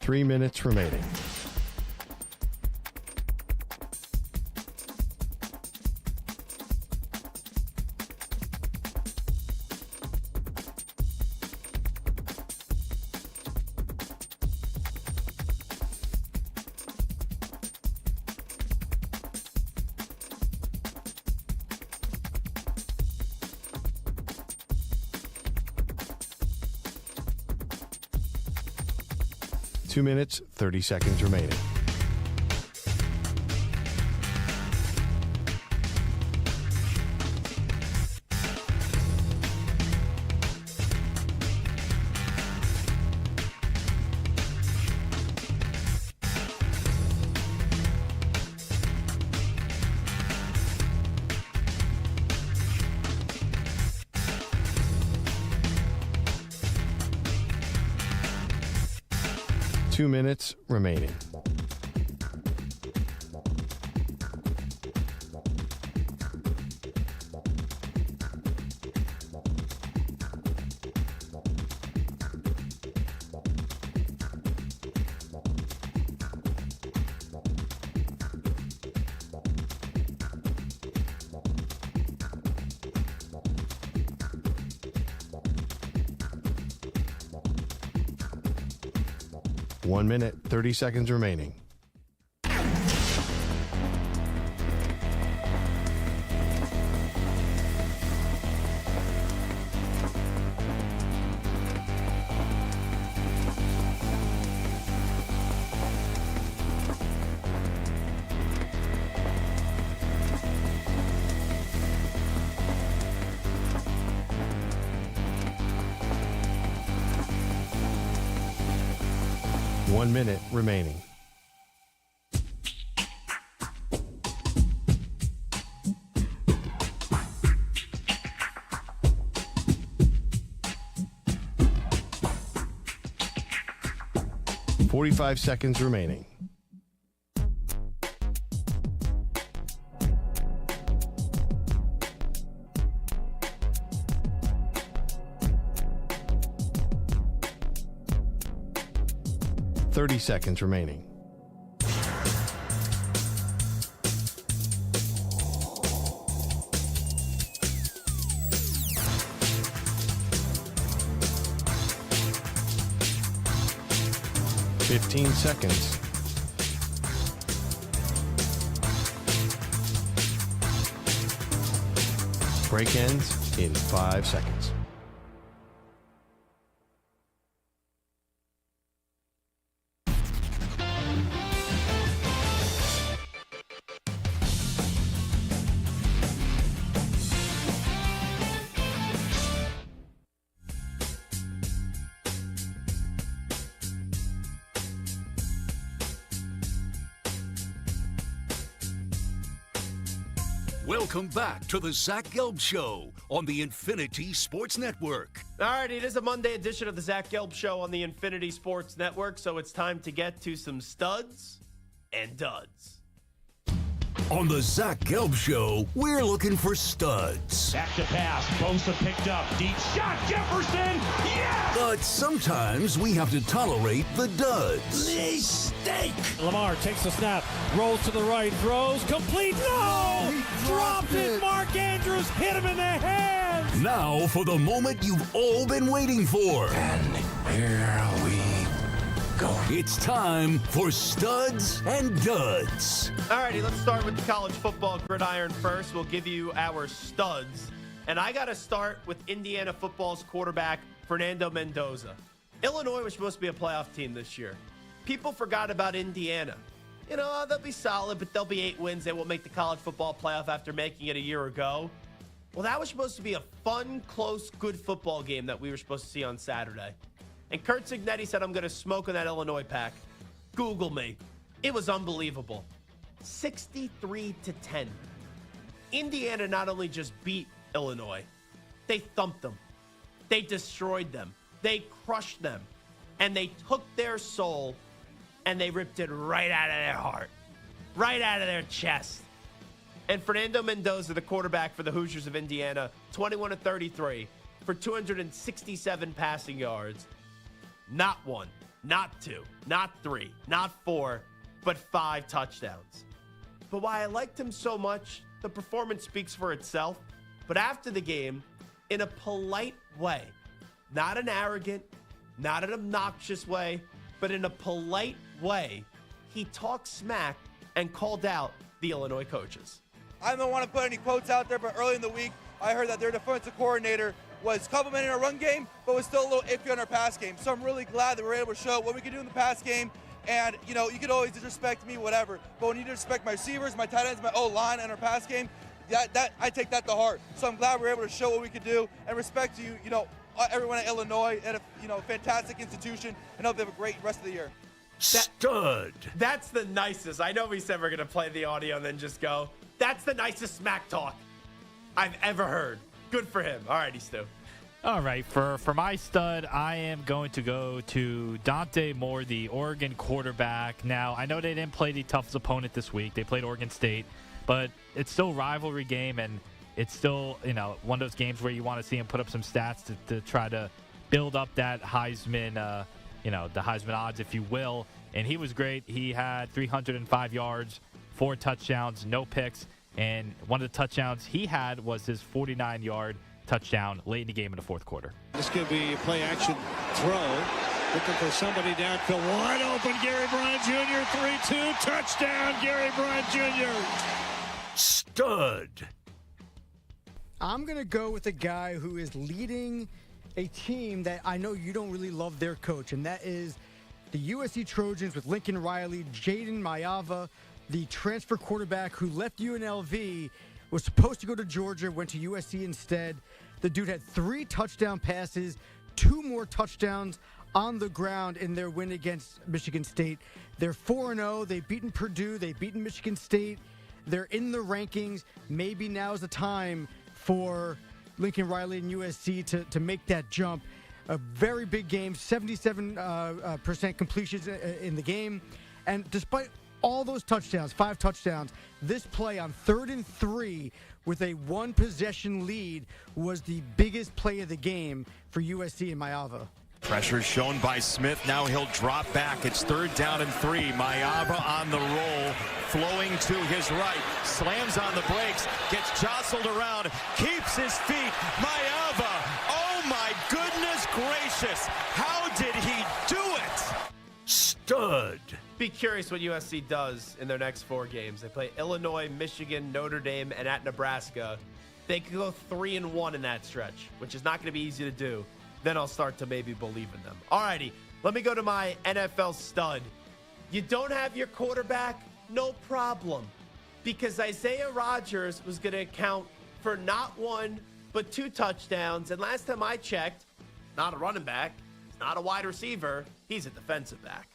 S9: 3 minutes remaining. Two minutes, 30 seconds remaining. Two minutes remaining. One minute, 30 seconds remaining. One minute remaining. Forty-five seconds remaining. Thirty seconds remaining. Fifteen seconds. Break ends in 5 seconds.
S3: Welcome back to the Zach Gelb Show on the Infinity Sports Network.
S4: All right, it is a Monday edition of the Zach Gelb Show on the Infinity Sports Network, so it's time to get to some studs and duds.
S3: On the Zach Gelb Show, we're looking for studs.
S10: Back to pass. Bosa picked up. Deep shot. Jefferson. Yes!
S3: But sometimes we have to tolerate the duds.
S10: Mistake. Lamar takes the snap. Rolls to the right. Throws. Complete. No! He dropped it. Mark Andrews hit him in the head.
S3: Now for the moment you've all been waiting for.
S10: And here we go.
S3: It's time for studs and duds.
S4: All righty, let's start with the college football gridiron first. We'll give you our studs. And I got to start with Indiana football's quarterback, Fernando Mendoza. Illinois was supposed to be a playoff team this year. People forgot about Indiana. You know, they'll be solid, but they'll be 8 wins. They won't make the college football playoff after making it a year ago. Well, that was supposed to be a fun, close, good football game that we were supposed to see on Saturday. And Kurt Cignetti said, I'm going to smoke on that Illinois pack. Google me. It was unbelievable. 63-10. Indiana not only just beat Illinois, they thumped them. They destroyed them. They crushed them. And they took their soul and they ripped it right out of their heart, right out of their chest. And Fernando Mendoza, the quarterback for the Hoosiers of Indiana, 21-33 for 267 passing yards. Not one, Not 2, not 3, not 4, but 5 touchdowns. But why I liked him so much, the performance speaks for itself. But after the game, in a polite way, not an arrogant, not an obnoxious way, but in a polite way, he talked smack and called out the Illinois coaches.
S11: I don't want to put any quotes out there, but early in the week, I heard that their defensive coordinator was complimenting our run game, but was still a little iffy on our pass game. So I'm really glad that we're able to show what we can do in the pass game. And, you know, you could always disrespect me, whatever. But when you disrespect my receivers, my tight ends, my O-line, and our pass game, that I take that to heart. So I'm glad we're able to show what we can do and respect you, you know, everyone at Illinois and a fantastic institution, and hope they have a great rest of the year.
S3: Stud.
S4: That's the nicest. I know we said we're going to play the audio and then just go. That's the nicest smack talk I've ever heard. Good for him. All righty, Stu.
S5: All right, for my stud, I am going to go to Dante Moore, the Oregon quarterback. Now, I know they didn't play the toughest opponent this week. They played Oregon State, but it's still a rivalry game, and it's still, you know, one of those games where you want to see him put up some stats to try to build up that Heisman, the Heisman odds, if you will. And he was great. He had 305 yards, 4 touchdowns, no picks, and one of the touchdowns he had was his 49-yard touchdown late in the game in the fourth quarter.
S10: This could be a play-action throw. Looking for somebody downfield. Wide open, Gary Bryant Jr. 3-2. Touchdown, Gary Bryant Jr.
S3: Stud.
S12: I'm going to go with a guy who is leading a team that I know you don't really love their coach, and that is the USC Trojans with Lincoln Riley, Jaden Mayava, the transfer quarterback who left UNLV, was supposed to go to Georgia, went to USC instead. The dude had 3 touchdown passes, 2 more touchdowns on the ground in their win against Michigan State. They're 4-0. They've beaten Purdue. They've beaten Michigan State. They're in the rankings. Maybe now's the time for Lincoln Riley and USC to make that jump. A very big game, 77% completions in the game. And despite all those touchdowns, 5 touchdowns, this play on 3rd and 3 with a 1-possession lead was the biggest play of the game for USC and Mayava.
S13: Pressure shown by Smith. Now he'll drop back. It's 3rd down and 3. Mayava on the roll, flowing to his right. Slams on the brakes, gets jostled around, keeps his feet. Mayava, oh my goodness gracious. How did he do it?
S3: Stud.
S4: Be curious what USC does in their next 4 games. They play Illinois, Michigan, Notre Dame, and at Nebraska. They could go 3-1 in that stretch, which is not going to be easy to do. Then I'll start to maybe believe in them. All righty, let me go to my NFL stud. You don't have your quarterback? No problem. Because Isaiah Rodgers was going to account for not 1, but 2 touchdowns. And last time I checked, not a running back, he's not a wide receiver, he's a defensive back.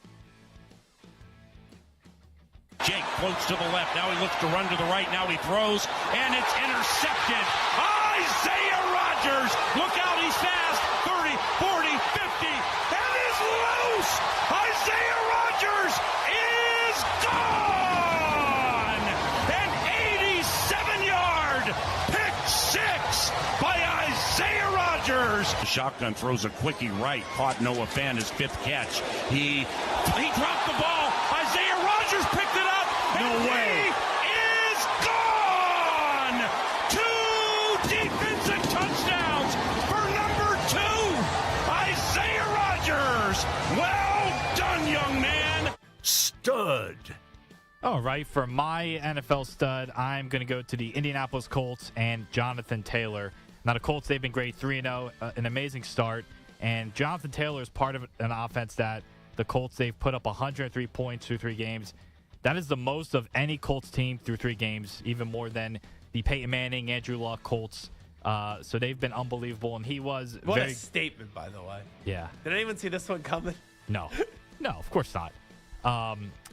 S10: Jake floats to the left. Now he looks to run to the right. Now he throws, and it's intercepted. Isaiah Rodgers. Look out, he's fast. 30, 40, 50, and is loose. Isaiah Rodgers is gone. An 87-yard pick 6 by Isaiah Rodgers. The shotgun throws a quickie right. Caught Noah Fant, his 5th catch. He dropped the ball. Isaiah Rodgers picked it up. No way. He is gone. 2 defensive touchdowns for number 2, Isaiah Rodgers. Well done, young man.
S3: Stud.
S5: All right, for my NFL stud, I'm going to go to the Indianapolis Colts and Jonathan Taylor. Now, the Colts, they've been great, 3-0, an amazing start. And Jonathan Taylor is part of an offense that the Colts, they've put up 103 points through 3 games. That is the most of any Colts team through 3 games, even more than the Peyton Manning, Andrew Luck Colts. So they've been unbelievable, and he was
S4: What a statement, by the way.
S5: Yeah.
S4: Did anyone see this one coming?
S5: No. No, of course not.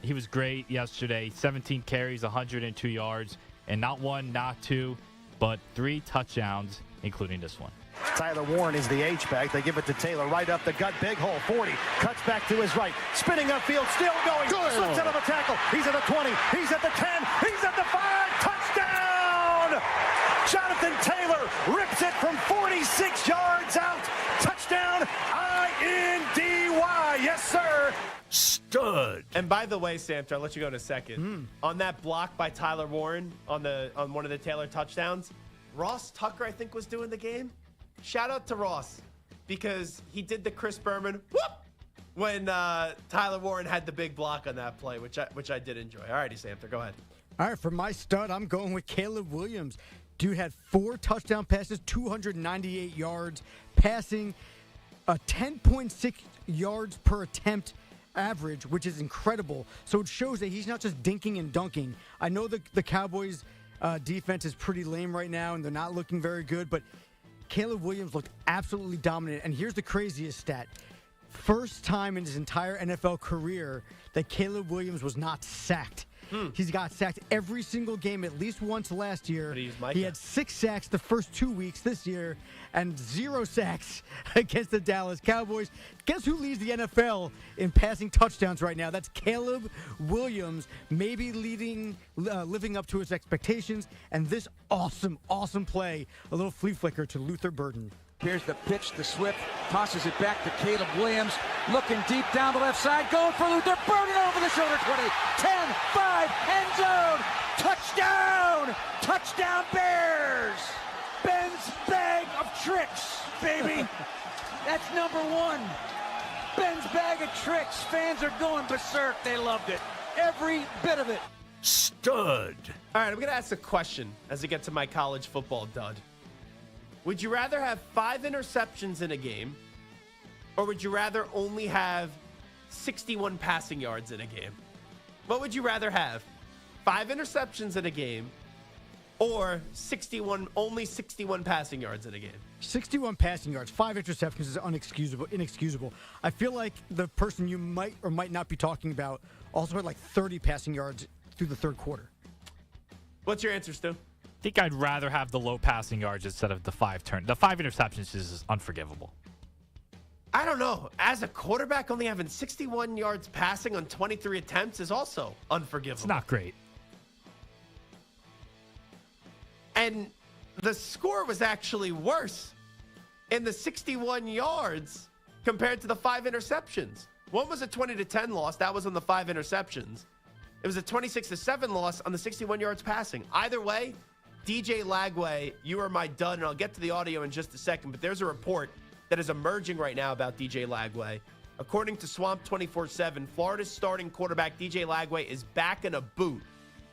S5: He was great yesterday. 17 carries, 102 yards, and not 1, not 2, but 3 touchdowns, including this one.
S14: Tyler Warren is the H-back. They give it to Taylor right up the gut. Big hole, 40. Cuts back to his right. Spinning upfield, still going. Good. Slips out of a tackle. He's at the 20. He's at the 10. He's at the 5. Touchdown! Jonathan Taylor rips it from 46 yards out. Touchdown, INDY. fly. Yes, sir.
S10: Stud.
S4: And by the way, Samter, I'll let you go in a second. On that block by Tyler Warren on one of the Taylor touchdowns, Ross Tucker, I think, was doing the game. Shout out to Ross because he did the Chris Berman whoop when Tyler Warren had the big block on that play, which I did enjoy. All righty, Samter, go ahead.
S12: All right, for my stud, I'm going with Caleb Williams. Dude had 4 touchdown passes, 298 yards, passing a 10.6 yards per attempt average, which is incredible. So it shows that he's not just dinking and dunking. I know the Cowboys defense is pretty lame right now, and they're not looking very good, but Caleb Williams looked absolutely dominant. And here's the craziest stat. First time in his entire NFL career that Caleb Williams was not sacked. He's got sacked every single game at least once last year. He had 6 sacks the first 2 weeks this year and 0 sacks against the Dallas Cowboys. Guess who leads the NFL in passing touchdowns right now? That's Caleb Williams, maybe living up to his expectations. And this awesome play, a little flea flicker to Luther Burden.
S1: Here's the pitch to Swift, tosses it back to Caleb Williams, looking deep down the left side, going for Luther, Burden over the shoulder, 20, 10, 5, end zone, touchdown! Touchdown Bears! Ben's bag of tricks, baby! That's number 1. Ben's bag of tricks. Fans are going berserk. They loved it. Every bit of it.
S10: Stud.
S4: All right, I'm going to ask a question as I get to my college football dud. Would you rather have 5 interceptions in a game, or would you rather only have 61 passing yards in a game? What would you rather have? 5 interceptions in a game, or only 61 passing yards in a game?
S12: 61 passing yards, 5 interceptions is inexcusable. I feel like the person you might or might not be talking about also had like 30 passing yards through the third quarter.
S4: What's your answer, Stu?
S5: I think I'd rather have the low passing yards instead of the 5 The 5 interceptions is unforgivable.
S4: I don't know. As a quarterback, only having 61 yards passing on 23 attempts is also unforgivable.
S5: It's not great.
S4: And the score was actually worse in the 61 yards compared to the 5 interceptions. One was a 20-10 loss. That was on the 5 interceptions. It was a 26-7 loss on the 61 yards passing. Either way, DJ Lagway, you are my dud, and I'll get to the audio in just a second, but there's a report that is emerging right now about DJ Lagway. According to Swamp 24/7, Florida's starting quarterback DJ Lagway is back in a boot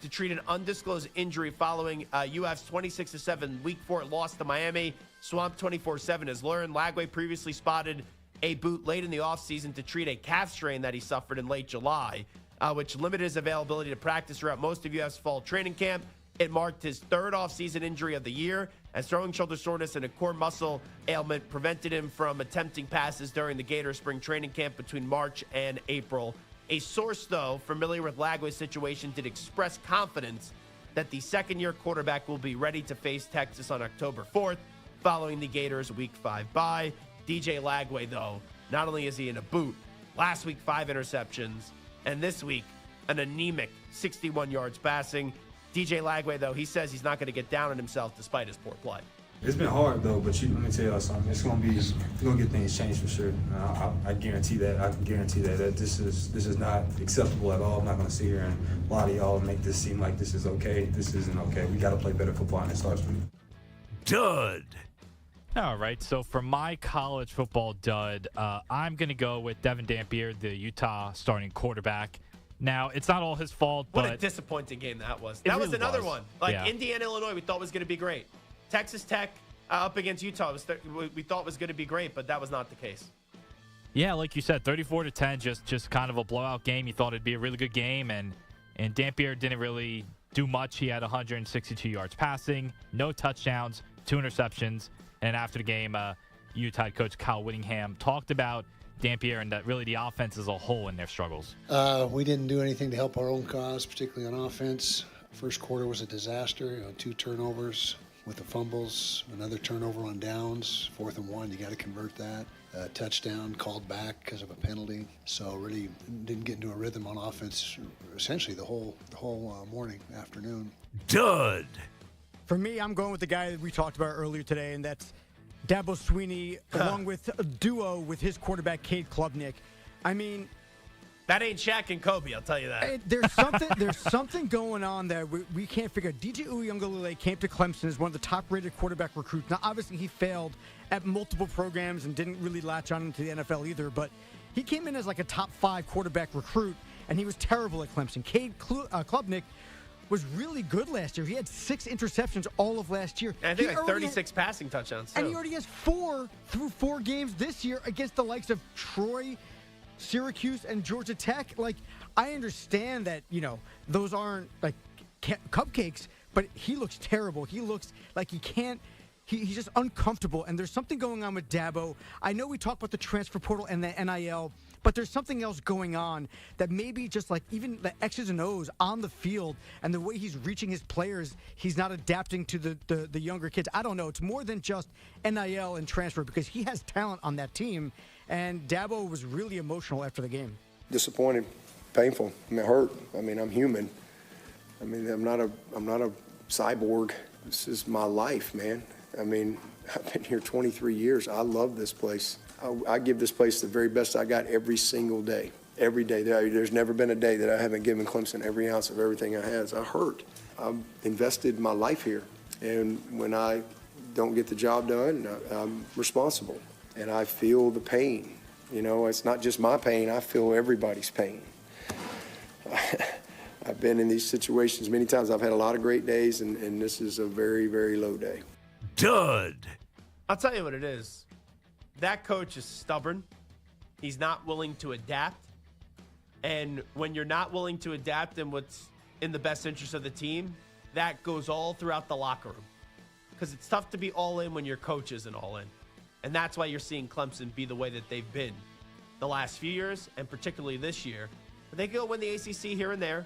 S4: to treat an undisclosed injury following UF's 26-7 Week 4 loss to Miami. Swamp 24/7 has learned Lagway previously spotted a boot late in the offseason to treat a calf strain that he suffered in late July, which limited his availability to practice throughout most of UF's fall training camp. It marked his 3rd offseason injury of the year, as throwing shoulder soreness and a core muscle ailment prevented him from attempting passes during the Gators spring training camp between March and April. A source, though, familiar with Lagway's situation, did express confidence that the second-year quarterback will be ready to face Texas on October 4th, following the Gators' Week 5 bye. DJ Lagway, though, not only is he in a boot, last week 5 interceptions, and this week an anemic 61 yards passing. DJ Lagway, though, he says he's not going to get down on himself despite his poor play.
S15: It's been hard, though, but let me tell y'all something. It's going to get things changed for sure. I guarantee that. I can guarantee that this is not acceptable at all. I'm not going to sit here and lie to y'all and make this seem like this is okay. This isn't okay. We got to play better football, and it starts with me.
S10: Dud.
S5: All right, so for my college football dud, I'm going to go with Devin Dampier, the Utah starting quarterback. Now, it's not all his fault,
S4: What
S5: but
S4: a disappointing game that was. That was
S5: really
S4: another
S5: was.
S4: one. Like,
S5: Yeah.
S4: Indiana, Illinois, we thought was going to be great. Texas Tech up against Utah, we thought was going to be great, but that was not the case.
S5: yeah, like you said, 34-10, just kind of a blowout game. You thought it'd be a really good game, and Dampier didn't really do much. He had 162 yards passing, no touchdowns, 2 interceptions, and after the game, Utah head coach Kyle Whittingham talked about Dampier and that really the offense as a whole in their struggles.
S16: We didn't do anything to help our own cause, particularly on offense. First quarter was a disaster. 2 turnovers with the fumbles, another turnover on downs, 4th and 1. You got to convert that. Touchdown called back because of a penalty. So really didn't get into a rhythm on offense. Essentially the whole morning, afternoon.
S10: Dud.
S12: For me, I'm going with the guy that we talked about earlier today, and that's Dabo Swinney, along with a duo with his quarterback, Cade Klubnik. I mean,
S4: that ain't Shaq and Kobe, I'll tell you that.
S12: There's something going on there we can't figure out. DJ Uiagalelei came to Clemson as one of the top-rated quarterback recruits. Now, obviously, he failed at multiple programs and didn't really latch on into the NFL either, but he came in as like a top 5 quarterback recruit, and he was terrible at Clemson. Cade Klubnik was really good last year. He had 6 interceptions all of last year.
S4: And I think like 36 passing touchdowns, too.
S12: And he already has 4 through 4 games this year against the likes of Troy, Syracuse, and Georgia Tech. Like, I understand that, those aren't like cupcakes, but he looks terrible. He looks like he can't. He's just uncomfortable, and there's something going on with Dabo. I know we talk about the transfer portal and the NIL, but there's something else going on that maybe just like even the X's and O's on the field and the way he's reaching his players, he's not adapting to the younger kids. I don't know. It's more than just NIL and transfer because he has talent on that team, and Dabo was really emotional after the game.
S17: Disappointed, painful. It hurt. I'm human. I'm not a cyborg. This is my life, man. I've been here 23 years. I love this place. I give this place the very best I got every single day. Every day. There's never been a day that I haven't given Clemson every ounce of everything I have. I hurt. I've invested my life here. And when I don't get the job done, I'm responsible. And I feel the pain. It's not just my pain. I feel everybody's pain. I've been in these situations many times. I've had a lot of great days, and this is a very, very low day.
S4: Dud. I'll tell you what it is. That coach is stubborn. He's not willing to adapt. And when you're not willing to adapt in what's in the best interest of the team, that goes all throughout the locker room. Because it's tough to be all in when your coach isn't all in. And that's why you're seeing Clemson be the way that they've been the last few years, and particularly this year. They can go win the ACC here and there,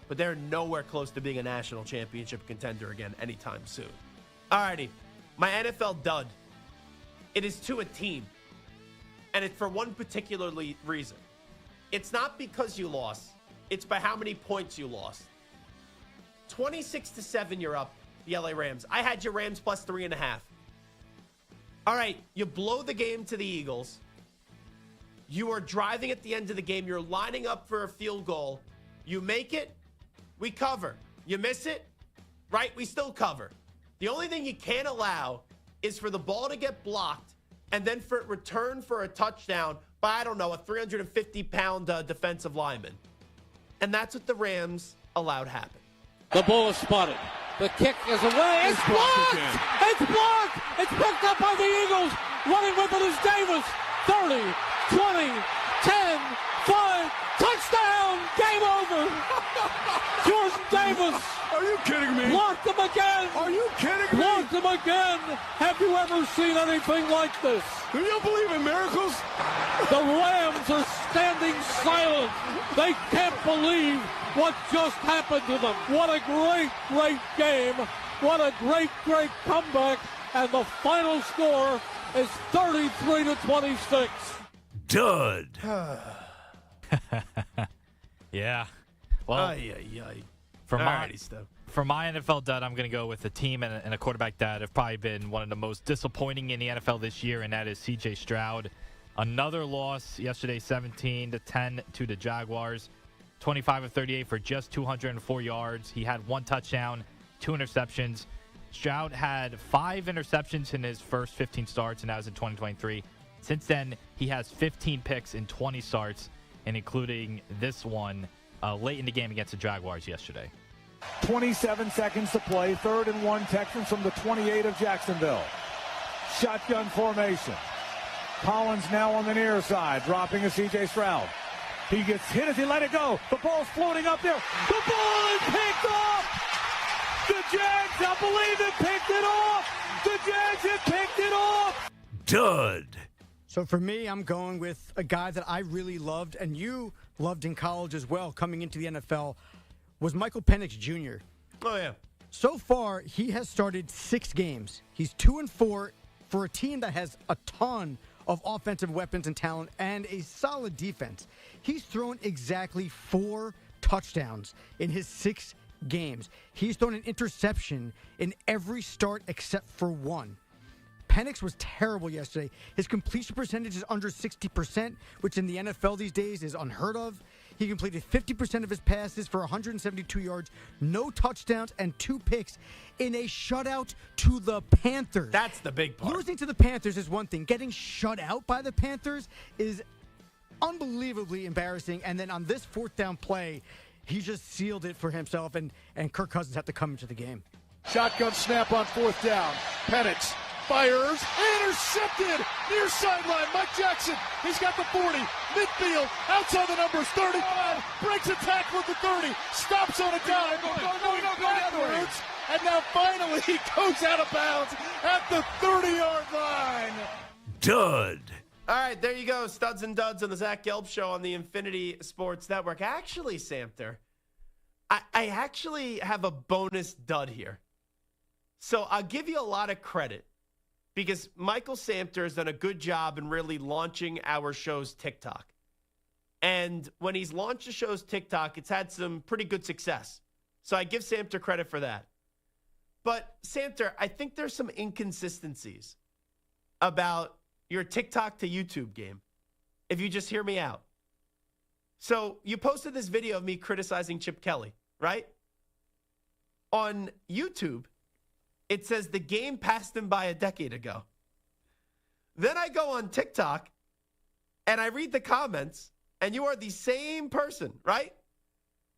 S4: but they're nowhere close to being a national championship contender again anytime soon. Alrighty, my NFL dud. It is to a team, and it's for one particular reason. It's not because you lost. It's by how many points you lost. 26-7, you're up, the LA Rams. I had your Rams plus 3.5. All right, you blow the game to the Eagles. You are driving at the end of the game. You're lining up for a field goal. You make it, we cover. You miss it, right? We still cover. The only thing you can't allow is for the ball to get blocked and then for it return for a touchdown by, I don't know, a 350-pound defensive lineman. And that's what the Rams allowed happen.
S18: The ball is spotted. The kick is away. It's blocked! It's blocked! It's picked up by the Eagles. Running with it is Davis. 30, 20, 10, 5, touchdown! Game over! Jordan Davis!
S10: Are you kidding me?
S18: Blocked him again!
S10: Are you kidding me?
S18: Blocked him again! Have you ever seen anything like this?
S10: Do you believe in miracles?
S18: The Rams are standing silent. They can't believe what just happened to them. What a great, great game. What a great, great comeback. And the final score is 33-26.
S10: Dud.
S5: Yeah. Well, for my NFL dud, I'm going to go with a team and a quarterback that have probably been one of the most disappointing in the NFL this year, and that is C.J. Stroud. Another loss yesterday, 17-10 to the Jaguars. 25 of 38 for just 204 yards. He had 1 touchdown, 2 interceptions. Stroud had 5 interceptions in his first 15 starts, and that was in 2023. Since then, he has 15 picks in 20 starts, and including this one late in the game against the Jaguars yesterday.
S19: 27 seconds to play. 3rd and 1, Texans from the 28 of Jacksonville. Shotgun formation. Collins now on the near side, dropping a C.J. Stroud. He gets hit as he let it go. The ball's floating up there. The ball is picked off! The Jags, I believe it, picked it off! The Jags have picked it off!
S10: Dud.
S12: So for me, I'm going with a guy that I really loved, and you loved in college as well, coming into the NFL, was Michael Penix Jr.
S4: Oh, yeah.
S12: So far, he has started 6 games. He's 2-4 for a team that has a ton of offensive weapons and talent and a solid defense. He's thrown exactly 4 touchdowns in his 6 games. He's thrown an interception in every start except for 1. Penix was terrible yesterday. His completion percentage is under 60%, which in the NFL these days is unheard of. He completed 50% of his passes for 172 yards, no touchdowns, and 2 picks in a shutout to the Panthers.
S4: That's the big part.
S12: Losing to the Panthers is one thing. Getting shut out by the Panthers is unbelievably embarrassing. And then on this 4th down play, he just sealed it for himself, and Kirk Cousins had to come into the game.
S19: Shotgun snap on 4th down. Penix fires, intercepted, near sideline. Mike Jackson, he's got the 40, midfield, outside the numbers, 35, breaks a tackle at the 30, stops on a dime, going backwards, and now finally he goes out of bounds at the 30-yard line.
S3: Dud.
S4: All right, there you go. Studs and Duds on the Zach Gelb Show on the Infinity Sports Network. Actually, Samter, I actually have a bonus dud here. So I'll give you a lot of credit because Michael Samter has done a good job in really launching our show's TikTok. And when he's launched the show's TikTok, it's had some pretty good success. So I give Samter credit for that. But Samter, I think there's some inconsistencies about your TikTok to YouTube game, if you just hear me out. So you posted this video of me criticizing Chip Kelly, right? On YouTube, it says the game passed him by a decade ago. Then I go on TikTok and I read the comments, and you are the same person, right?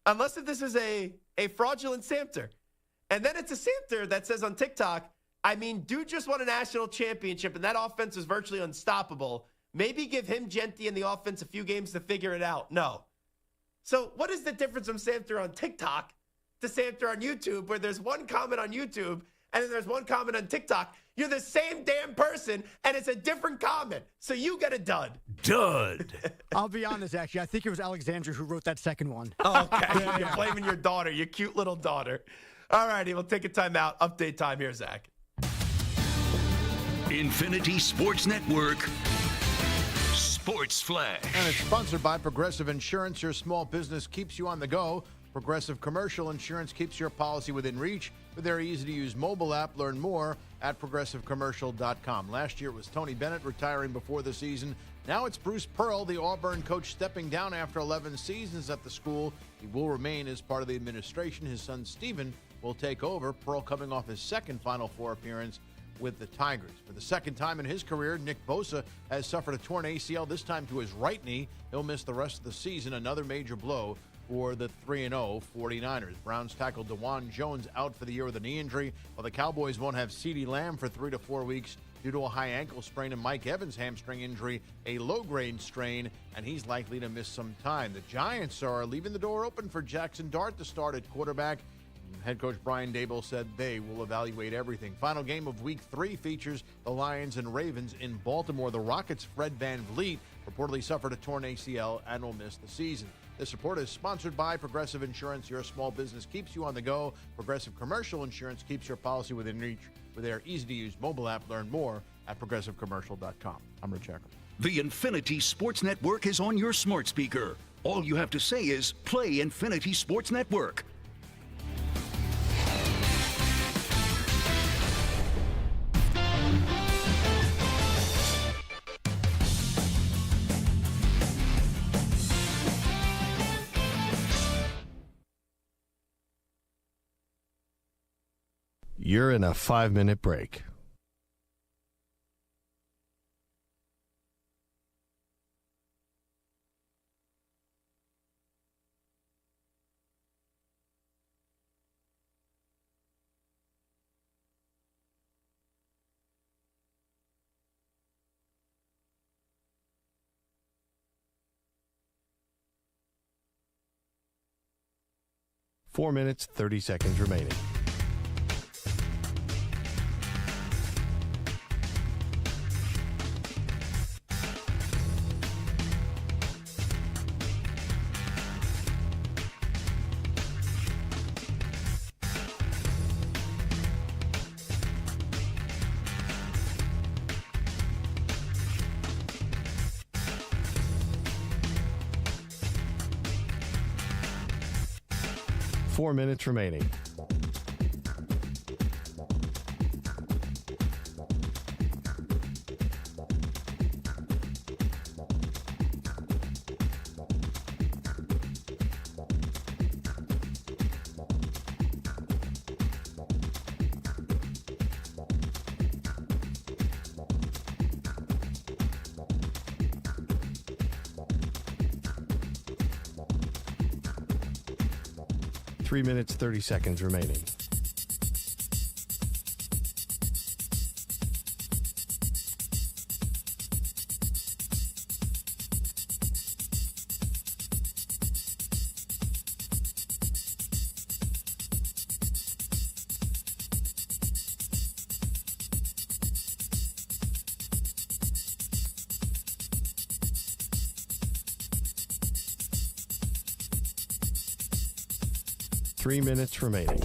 S4: Unless if this is a fraudulent Samter. And then it's a Samter that says on TikTok, I mean, dude just won a national championship, and that offense is virtually unstoppable. Maybe give him, Genty, and the offense a few games to figure it out. No. So what is the difference from Samter on TikTok to Samter on YouTube, where there's one comment on YouTube and then there's one comment on TikTok? You're the same damn person, and it's a different comment. So you get a dud.
S3: Dud.
S12: I'll be honest, actually. I think it was Alexandra who wrote that second one.
S4: Okay. You're blaming your daughter, your cute little daughter. All righty, we'll take a timeout. Update time here, Zach.
S3: Infinity Sports Network. Sports Flash.
S20: And it's sponsored by Progressive Insurance. Your small business keeps you on the go. Progressive Commercial Insurance keeps your policy within reach with their easy-to-use mobile app. Learn more at progressivecommercial.com. Last year it was Tony Bennett retiring before the season. Now it's Bruce Pearl, the Auburn coach, stepping down after 11 seasons at the school. He will remain as part of the administration. His son Steven will take over. Pearl coming off his second Final Four appearance with the Tigers. For the second time in his career, Nick Bosa has suffered a torn ACL, this time to his right knee. He'll miss the rest of the season. Another major blow for the 3-0 49ers. Browns tackle DeJuan Jones out for the year with a knee injury, while the Cowboys won't have CeeDee Lamb for 3 to 4 weeks due to a high ankle sprain, and Mike Evans' hamstring injury, a low-grade strain, and he's likely to miss some time. The Giants are leaving the door open for Jackson Dart to start at quarterback. Head coach Brian Dabo said they will evaluate everything. Final game of Week 3 features the Lions and Ravens in Baltimore. The Rockets' Fred VanVleet reportedly suffered a torn ACL and will miss the season. This report is sponsored by Progressive Insurance. Your small business keeps you on the go. Progressive Commercial Insurance keeps your policy within reach with their easy-to-use mobile app. Learn more at progressivecommercial.com. I'm Rich Eckler.
S3: The Infinity Sports Network is on your smart speaker. All you have to say is play Infinity Sports Network.
S9: You're in a 5-minute break. Four minutes, 30 seconds remaining. Four minutes remaining. 3 minutes, 30 seconds remaining. Three minutes remaining.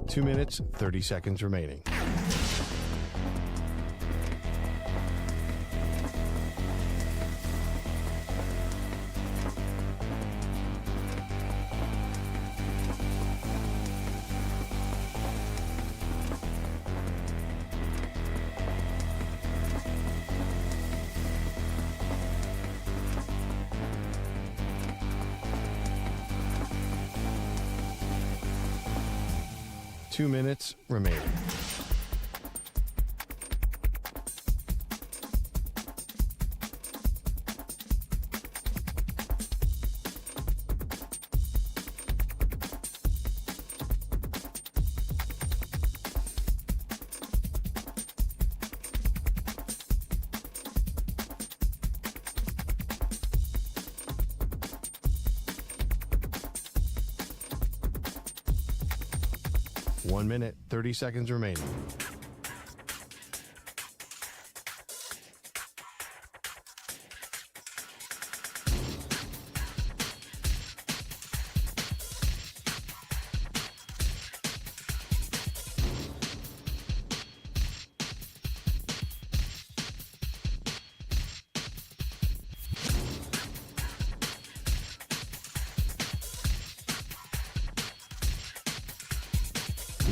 S9: Two minutes, 30 seconds remaining. Two minutes remaining. One minute, 30 seconds remaining.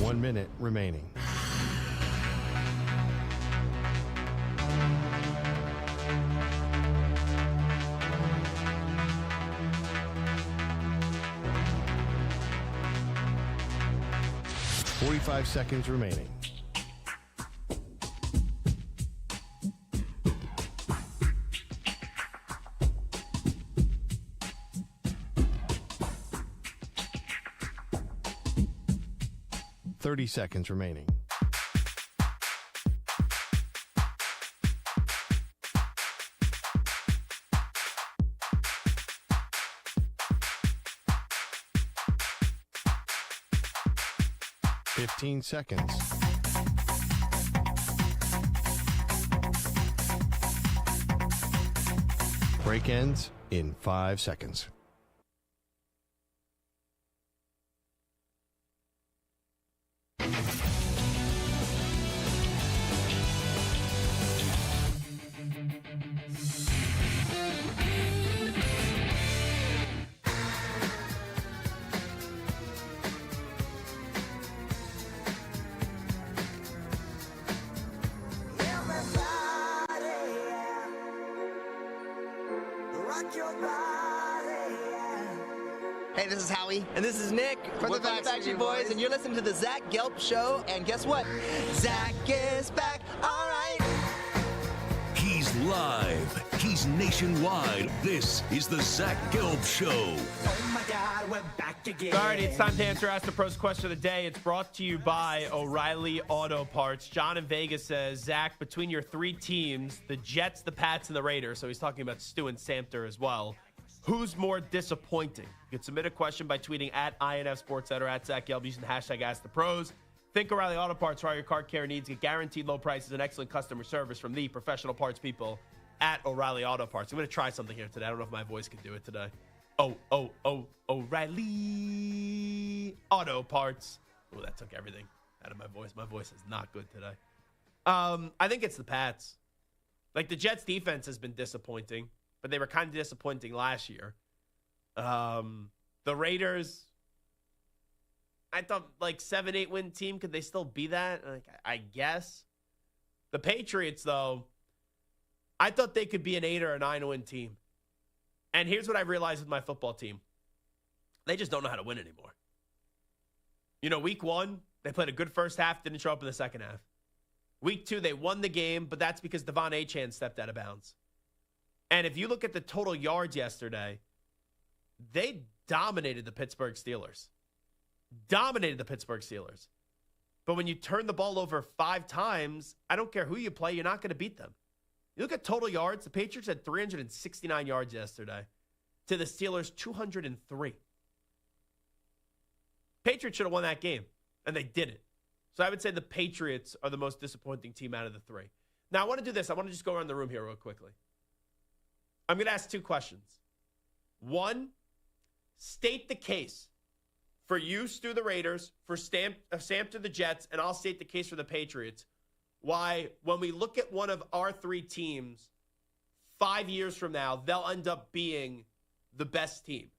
S9: One minute remaining. Forty-five seconds remaining. Thirty seconds remaining. Fifteen seconds. Break ends in 5 seconds.
S21: Hey, this is Howie. And this is Nick. From the Backstreet Boys. And you're listening to the Zach Gelb Show. And guess what? Zach is back. All right.
S3: He's live. He's nationwide. This is the Zach Gelb Show.
S21: Oh, my God, we're back again.
S4: All right, it's time to answer Ask the Pros question of the day. It's brought to you by O'Reilly Auto Parts. John in Vegas says, Zach, between your three teams, the Jets, the Pats, and the Raiders, so he's talking about Stu and Samter as well, who's more disappointing? You can submit a question by tweeting at INFSportsCenter or at Zach Gelb using the hashtag #AskThePros. Think O'Reilly Auto Parts for all your car care needs. Get guaranteed low prices and excellent customer service from the professional parts people at O'Reilly Auto Parts. I'm going to try something here today. I don't know if my voice can do it today. O'Reilly Auto Parts. Oh, that took everything out of my voice. My voice is not good today. I think it's the Pats. Like, the Jets' defense has been disappointing, but they were kind of disappointing last year. The Raiders, I thought like 7-8 win team. Could they still be that? Like, I guess. The Patriots, though, I thought they could be an 8 or a 9 win team. And here's what I realized with my football team. They just don't know how to win anymore. You know, week 1, they played a good first half, didn't show up in the second half. Week 2, they won the game, but that's because Devon Achane stepped out of bounds. And if you look at the total yards yesterday, they dominated the Pittsburgh Steelers. But when you turn the ball over 5 times, I don't care who you play, you're not going to beat them. You look at total yards, the Patriots had 369 yards yesterday to the Steelers' 203. Patriots should have won that game, and they didn't. So I would say the Patriots are the most disappointing team out of the 3. Now, I want to do this. I want to just go around the room here real quickly. I'm going to ask 2 questions. 1, state the case for you, Stu, the Raiders, for Samter, the Jets, and I'll state the case for the Patriots. Why, when we look at one of our 3 teams, 5 years from now, they'll end up being the best team.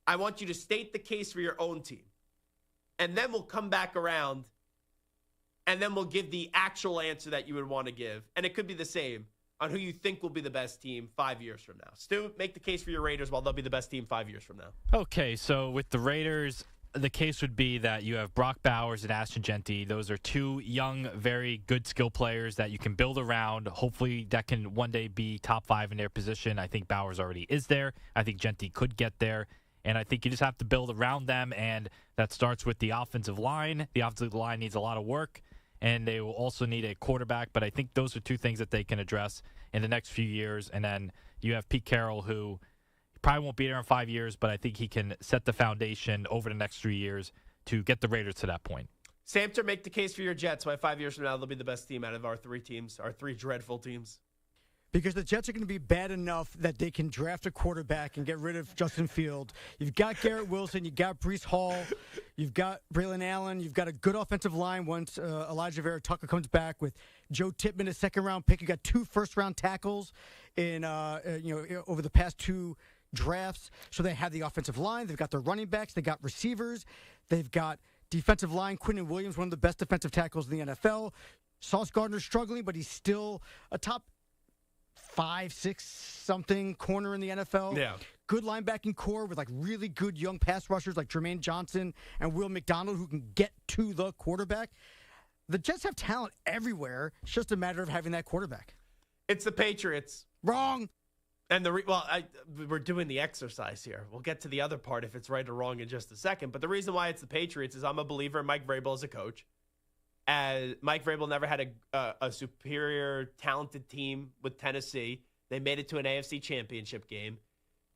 S4: I want you to state the case for your own team. And then we'll come back around, and then we'll give the actual answer that you would want to give. And it could be the same on who you think will be the best team 5 years from now. Stu, make the case for your Raiders while they'll be the best team 5 years from now.
S5: Okay, so with the Raiders, the case would be that you have Brock Bowers and Ashton Genty. Those are 2 young, very good skill players that you can build around. Hopefully that can one day be top 5 in their position. I think Bowers already is there. I think Genty could get there. And I think you just have to build around them, and that starts with the offensive line. The offensive line needs a lot of work, and they will also need a quarterback. But I think those are 2 things that they can address in the next few years. And then you have Pete Carroll, who probably won't be there in 5 years, but I think he can set the foundation over the next 3 years to get the Raiders to that point.
S4: Samter, make the case for your Jets why 5 years from now they'll be the best team out of our 3 teams, our 3 dreadful teams.
S12: Because the Jets are going to be bad enough that they can draft a quarterback and get rid of Justin Fields. You've got Garrett Wilson. You've got Breece Hall. You've got Braylon Allen. You've got a good offensive line once Elijah Vera Tucker comes back with Joe Tippmann, a second-round pick. You got 2 first-round tackles in over the past 2 drafts. So they have the offensive line. They've got their running backs. They got receivers. They've got defensive line. Quinton Williams, one of the best defensive tackles in the NFL. Sauce Gardner's struggling, but he's still a top 5, 6 something corner in the NFL.
S4: Yeah.
S12: Good linebacking core with like really good young pass rushers like Jermaine Johnson and Will McDonald who can get to the quarterback. The Jets have talent everywhere. It's just a matter of having that quarterback.
S4: It's the Patriots.
S12: Wrong.
S4: And we're doing the exercise here. We'll get to the other part if it's right or wrong in just a second. But the reason why it's the Patriots is I'm a believer in Mike Vrabel as a coach. As Mike Vrabel never had a superior, talented team with Tennessee. They made it to an AFC championship game.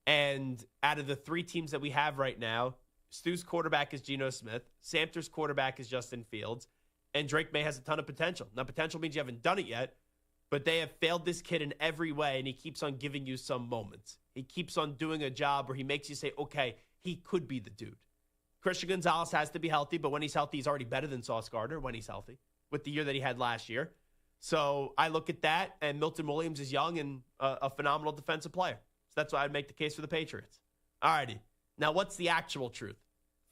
S4: And out of the 3 teams that we have right now, Stu's quarterback is Geno Smith. Samter's quarterback is Justin Fields. And Drake May has a ton of potential. Now, potential means you haven't done it yet, but they have failed this kid in every way, and he keeps on giving you some moments. He keeps on doing a job where he makes you say, okay, he could be the dude. Christian Gonzalez has to be healthy, but when he's healthy, he's already better than Sauce Gardner when he's healthy with the year that he had last year. So I look at that, and Milton Williams is young and a phenomenal defensive player. So that's why I'd make the case for the Patriots. All righty. Now, what's the actual truth?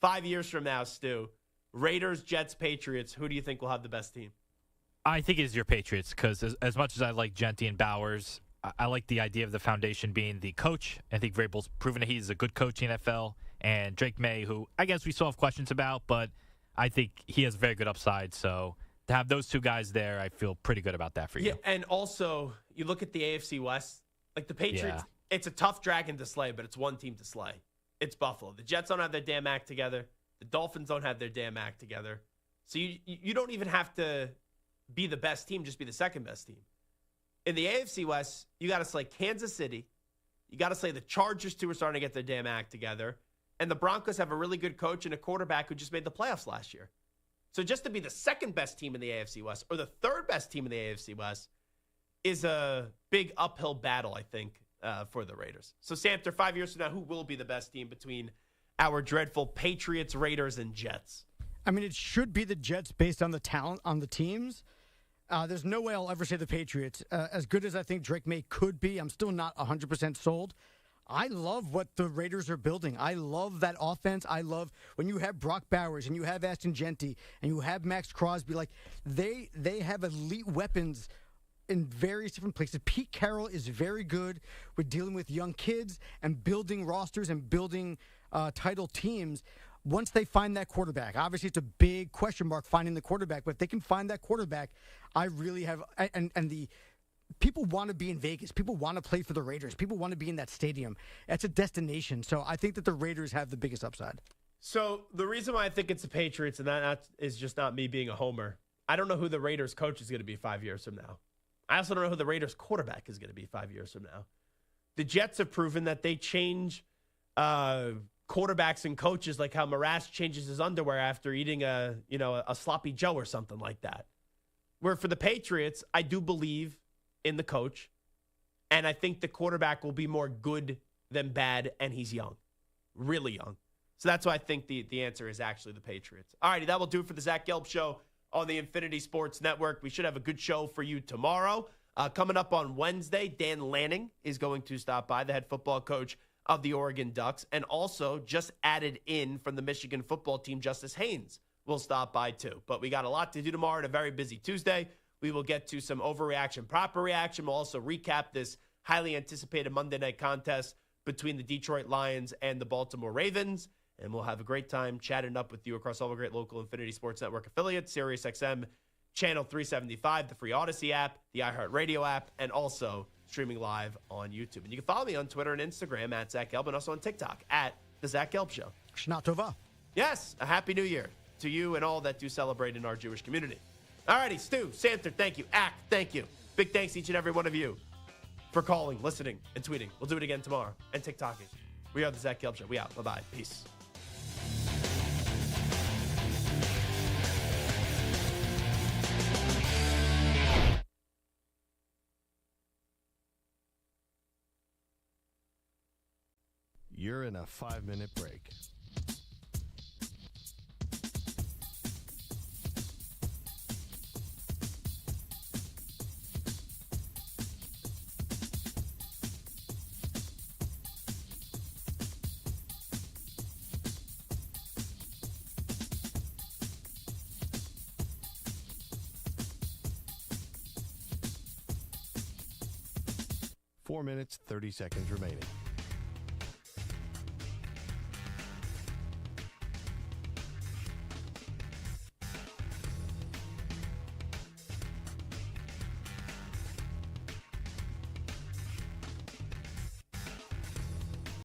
S4: 5 years from now, Stu, Raiders, Jets, Patriots, who do you think will have the best team?
S5: I think it's your Patriots because as much as I like Genty and Bowers, I like the idea of the foundation being the coach. I think Vrabel's proven that he's a good coach in the NFL. And Drake May, who I guess we still have questions about, but I think he has very good upside. So to have those 2 guys there, I feel pretty good about that for you.
S4: Yeah, and also, you look at the AFC West, like the Patriots, It's a tough dragon to slay, but it's one team to slay. It's Buffalo. The Jets don't have their damn act together. The Dolphins don't have their damn act together. So you don't even have to be the best team, just be the second best team. In the AFC West, you got to slay Kansas City. You got to slay the Chargers, too, are starting to get their damn act together. And the Broncos have a really good coach and a quarterback who just made the playoffs last year. So just to be the second best team in the AFC West or the third best team in the AFC West is a big uphill battle, I think, for the Raiders. So, Samter, 5 years from now, who will be the best team between our dreadful Patriots, Raiders, and Jets?
S12: I mean, it should be the Jets based on the talent on the teams. There's no way I'll ever say the Patriots. As good as I think Drake May could be, I'm still not 100% sold. I love what the Raiders are building. I love that offense. I love when you have Brock Bowers and you have Ashton Genty and you have Max Crosby. Like they have elite weapons in various different places. Pete Carroll is very good with dealing with young kids and building rosters and building title teams. Once they find that quarterback, obviously it's a big question mark finding the quarterback, but if they can find that quarterback, I really have and the people want to be in Vegas. People want to play for the Raiders. People want to be in that stadium. It's a destination. So I think that the Raiders have the biggest upside.
S4: So the reason why I think it's the Patriots, and that is just not me being a homer, I don't know who the Raiders coach is going to be 5 years from now. I also don't know who the Raiders quarterback is going to be 5 years from now. The Jets have proven that they change quarterbacks and coaches like how Morass changes his underwear after eating a sloppy Joe or something like that. Where for the Patriots, I do believe in the coach, and I think the quarterback will be more good than bad, and he's young, really young. So that's why I think the answer is actually the Patriots. All righty, that will do it for the Zach Gelb Show on the Infinity Sports Network. We should have a good show for you tomorrow. Coming up on Wednesday, Dan Lanning is going to stop by, the head football coach of the Oregon Ducks, and also just added in from the Michigan football team, Justice Haynes will stop by too. But we got a lot to do tomorrow and a very busy Tuesday. We will get to some overreaction, proper reaction. We'll also recap this highly anticipated Monday night contest between the Detroit Lions and the Baltimore Ravens. And we'll have a great time chatting up with you across all the great local Infinity Sports Network affiliates, SiriusXM, Channel 375, the free Odyssey app, the iHeartRadio app, and also streaming live on YouTube. And you can follow me on Twitter and Instagram at Zach Gelb, and also on TikTok at The Zach Gelb Show.
S12: Shana Tova.
S4: Yes, a Happy New Year to you and all that do celebrate in our Jewish community. All righty, Stu, Santer, thank you. Act, thank you. Big thanks to each and every one of you for calling, listening, and tweeting. We'll do it again tomorrow. And TikToking. We are the Zach Gelb Show. We out. Bye-bye. Peace.
S9: You're in a 5-minute break. Four minutes, 30 seconds remaining.